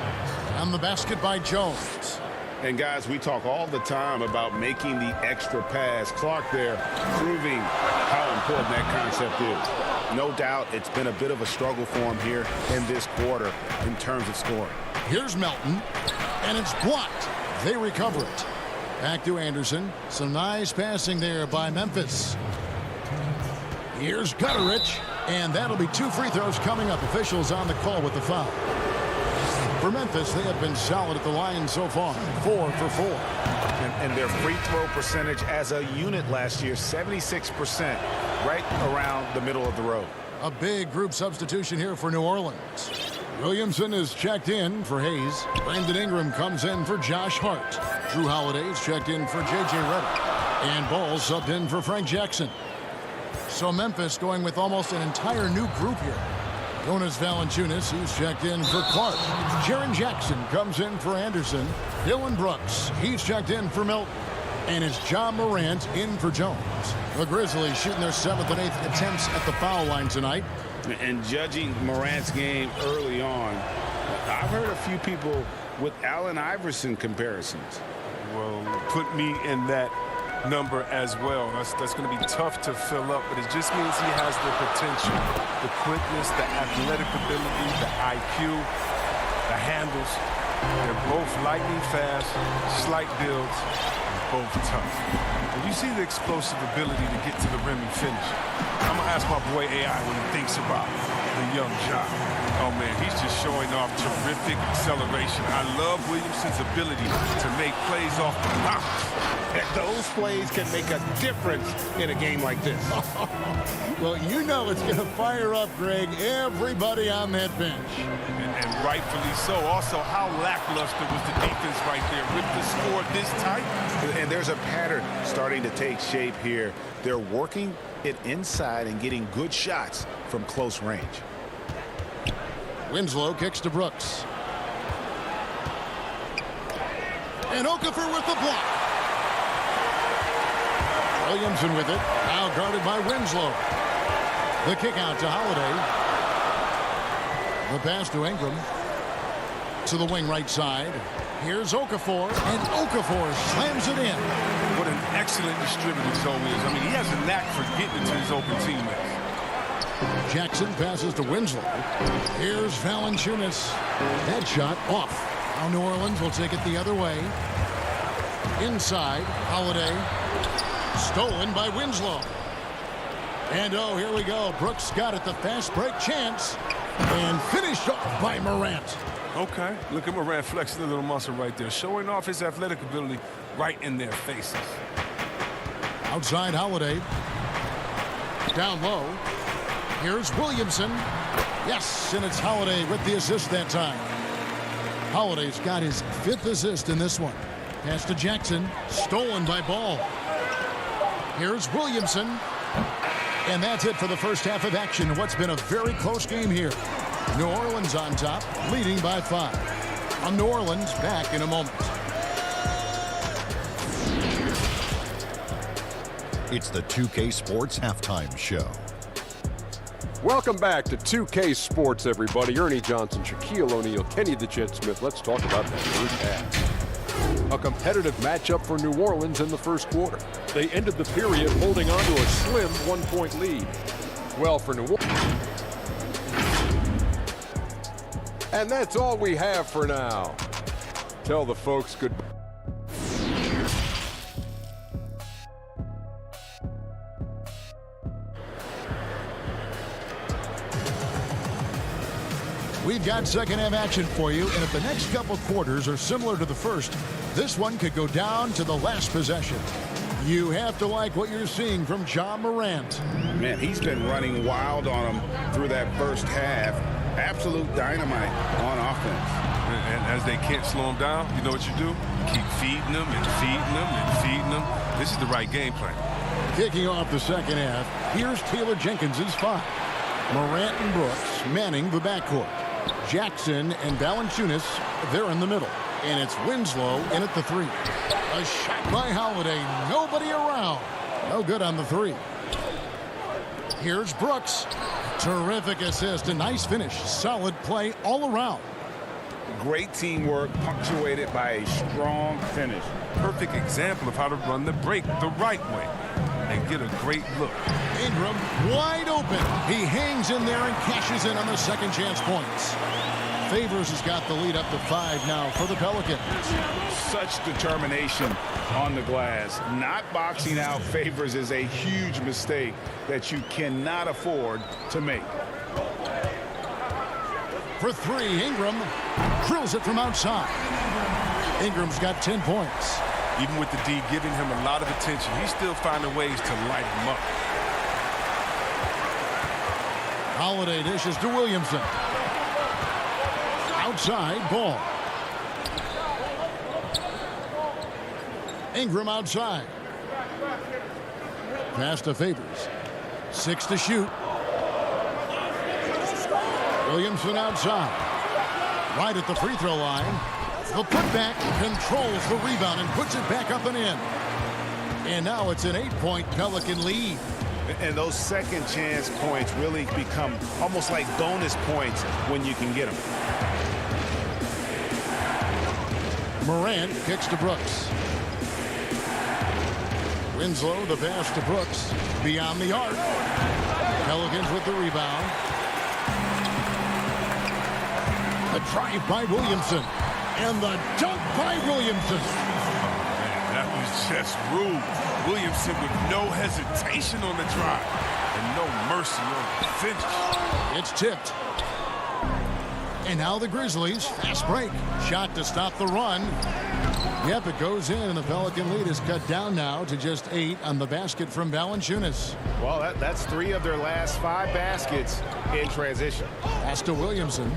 On the basket by Jones. And guys, we talk all the time about making the extra pass. Clark there proving how important that concept is. No doubt it's been a bit of a struggle for him here in this quarter in terms of scoring. Here's Melton, and it's blocked. They recover it. Back to Anderson. Some nice passing there by Memphis. Here's Gutterich, and that'll be 2 free throws coming up. Officials on the call with the foul. For Memphis, they have been solid at the line so far, 4 for 4. And their free throw percentage as a unit last year, 76%, right around the middle of the road. A big group substitution here for New Orleans. Williamson is checked in for Hayes. Brandon Ingram comes in for Josh Hart. Drew Holiday is checked in for J.J. Redick. And Ball subbed in for Frank Jackson. So Memphis going with almost an entire new group here. Jonas Valanciunas, he's checked in for Clark. Jaren Jackson comes in for Anderson. Dylan Brooks, he's checked in for Milton. And it's Ja Morant in for Jones. The Grizzlies shooting their 7th and 8th attempts at the foul line tonight. And judging Morant's game early on, I've heard a few people with Allen Iverson comparisons. Well, put me in that number as well. That's going to be tough to fill up, but it just means he has the potential, the quickness, the athletic ability, the IQ, the handles. They're both lightning fast, slight builds, and both tough. When you see the explosive ability to get to the rim and finish, I'm going to ask my boy AI what he thinks about the young Ja. Oh, man, he's just showing off terrific acceleration. I love Williamson's ability to make plays off the bounce. Those plays can make a difference in a game like this. Well, you know it's going to fire up, Greg, everybody on that bench. And rightfully so. Also, how lackluster was the defense right there with the score this tight? And there's a pattern starting to take shape here. They're working it inside and getting good shots from close range. Winslow kicks to Brooks. And Okafor with the block. Williamson with it. Now guarded by Winslow. The kick out to Holiday. The pass to Ingram. To the wing right side. Here's Okafor. And Okafor slams it in. What an excellent distributor Zoe is. I mean, he has a knack for getting to his open teammates. Jackson passes to Winslow. Here's Valanciunas. That shot off. Now New Orleans will take it the other way. Inside, Holiday. Stolen by Winslow. And oh, here we go. Brooks got it. The fast break chance. And finished off by Morant. Okay, look at Morant flexing a little muscle right there. Showing off his athletic ability right in their faces. Outside Holiday. Down low. Here's Williamson. Yes, and it's Holiday with the assist that time. Holiday's got his 5th assist in this one. Pass to Jackson. Stolen by Ball. Here's Williamson. And that's it for the first half of action. What's been a very close game here. New Orleans on top, leading by 5. On New Orleans, back in a moment. It's the 2K Sports Halftime Show. Welcome back to 2K Sports, everybody. Ernie Johnson, Shaquille O'Neal, Kenny the Jet Smith. Let's talk about that first half. A competitive matchup for New Orleans in the first quarter. They ended the period holding on to a slim 1-point lead. Well, for New Orleans. And that's all we have for now. Tell the folks goodbye. We've got second half action for you, and if the next couple quarters are similar to the first, this one could go down to the last possession. You have to like what you're seeing from Ja Morant. Man, he's been running wild on him through that first half. Absolute dynamite on offense. And as they can't slow him down, you know what you do? Keep feeding them and feeding them and feeding them. This is the right game plan. Kicking off the second half, here's Taylor Jenkins' 5. Morant and Brooks manning the backcourt. Jackson and Valanciunas, they're in the middle. And it's Winslow in at the 3. A shot by Holiday. Nobody around. No good on the 3. Here's Brooks. Terrific assist. A nice finish. Solid play all around. Great teamwork punctuated by a strong finish. Perfect example of how to run the break the right way and get a great look. Ingram wide open. He hangs in there and cashes in on the second chance points. Favors has got the lead up to 5 now for the Pelicans. Such determination on the glass. Not boxing out Favors is a huge mistake that you cannot afford to make. For 3, Ingram drills it from outside. Ingram's got 10 points. Even with the D giving him a lot of attention, he's still finding ways to light him up. Holiday dishes to Williamson. Outside, Ball. Ingram outside. Pass to Favors. 6 to shoot. Williamson outside. Right at the free throw line. The putback controls the rebound and puts it back up and in. And now it's an 8-point Pelican lead. And those second chance points really become almost like bonus points when you can get them. Morant kicks to Brooks. Winslow, the pass to Brooks. Beyond the arc. Pelicans with the rebound. A drive by Williamson. And the dunk by Williamson. Man, that was just rude. Williamson with no hesitation on the drive and no mercy on the finish. It's tipped. And now the Grizzlies. Fast break. Shot to stop the run. Yep, it goes in, and the Pelican lead is cut down now to just 8 on the basket from Valanciunas. Well, that's 3 of their last 5 baskets in transition. Pass to Williamson.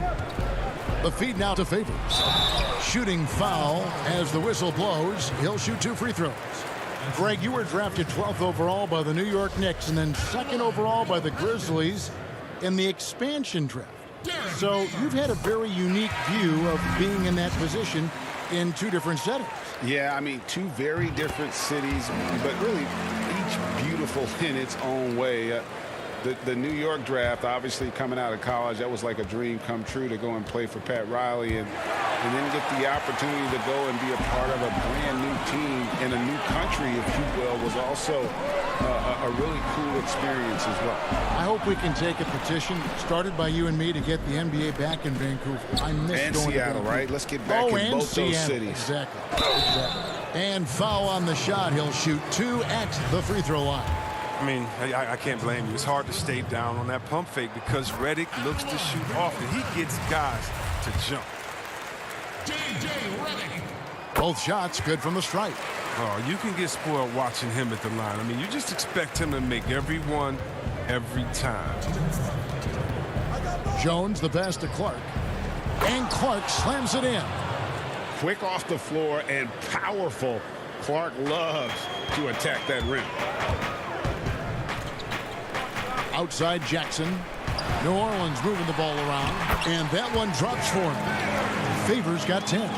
The feed now to Favors. Shooting foul as the whistle blows. He'll shoot 2 free throws. Greg, you were drafted 12th overall by the New York Knicks and then 2nd overall by the Grizzlies in the expansion draft. So you've had a very unique view of being in that position in 2 different settings. Yeah, I mean, 2 very different cities, but really each beautiful in its own way. The New York draft, obviously coming out of college, that was like a dream come true to go and play for Pat Riley and then get the opportunity to go and be a part of a brand new team in a new country, if you will, was also a really cool experience as well. I hope we can take a petition started by you and me to get the NBA back in Vancouver. I miss and going Seattle, to right? Let's get back in both Seattle. those cities. Exactly. And foul on the shot. He'll shoot 2 at the free throw line. I mean, I can't blame you. It's hard to stay down on that pump fake because Redick looks to shoot often. He gets guys to jump. Both shots good from the stripe. Oh, you can get spoiled watching him at the line. I mean, you just expect him to make every one, every time. Jones, the pass to Clark. And Clark slams it in. Quick off the floor and powerful. Clark loves to attack that rim. Outside Jackson. New Orleans moving the ball around. And that one drops for him. Favors got 10.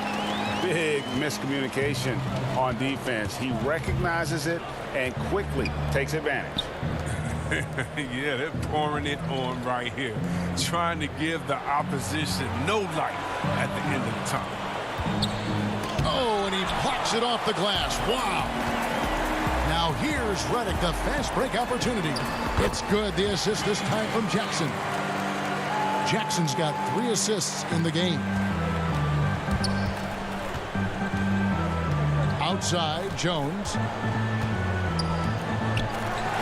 Big miscommunication on defense. He recognizes it and quickly takes advantage. Yeah, they're pouring it on right here. Trying to give the opposition no light at the end of the tunnel. Oh, and he blocks it off the glass. Wow. Now here's Redick, the fast break opportunity. It's good. The assist this time from Jackson. Jackson's got 3 assists in the game. Outside, Jones.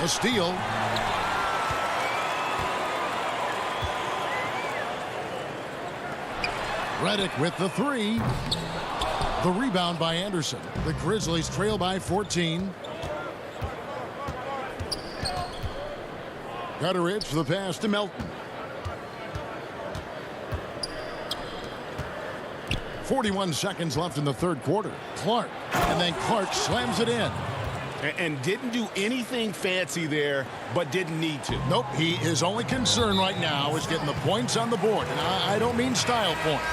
A steal. Redick with the 3. The rebound by Anderson. The Grizzlies trail by 14. Gutteridge for the pass to Melton. 41 seconds left in the third quarter. Clark, and then Clark slams it in. And didn't do anything fancy there, but didn't need to. Nope, his only concern right now is getting the points on the board. And I don't mean style points.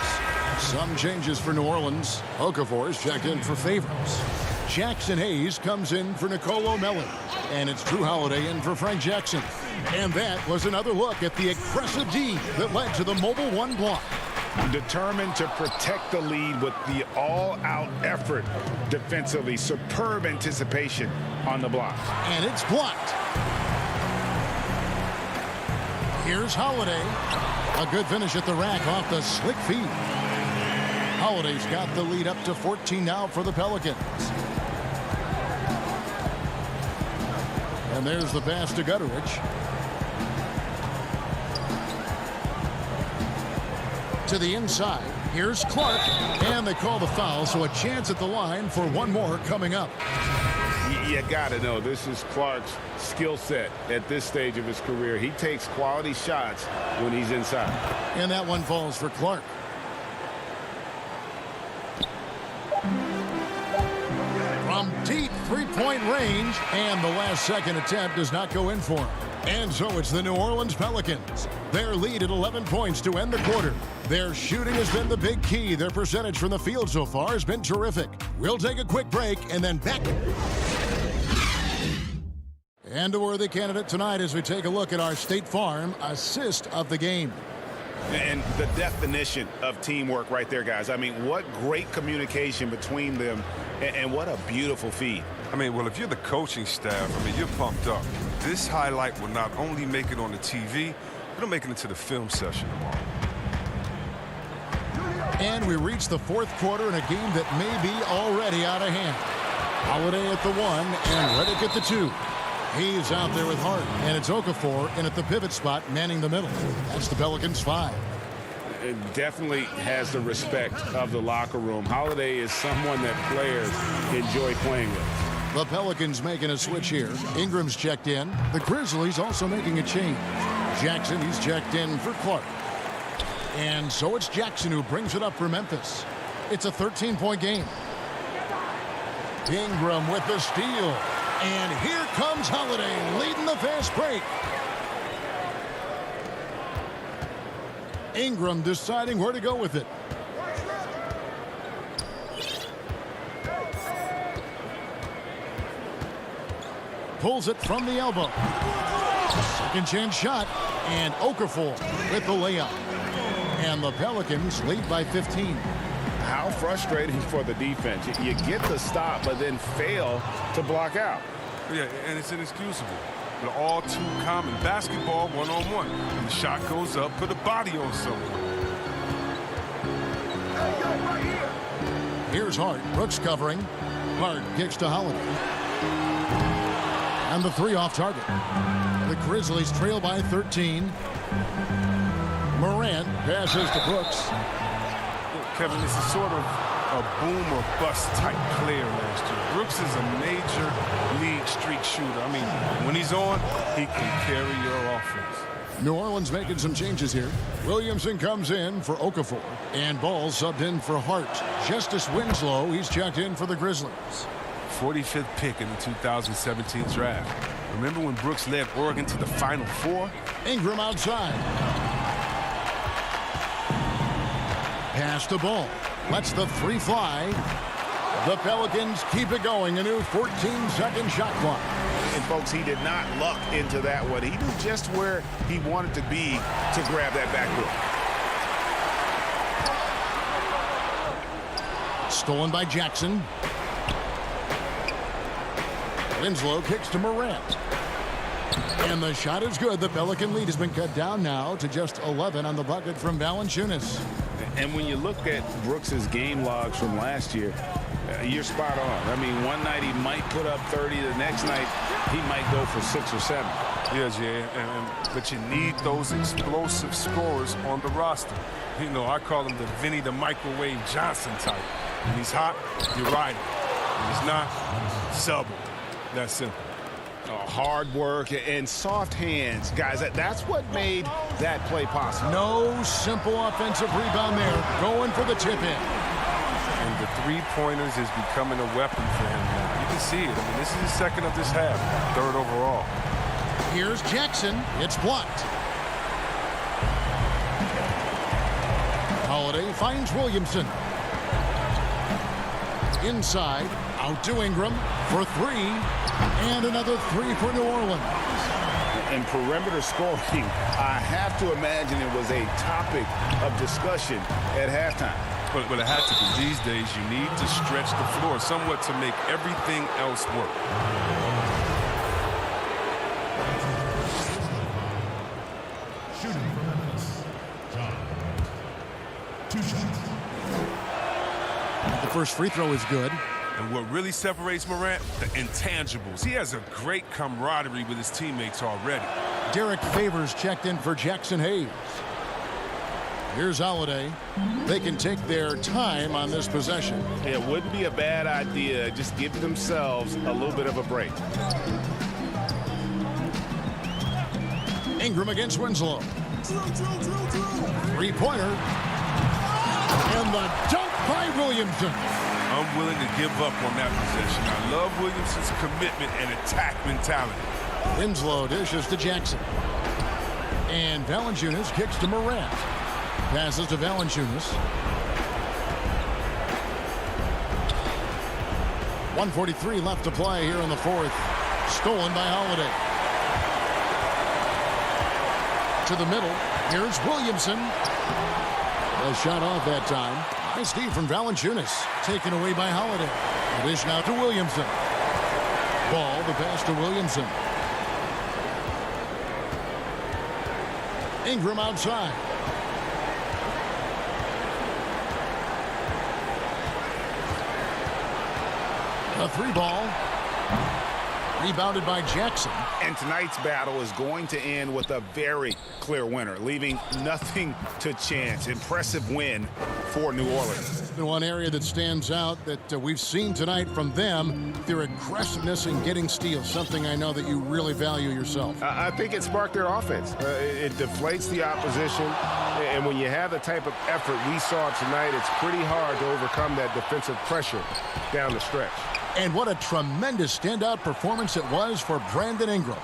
Some changes for New Orleans. Okafor is checked in for Favors. Jackson Hayes comes in for Nicolo Melli. And it's Drew Holiday in for Frank Jackson. And that was another look at the aggressive D that led to the mobile one block. Determined to protect the lead with the all-out effort defensively. Superb anticipation on the block. And it's blocked. Here's Holiday. A good finish at the rack off the slick feed. Holiday's got the lead up to 14 now for the Pelicans. And there's the pass to Gutteridge. To the inside. Here's Clark. And they call the foul, so a chance at the line for one more coming up. You got to know this is Clark's skill set at this stage of his career. He takes quality shots when he's inside. And that one falls for Clark. From deep three-point range, and the last second attempt does not go in for him. And so it's the New Orleans Pelicans. Their lead at 11 points to end the quarter. Their shooting has been the big key. Their percentage from the field so far has been terrific. We'll take a quick break and then back. And a worthy candidate tonight as we take a look at our State Farm assist of the game. And the definition of teamwork right there, guys. I mean, what great communication between them, and what a beautiful feed. I mean, well, if you're the coaching staff, I mean, you're pumped up. This highlight will not only make it on the TV, it'll make it into the film session tomorrow. And we reach the fourth quarter in a game that may be already out of hand. Holiday at the 1 and Redick at the 2. He's out there with Hart, and it's Okafor in at the pivot spot, manning the middle. That's the Pelicans 5. It definitely has the respect of the locker room. Holiday is someone that players enjoy playing with. The Pelicans making a switch here. Ingram's checked in. The Grizzlies also making a change. Jackson, he's checked in for Clark. And so it's Jackson who brings it up for Memphis. It's a 13-point game. Ingram with the steal. And here comes Holiday leading the fast break. Ingram deciding where to go with it. Pulls it from the elbow. Second chance shot. And Okafor with the layup. And the Pelicans lead by 15. How frustrating for the defense. You get the stop, but then fail to block out. Yeah, and it's inexcusable. They're all too common. Basketball, one-on-one. When the shot goes up, put a body on someone. Here's Hart. Brooks covering. Hart kicks to Holiday. And the 3 off target. The Grizzlies trail by 13. Morant passes to Brooks. Kevin, this is sort of a boom or bust type player last year. Brooks is a major league streak shooter. I mean, when he's on, he can carry your offense. New Orleans making some changes here. Williamson comes in for Okafor. And Ball subbed in for Hart. Justice Winslow, he's checked in for the Grizzlies. 45th pick in the 2017 draft. Remember when Brooks led Oregon to the Final Four? Ingram outside. Pass to Ball. Lets the 3 fly. The Pelicans keep it going. A new 14-second shot clock. And, folks, he did not luck into that one. He knew just where he wanted to be to grab that backboard. Stolen by Jackson. Winslow kicks to Morant. And the shot is good. The Pelican lead has been cut down now to just 11 on the bucket from Valanciunas. And when you look at Brooks's game logs from last year, you're spot on. I mean, one night he might put up 30. The next night he might go for 6 or 7. Yes, yeah, but you need those explosive scorers on the roster. You know, I call him the Vinny the Microwave Johnson type. When he's hot, you ride him. When he's not, sub him. That's simple. Hard work and soft hands. Guys, that's what made that play possible. No simple offensive rebound there. Going for the tip-in. And the 3-pointers is becoming a weapon for him now. You can see it. I mean, this is the second of this half, third overall. Here's Jackson. It's blocked. Holiday finds Williamson. Inside, out to Ingram for three. And another three for New Orleans. And perimeter scoring, I have to imagine it was a topic of discussion at halftime. But it had to be. These days, you need to stretch the floor somewhat to make everything else work. Shooting from Memphis, John. 2 shots. The first free throw is good. And what really separates Morant? The intangibles. He has a great camaraderie with his teammates already. Derek Favors checked in for Jackson Hayes. Here's Holiday. They can take their time on this possession. It wouldn't be a bad idea. Just give themselves a little bit of a break. Ingram against Winslow. Three-pointer. And the dunk by Williamson. Unwilling to give up on that possession. I love Williamson's commitment and attack mentality. Winslow dishes to Jackson. And Valanciunas kicks to Morant. Passes to Valanciunas. 1:43 left to play here in the fourth. Stolen by Holiday. To the middle. Here's Williamson. A shot off that time. Nice D from Valanciunas. Taken away by Holiday. The dish now to Williamson. Ball, the pass to Williamson. Ingram outside. A three ball. Rebounded by Jackson. And tonight's battle is going to end with a very clear winner, leaving nothing to chance. Impressive win for New Orleans. The one area that stands out that we've seen tonight from them, their aggressiveness in getting steals, something I know that you really value yourself. I think it sparked their offense. It deflates the opposition, and when you have the type of effort we saw tonight, it's pretty hard to overcome that defensive pressure down the stretch. And what a tremendous standout performance it was for Brandon Ingram.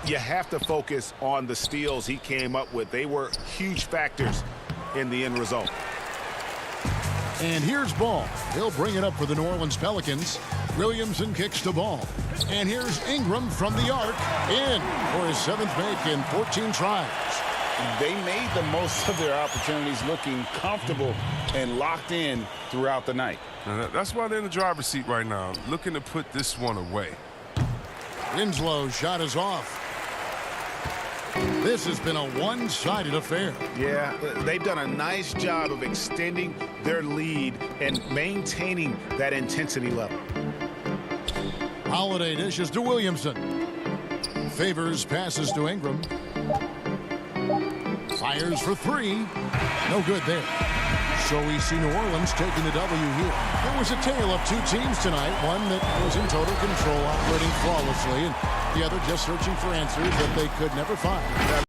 You have to focus on the steals he came up with. They were huge factors in the end result. And here's Ball. He'll bring it up for the New Orleans Pelicans. Williamson kicks to Ball. And here's Ingram from the arc. In for his 7th make in 14 tries. They made the most of their opportunities, looking comfortable and locked in throughout the night. That's why they're in the driver's seat right now, looking to put this one away. Winslow's shot is off. This has been a one-sided affair. Yeah, they've done a nice job of extending their lead and maintaining that intensity level. Holiday dishes to Williamson. Favors passes to Ingram. Fires for three. No good there. So we see New Orleans taking the W here. It was a tale of two teams tonight. One that was in total control, operating flawlessly, and the other just searching for answers that they could never find.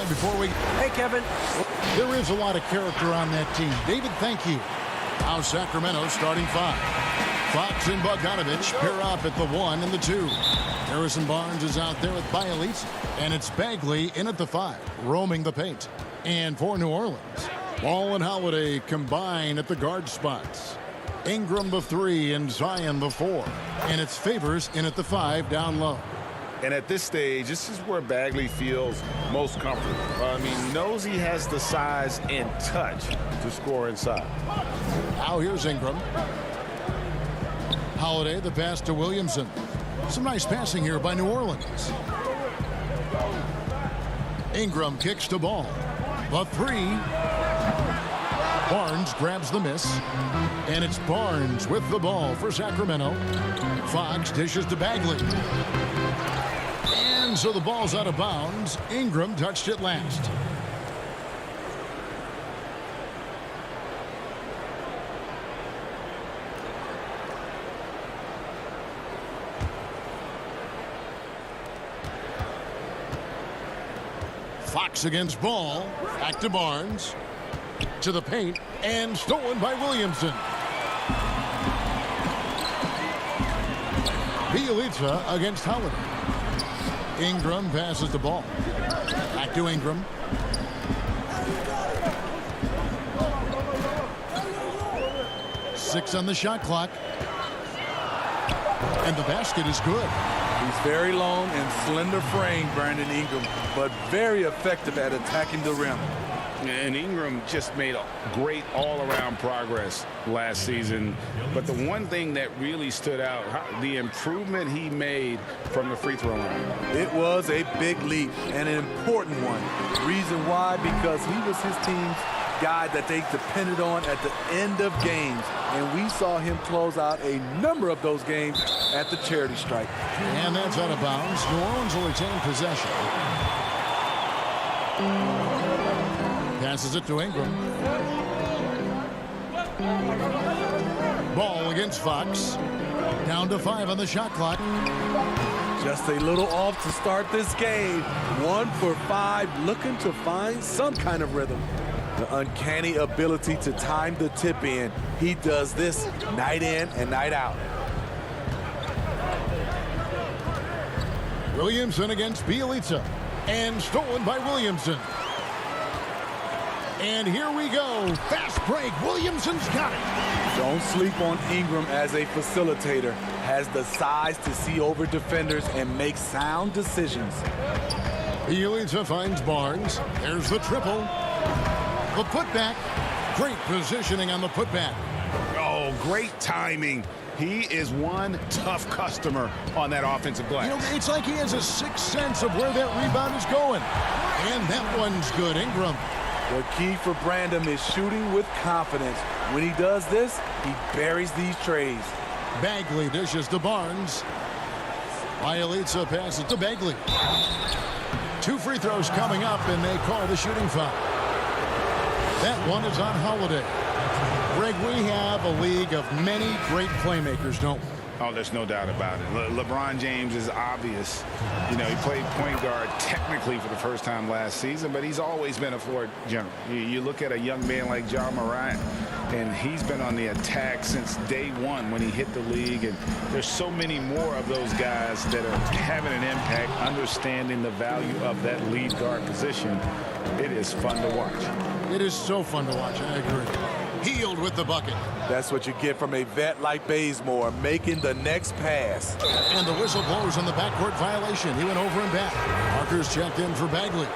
And before we... Hey, Kevin. There is a lot of character on that team. David, thank you. Now Sacramento starting 5. Fox and Bogdanovich pair up at the 1 and the 2. Harrison Barnes is out there with Bielitsa. And it's Bagley in at the 5, roaming the paint. And for New Orleans, Ball and Holiday combine at the guard spots. Ingram the 3 and Zion the 4. And it's Favors in at the 5 down low. And at this stage, this is where Bagley feels most comfortable. I mean, knows he has the size and touch to score inside. Now here's Ingram. Holiday, the pass to Williamson. Some nice passing here by New Orleans. Ingram kicks to Ball. The 3. Barnes grabs the miss. And it's Barnes with the ball for Sacramento. Fox dishes to Bagley. And so the ball's out of bounds. Ingram touched it last. Fox against Ball. Back to Barnes. To the paint. And stolen by Williamson. Bielitsa against Holiday. Ingram passes the ball. Back to Ingram. Six on the shot clock. And the basket is good. He's very long and slender frame, Brandon Ingram, but very effective at attacking the rim. And Ingram just made a great all-around progress last season. But the one thing that really stood out, the improvement he made from the free throw line. It was a big leap and an important one. Reason why? Because he was his team's guy that they depended on at the end of games. And we saw him close out a number of those games at the charity stripe. And that's out of bounds. New Orleans will retain possession. Passes it to Ingram. Ball against Fox. Down to 5 on the shot clock. Just a little off to start this game. 1 for 5, looking to find some kind of rhythm. The uncanny ability to time the tip in. He does this night in and night out. Williamson against Bielitsa. And stolen by Williamson. And here we go. Fast break. Williamson's got it. Don't sleep on Ingram as a facilitator. Has the size to see over defenders and make sound decisions. Bielitsa finds Barnes. There's the triple. The putback. Great positioning on the putback. Oh, great timing. He is one tough customer on that offensive glass. You know, it's like he has a sixth sense of where that rebound is going. And that one's good. Ingram. The key for Brandon is shooting with confidence. When he does this, he buries these trays. Bagley dishes to Barnes. Bielitsa passes to Bagley. 2 free throws coming up, and they call the shooting foul. That one is on Holiday. Greg, we have a league of many great playmakers, don't we? Oh, there's no doubt about it. LeBron James is obvious. You know, he played point guard technically for the first time last season, but he's always been a floor general. You look at a young man like John Morant, and he's been on the attack since day one when he hit the league. And there's so many more of those guys that are having an impact, understanding the value of that lead guard position. It is fun to watch. It is so fun to watch. I agree. Healed with the bucket. That's what you get from a vet like Bazemore, making the next pass. And the whistle blows on the backcourt violation. He went over and back. Parker's checked in for Bagley.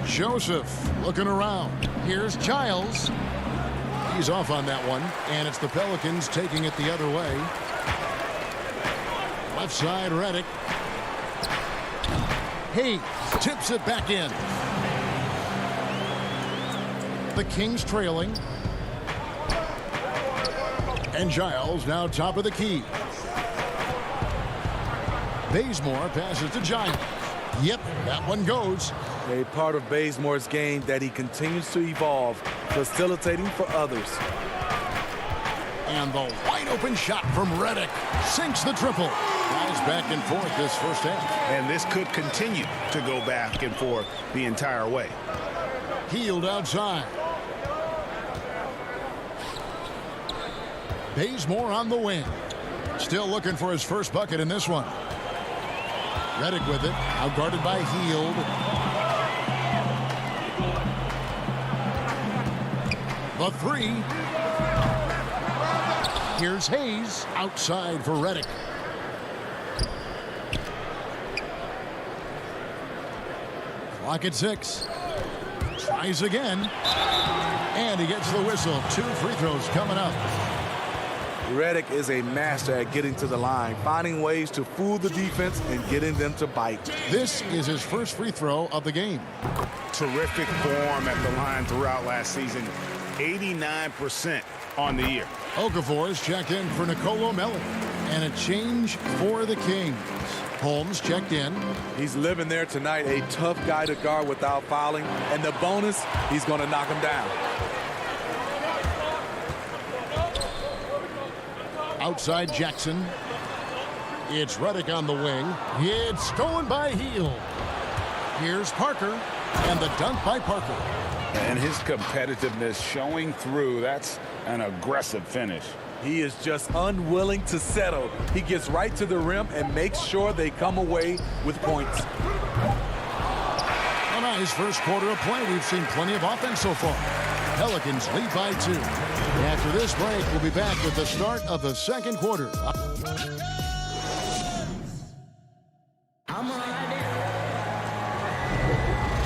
Joseph looking around. Here's Giles. He's off on that one, and it's the Pelicans taking it the other way. Left side, Redick. Hayes tips it back in. The Kings trailing. And Giles now top of the key. Bazemore passes to Giles. Yep, that one goes. A part of Bazemore's game that he continues to evolve, facilitating for others. And the wide open shot from Redick sinks the triple. Guys back and forth this first half. And this could continue to go back and forth the entire way. Hield outside. Bazemore on the wing. Still looking for his first bucket in this one. Redick with it. Outguarded by Hield. The three. Here's Hayes. Outside for Redick. Clock at 6. Tries again. And he gets the whistle. 2 free throws coming up. Redick is a master at getting to the line, finding ways to fool the defense and getting them to bite. This is his first free throw of the game. Terrific form at the line throughout last season. 89% on the year. Okafor is checked in for Nicolo Melli. And a change for the Kings. Holmes checked in. He's living there tonight, a tough guy to guard without fouling. And the bonus, he's going to knock him down. Outside Jackson. It's Redick on the wing. It's stolen by Hield. Here's Parker. And the dunk by Parker. And his competitiveness showing through. That's an aggressive finish. He is just unwilling to settle. He gets right to the rim and makes sure they come away with points. A nice first quarter of play. We've seen plenty of offense so far. Pelicans lead by 2. After this break, we'll be back with the start of the second quarter.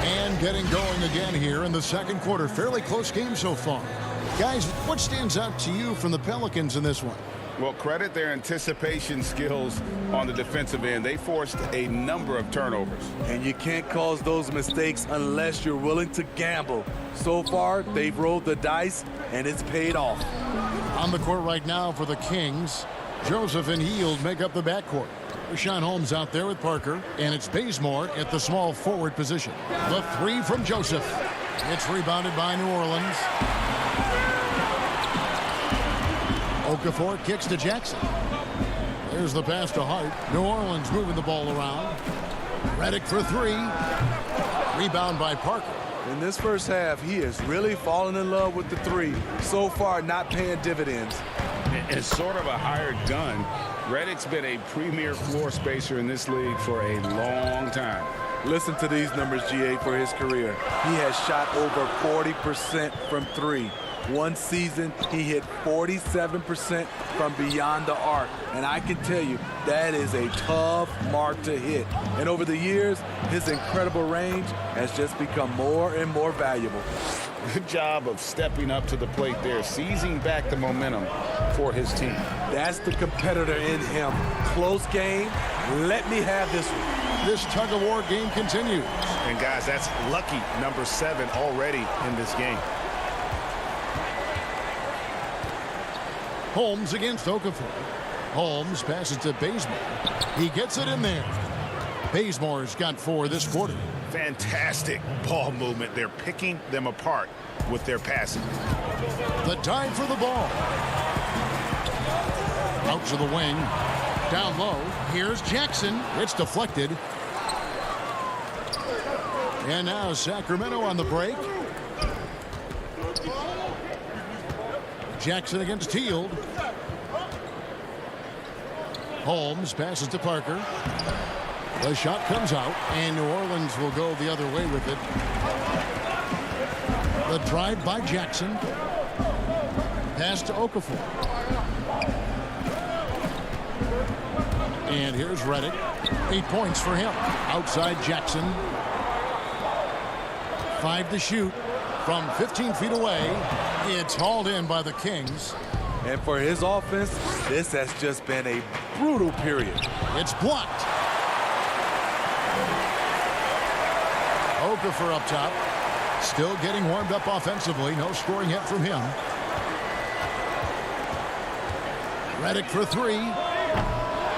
And getting going again here in the second quarter. Fairly close game so far. Guys, what stands out to you from the Pelicans in this one? Well, credit their anticipation skills on the defensive end. They forced a number of turnovers. And you can't cause those mistakes unless you're willing to gamble. So far, they've rolled the dice, and it's paid off. On the court right now for the Kings, Joseph and Hield make up the backcourt. Richaun Holmes out there with Parker, and it's Bazemore at the small forward position. The three from Joseph. It's rebounded by New Orleans. Okafor kicks to Jackson. There's the pass to Hart. New Orleans moving the ball around. Redick for 3. Rebound by Parker. In this first half, he is really falling in love with the 3. So far, not paying dividends. It's sort of a hired gun. Redick's been a premier floor spacer in this league for a long time. Listen to these numbers, GA, for his career. He has shot over 40% from 3. One season, he hit 47% from beyond the arc. And I can tell you, that is a tough mark to hit. And over the years, his incredible range has just become more and more valuable. Good job of stepping up to the plate there, seizing back the momentum for his team. That's the competitor in him. Close game. Let me have this one. This tug-of-war game continues. And guys, that's lucky number 7 already in this game. Holmes against Okafor. Holmes passes to Bazemore. He gets it in there. Bazemore's got 4 this quarter. Fantastic ball movement. They're picking them apart with their passing. The dive for the ball. Out to the wing. Down low. Here's Jackson. It's deflected. And now Sacramento on the break. Jackson against Hield. Holmes passes to Parker. The shot comes out, and New Orleans will go the other way with it. The drive by Jackson. Pass to Okafor. And here's Redick. 8 points for him. Outside Jackson. 5 to shoot from 15 feet away. It's hauled in by the Kings. And for his offense, this has just been a brutal period. It's blocked. Okafor up top. Still getting warmed up offensively. No scoring hit from him. Redick for 3.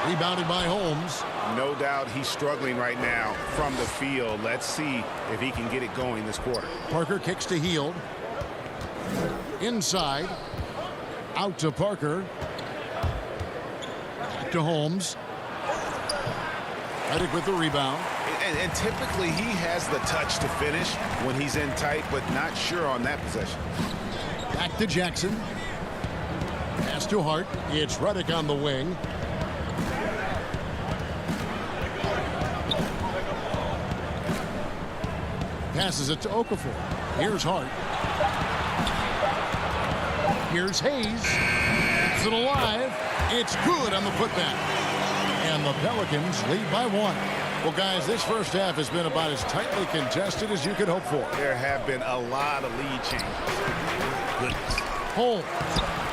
Rebounded by Holmes. No doubt he's struggling right now from the field. Let's see if he can get it going this quarter. Parker kicks to Hield. Inside. Out to Parker. Back to Holmes. Redick with the rebound. And typically he has the touch to finish when he's in tight, but not sure on that possession. Back to Jackson. Pass to Hart. It's Redick on the wing. Passes it to Okafor. Here's Hart. Here's Hayes. Keeps it alive. It's good on the putback. And the Pelicans lead by 1. Well, guys, this first half has been about as tightly contested as you could hope for. There have been a lot of lead changes. Goodness. Holmes.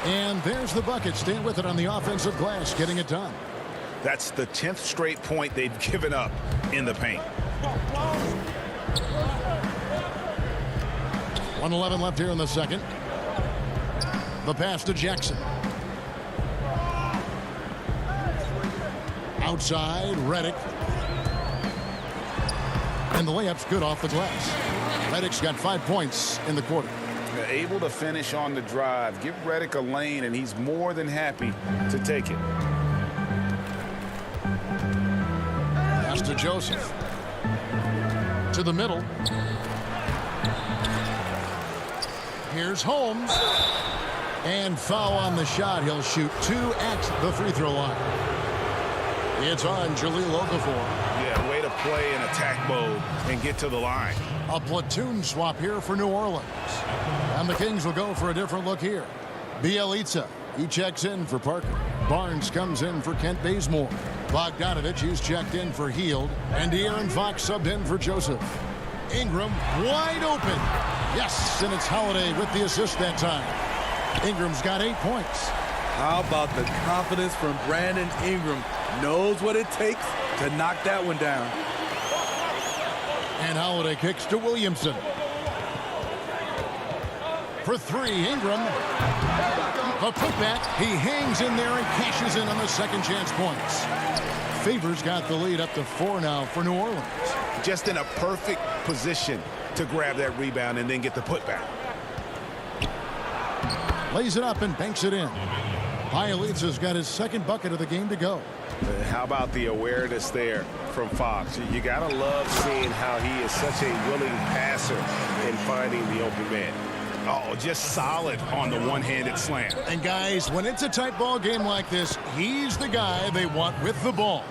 And there's the bucket. Staying with it on the offensive glass, getting it done. That's the 10th straight point they've given up in the paint. 1:11 left here in the second. The pass to Jackson. Outside, Redick. And the layup's good off the glass. Redick's got 5 points in the quarter. They're able to finish on the drive. Give Redick a lane, and he's more than happy to take it. Pass to Joseph. To the middle. Here's Holmes. And foul on the shot. He'll shoot 2 at the free throw line. It's on Jahlil Okafor. Yeah, way to play in attack mode and get to the line. A platoon swap here for New Orleans. And the Kings will go for a different look here. Bjelica, he checks in for Parker. Barnes comes in for Kent Bazemore. Bogdanovich, he's checked in for Hield. And De'Aaron Fox subbed in for Joseph. Ingram wide open. Yes, and it's Holiday with the assist that time. Ingram's got 8 points. How about the confidence from Brandon Ingram? Knows what it takes to knock that one down. And Holiday kicks to Williamson. For 3, Ingram. A putback. He hangs in there and cashes in on the second chance points. Favors got the lead up to 4 now for New Orleans. Just in a perfect position to grab that rebound and then get the putback. Lays it up and banks it in. Bjelica's got his second bucket of the game to go. How about the awareness there from Fox? You gotta love seeing how he is such a willing passer in finding the open man. Oh, just solid on the one-handed slam. And guys, when it's a tight ball game like this, he's the guy they want with the ball.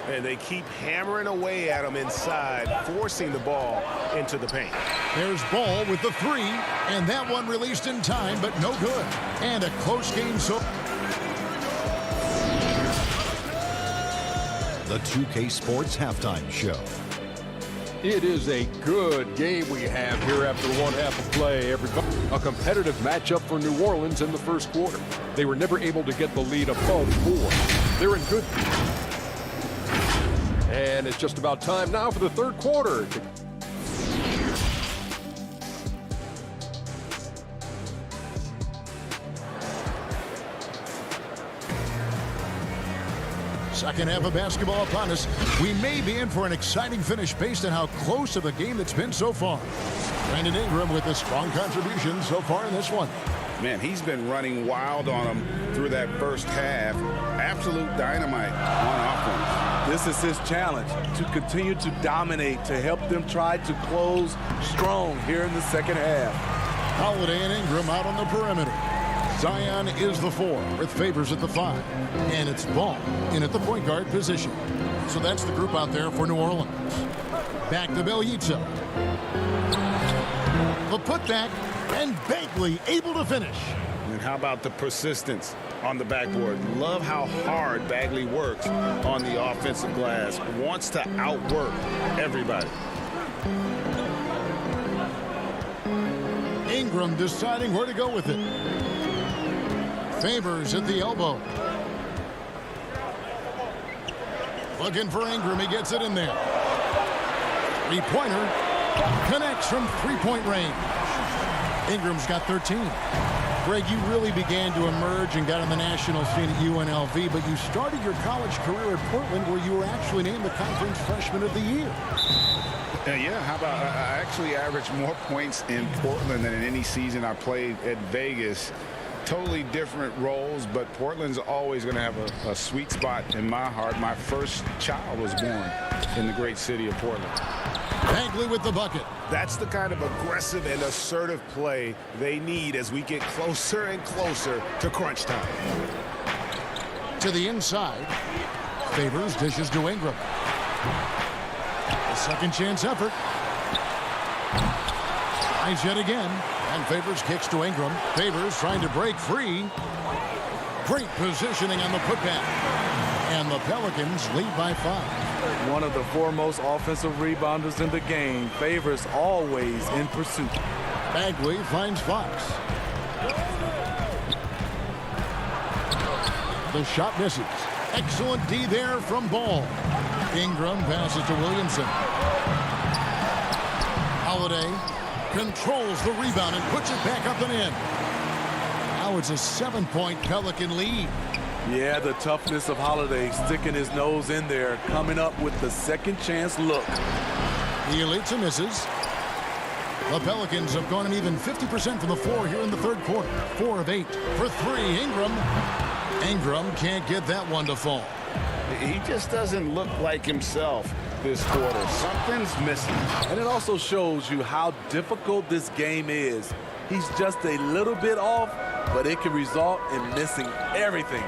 And they keep hammering away at him inside, forcing the ball into the paint. There's Ball with the 3, and that one released in time, but no good. And a close game so. The 2K Sports Halftime Show. It is a good game we have here after 1 half of play. A competitive matchup for New Orleans in the first quarter. They were never able to get the lead above 4. They're in good. And it's just about time now for the third quarter. Second half of basketball upon us. We may be in for an exciting finish based on how close of a game it's been so far. Brandon Ingram with a strong contribution so far in this one. Man, he's been running wild on him through that first half. Absolute dynamite on offense. This is his challenge, to continue to dominate, to help them try to close strong here in the second half. Holiday and Ingram out on the perimeter. Zion is the 4 with Favors at the 5. And it's Ball in at the point guard position. So that's the group out there for New Orleans. Back to Bjelica. The putback, and Bagley able to finish. And how about the persistence on the backboard? Love how hard Bagley works on the offensive glass. Wants to outwork everybody. Ingram deciding where to go with it. Favors at the elbow. Looking for Ingram. He gets it in there. Three-pointer connects from three-point range. Ingram's got 13. Greg, you really began to emerge and got on the national scene at UNLV, but you started your college career at Portland, where you were actually named the Conference Freshman of the Year. Yeah, how about I actually averaged more points in Portland than in any season I played at Vegas. Totally different roles, but Portland's always going to have a sweet spot in my heart. My first child was born in the great city of Portland. Bagley with the bucket. That's the kind of aggressive and assertive play they need as we get closer and closer to crunch time. To the inside. Favors dishes to Ingram. A second chance effort. Tries yet again. And Favors kicks to Ingram. Favors trying to break free. Great positioning on the putback. And the Pelicans lead by 5. One of the foremost offensive rebounders in the game. Favors always in pursuit. Bagley finds Fox. The shot misses. Excellent D there from Ball. Ingram passes to Williamson. Holiday controls the rebound and puts it back up and in. Now it's a 7-point Pelican lead. Yeah, the toughness of Holiday, sticking his nose in there, coming up with the second chance look. The Elitza misses. The Pelicans have gone an even 50% from the floor here in the third quarter. 4 of 8 for 3. Ingram can't get that one to fall. He just doesn't look like himself this quarter. Something's missing. And it also shows you how difficult this game is. He's just a little bit off, but it can result in missing everything.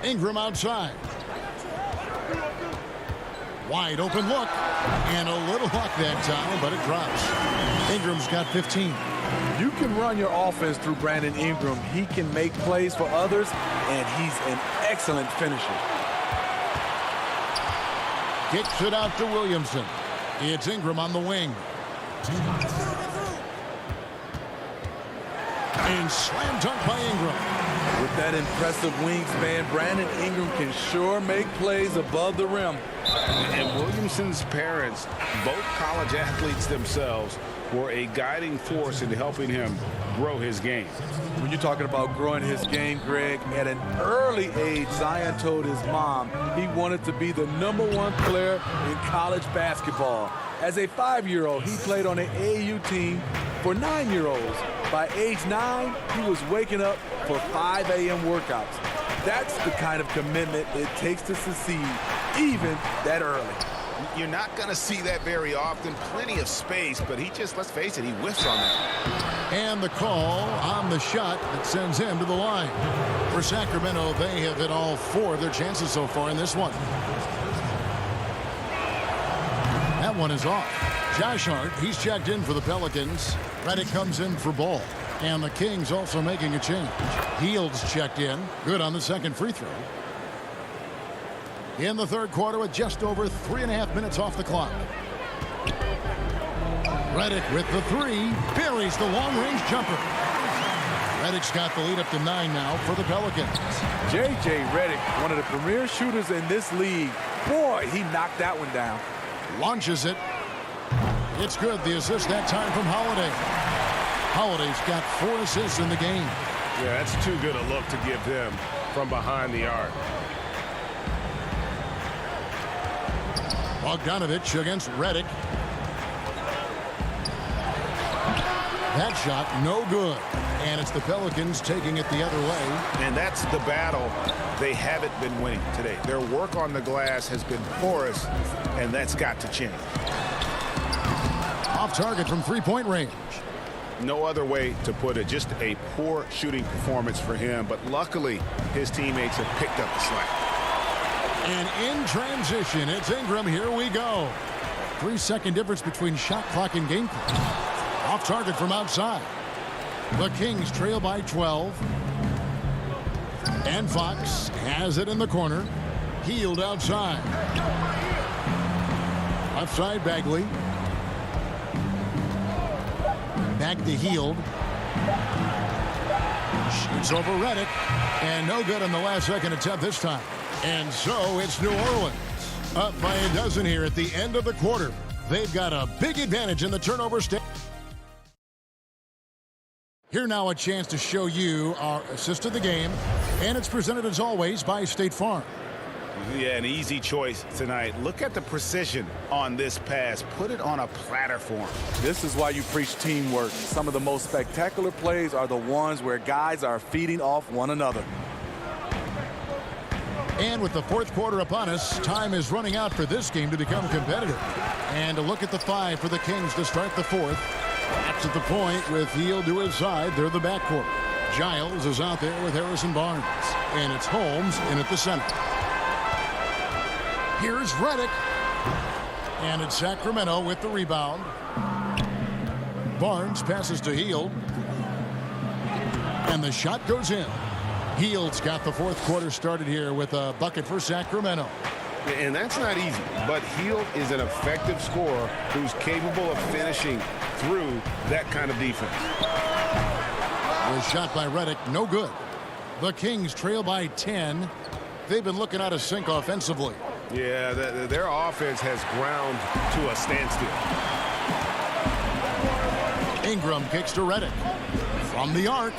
Ingram outside. Wide open look. And a little luck that time, but it drops. Ingram's got 15. You can run your offense through Brandon Ingram. He can make plays for others, and he's an excellent finisher. Kicks it out to Williamson. It's Ingram on the wing. And slam dunk by Ingram. With that impressive wingspan, Brandon Ingram can sure make plays above the rim. And Williamson's parents, both college athletes themselves, were a guiding force in helping him grow his game. When you're talking about growing his game, Greg, at an early age, Zion told his mom he wanted to be the #1 player in college basketball. As a 5-year-old, he played on an AAU team for 9-year-olds. By age 9, he was waking up for 5 a.m. workouts. That's the kind of commitment it takes to succeed, even that early. You're not going to see that very often. Plenty of space, but he just, let's face it, he whiffs on that. And the call on the shot that sends him to the line. For Sacramento, they have hit all 4 of their chances so far in this one. That one is off. Josh Hart, he's checked in for the Pelicans. Redick comes in for Ball. And the Kings also making a change. Hield's checked in. Good on the second free throw. In the third quarter with just over 3.5 minutes off the clock. Redick with the 3. Buries the long-range jumper. Redick's got the lead up to 9 now for the Pelicans. J.J. Redick, one of the premier shooters in this league. Boy, he knocked that one down. Launches it. It's good. The assist that time from Holiday. Holiday's got 4 assists in the game. Yeah, that's too good a look to give him from behind the arc. Bogdanovich against Redick. That shot no good. And it's the Pelicans taking it the other way. And that's the battle they haven't been winning today. Their work on the glass has been porous, and that's got to change. Off target from 3-point range. No other way to put it. Just a poor shooting performance for him. But luckily, his teammates have picked up the slack. And in transition, it's Ingram. Here we go. 3-second difference between shot clock and game clock. Off target from outside. The Kings trail by 12. And Fox has it in the corner. Hield outside. Left side, Bagley. Back to Hield. Shoots over Redick. And no good on the last second attempt this time. And so it's New Orleans up by a dozen here at the end of the quarter. They've got a big advantage in the turnover state. Here now a chance to show you our assist of the game, and it's presented as always by State Farm. Yeah, an easy choice tonight. Look at the precision on this pass. Put it on a platter for him. This is why you preach teamwork. Some of the most spectacular plays are the ones where guys are feeding off one another. And with the fourth quarter upon us, time is running out for this game to become competitive. And a look at the 5 for the Kings to start the fourth. That's at the point with Hield to his side. They're the backcourt. Giles is out there with Harrison Barnes. And it's Holmes in at the center. Here's Redick. And it's Sacramento with the rebound. Barnes passes to Hield. And the shot goes in. Hield's got the fourth quarter started here with a bucket for Sacramento. And that's not easy, but Hield is an effective scorer who's capable of finishing through that kind of defense. The shot by Redick, no good. The Kings trail by 10. They've been looking out of sync offensively. Yeah, their offense has ground to a standstill. Ingram kicks to Redick. From the arc.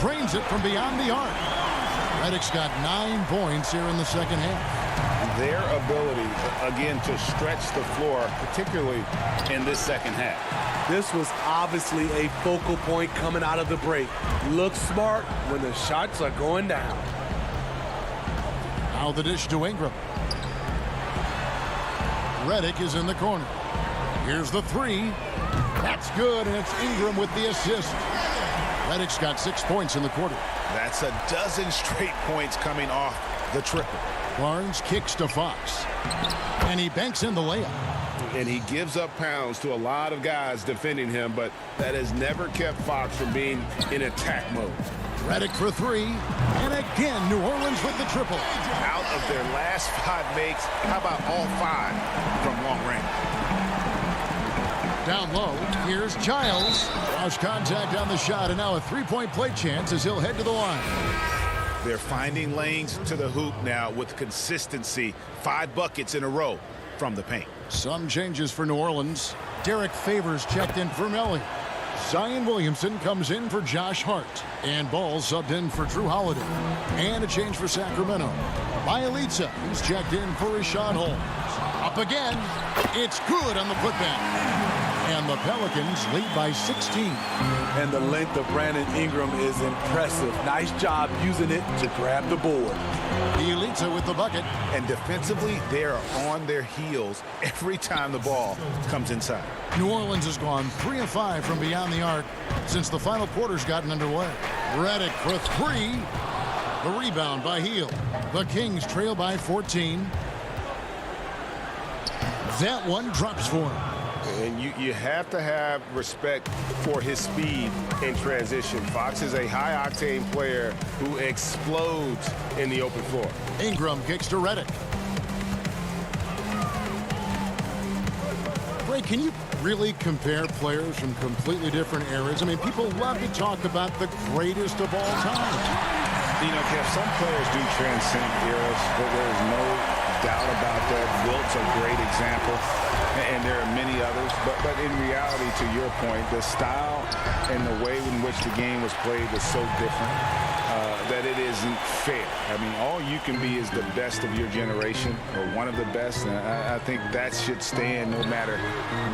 Cranes it from beyond the arc. Redick's got 9 points here in the second half. Their ability, again, to stretch the floor, particularly in this second half. This was obviously a focal point coming out of the break. Look smart when the shots are going down. Now the dish to Ingram. Redick is in the corner. Here's the 3. That's good, and it's Ingram with the assist. Redick's got 6 points in the quarter. That's a dozen straight points coming off the triple. Barnes kicks to Fox. And he banks in the layup. And he gives up pounds to a lot of guys defending him, but that has never kept Fox from being in attack mode. Redick for 3. And again, New Orleans with the triple. Out of their last 5 makes, how about all 5 from long range? Down low, here's Giles. Lost contact on the shot, and now a 3-point play chance as he'll head to the line. They're finding lanes to the hoop now with consistency. 5 buckets in a row from the paint. Some changes for New Orleans. Derek Favors checked in for Melly. Zion Williamson comes in for Josh Hart. And Ball subbed in for Drew Holiday. And a change for Sacramento. Bielitsa, who's checked in for Rashawn Holmes. Up again. It's good on the putback. And the Pelicans lead by 16. And the length of Brandon Ingram is impressive. Nice job using it to grab the board. Bielitsa with the bucket. And defensively, they are on their heels every time the ball comes inside. New Orleans has gone 3 of 5 from beyond the arc since the final quarter's gotten underway. Redick for 3. The rebound by Hield. The Kings trail by 14. That one drops for him. And you have to have respect for his speed in transition. Fox is a high-octane player who explodes in the open floor. Ingram kicks to Redick. Ray, can you really compare players from completely different eras? I mean, people love to talk about the greatest of all time. You know, Kev, some players do transcend eras, but there's no doubt about that. Wilt's a great example. And there are many others, but in reality, to your point, the style and the way in which the game was played was so different that it isn't fair. I mean, all you can be is the best of your generation or one of the best, and I think that should stand no matter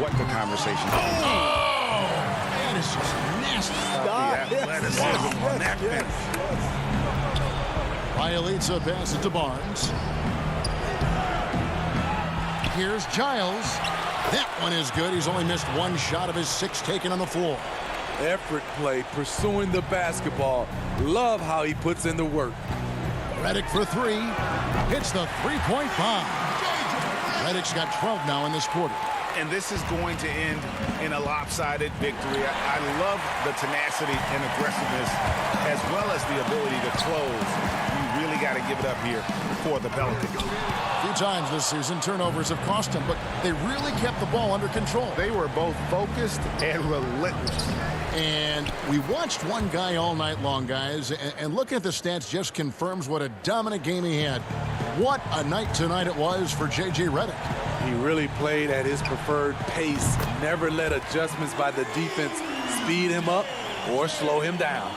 what the conversation is. Oh! That is just nasty. The athleticism on that finish. Bielitsa passes to Barnes. Here's Giles. That one is good. He's only missed 1 shot of his 6 taken on the floor. Effort play, pursuing the basketball. Love how he puts in the work. Redick for 3. Hits the 3-point bomb. Redick's got 12 now in this quarter. And this is going to end in a lopsided victory. I love the tenacity and aggressiveness as well as the ability to close. You really got to give it up here for the Pelicans. A few times this season, turnovers have cost them, but they really kept the ball under control. They were both focused and relentless. And we watched one guy all night long, guys, and looking at the stats just confirms what a dominant game he had. What a night tonight it was for J.J. Redick. He really played at his preferred pace, never let adjustments by the defense speed him up. or slow him down.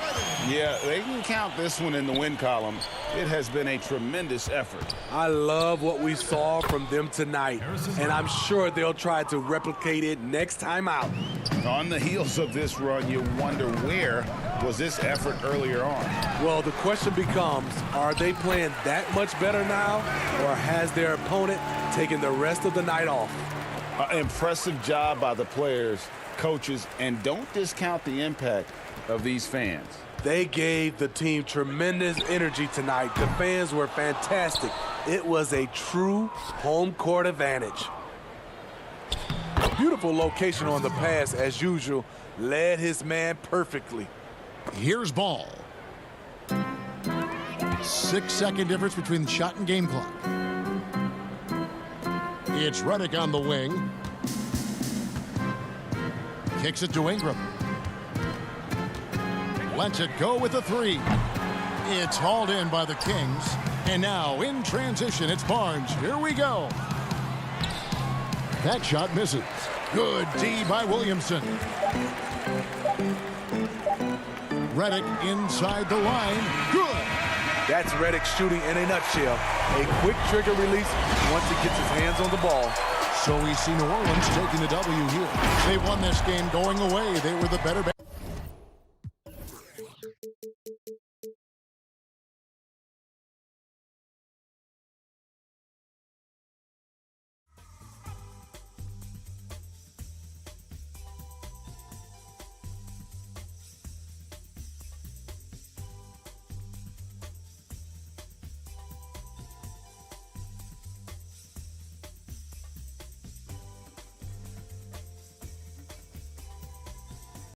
Yeah, they can count this one in the win column. It has been a tremendous effort. I love what we saw from them tonight, and I'm sure they'll try to replicate it next time out. On the heels of this run, you wonder where was this effort earlier on? Well, the question becomes, are they playing that much better now, or has their opponent taken the rest of the night off? Impressive job by the players, coaches, and don't discount the impact of these fans. They gave the team tremendous energy tonight. The fans were fantastic. It was a true home court advantage. Beautiful location on the pass, as usual. Led his man perfectly. Here's ball. 6-second difference between the shot and game clock. It's Redick on the wing. Kicks it to Ingram. Lets it go with a three. It's hauled in by the Kings. And now in transition, it's Barnes. Here we go. That shot misses. Good D by Williamson. Redick inside the line. Good. That's Redick shooting in a nutshell. A quick trigger release once he gets his hands on the ball. So we see New Orleans taking the W here. They won this game going away. They were the better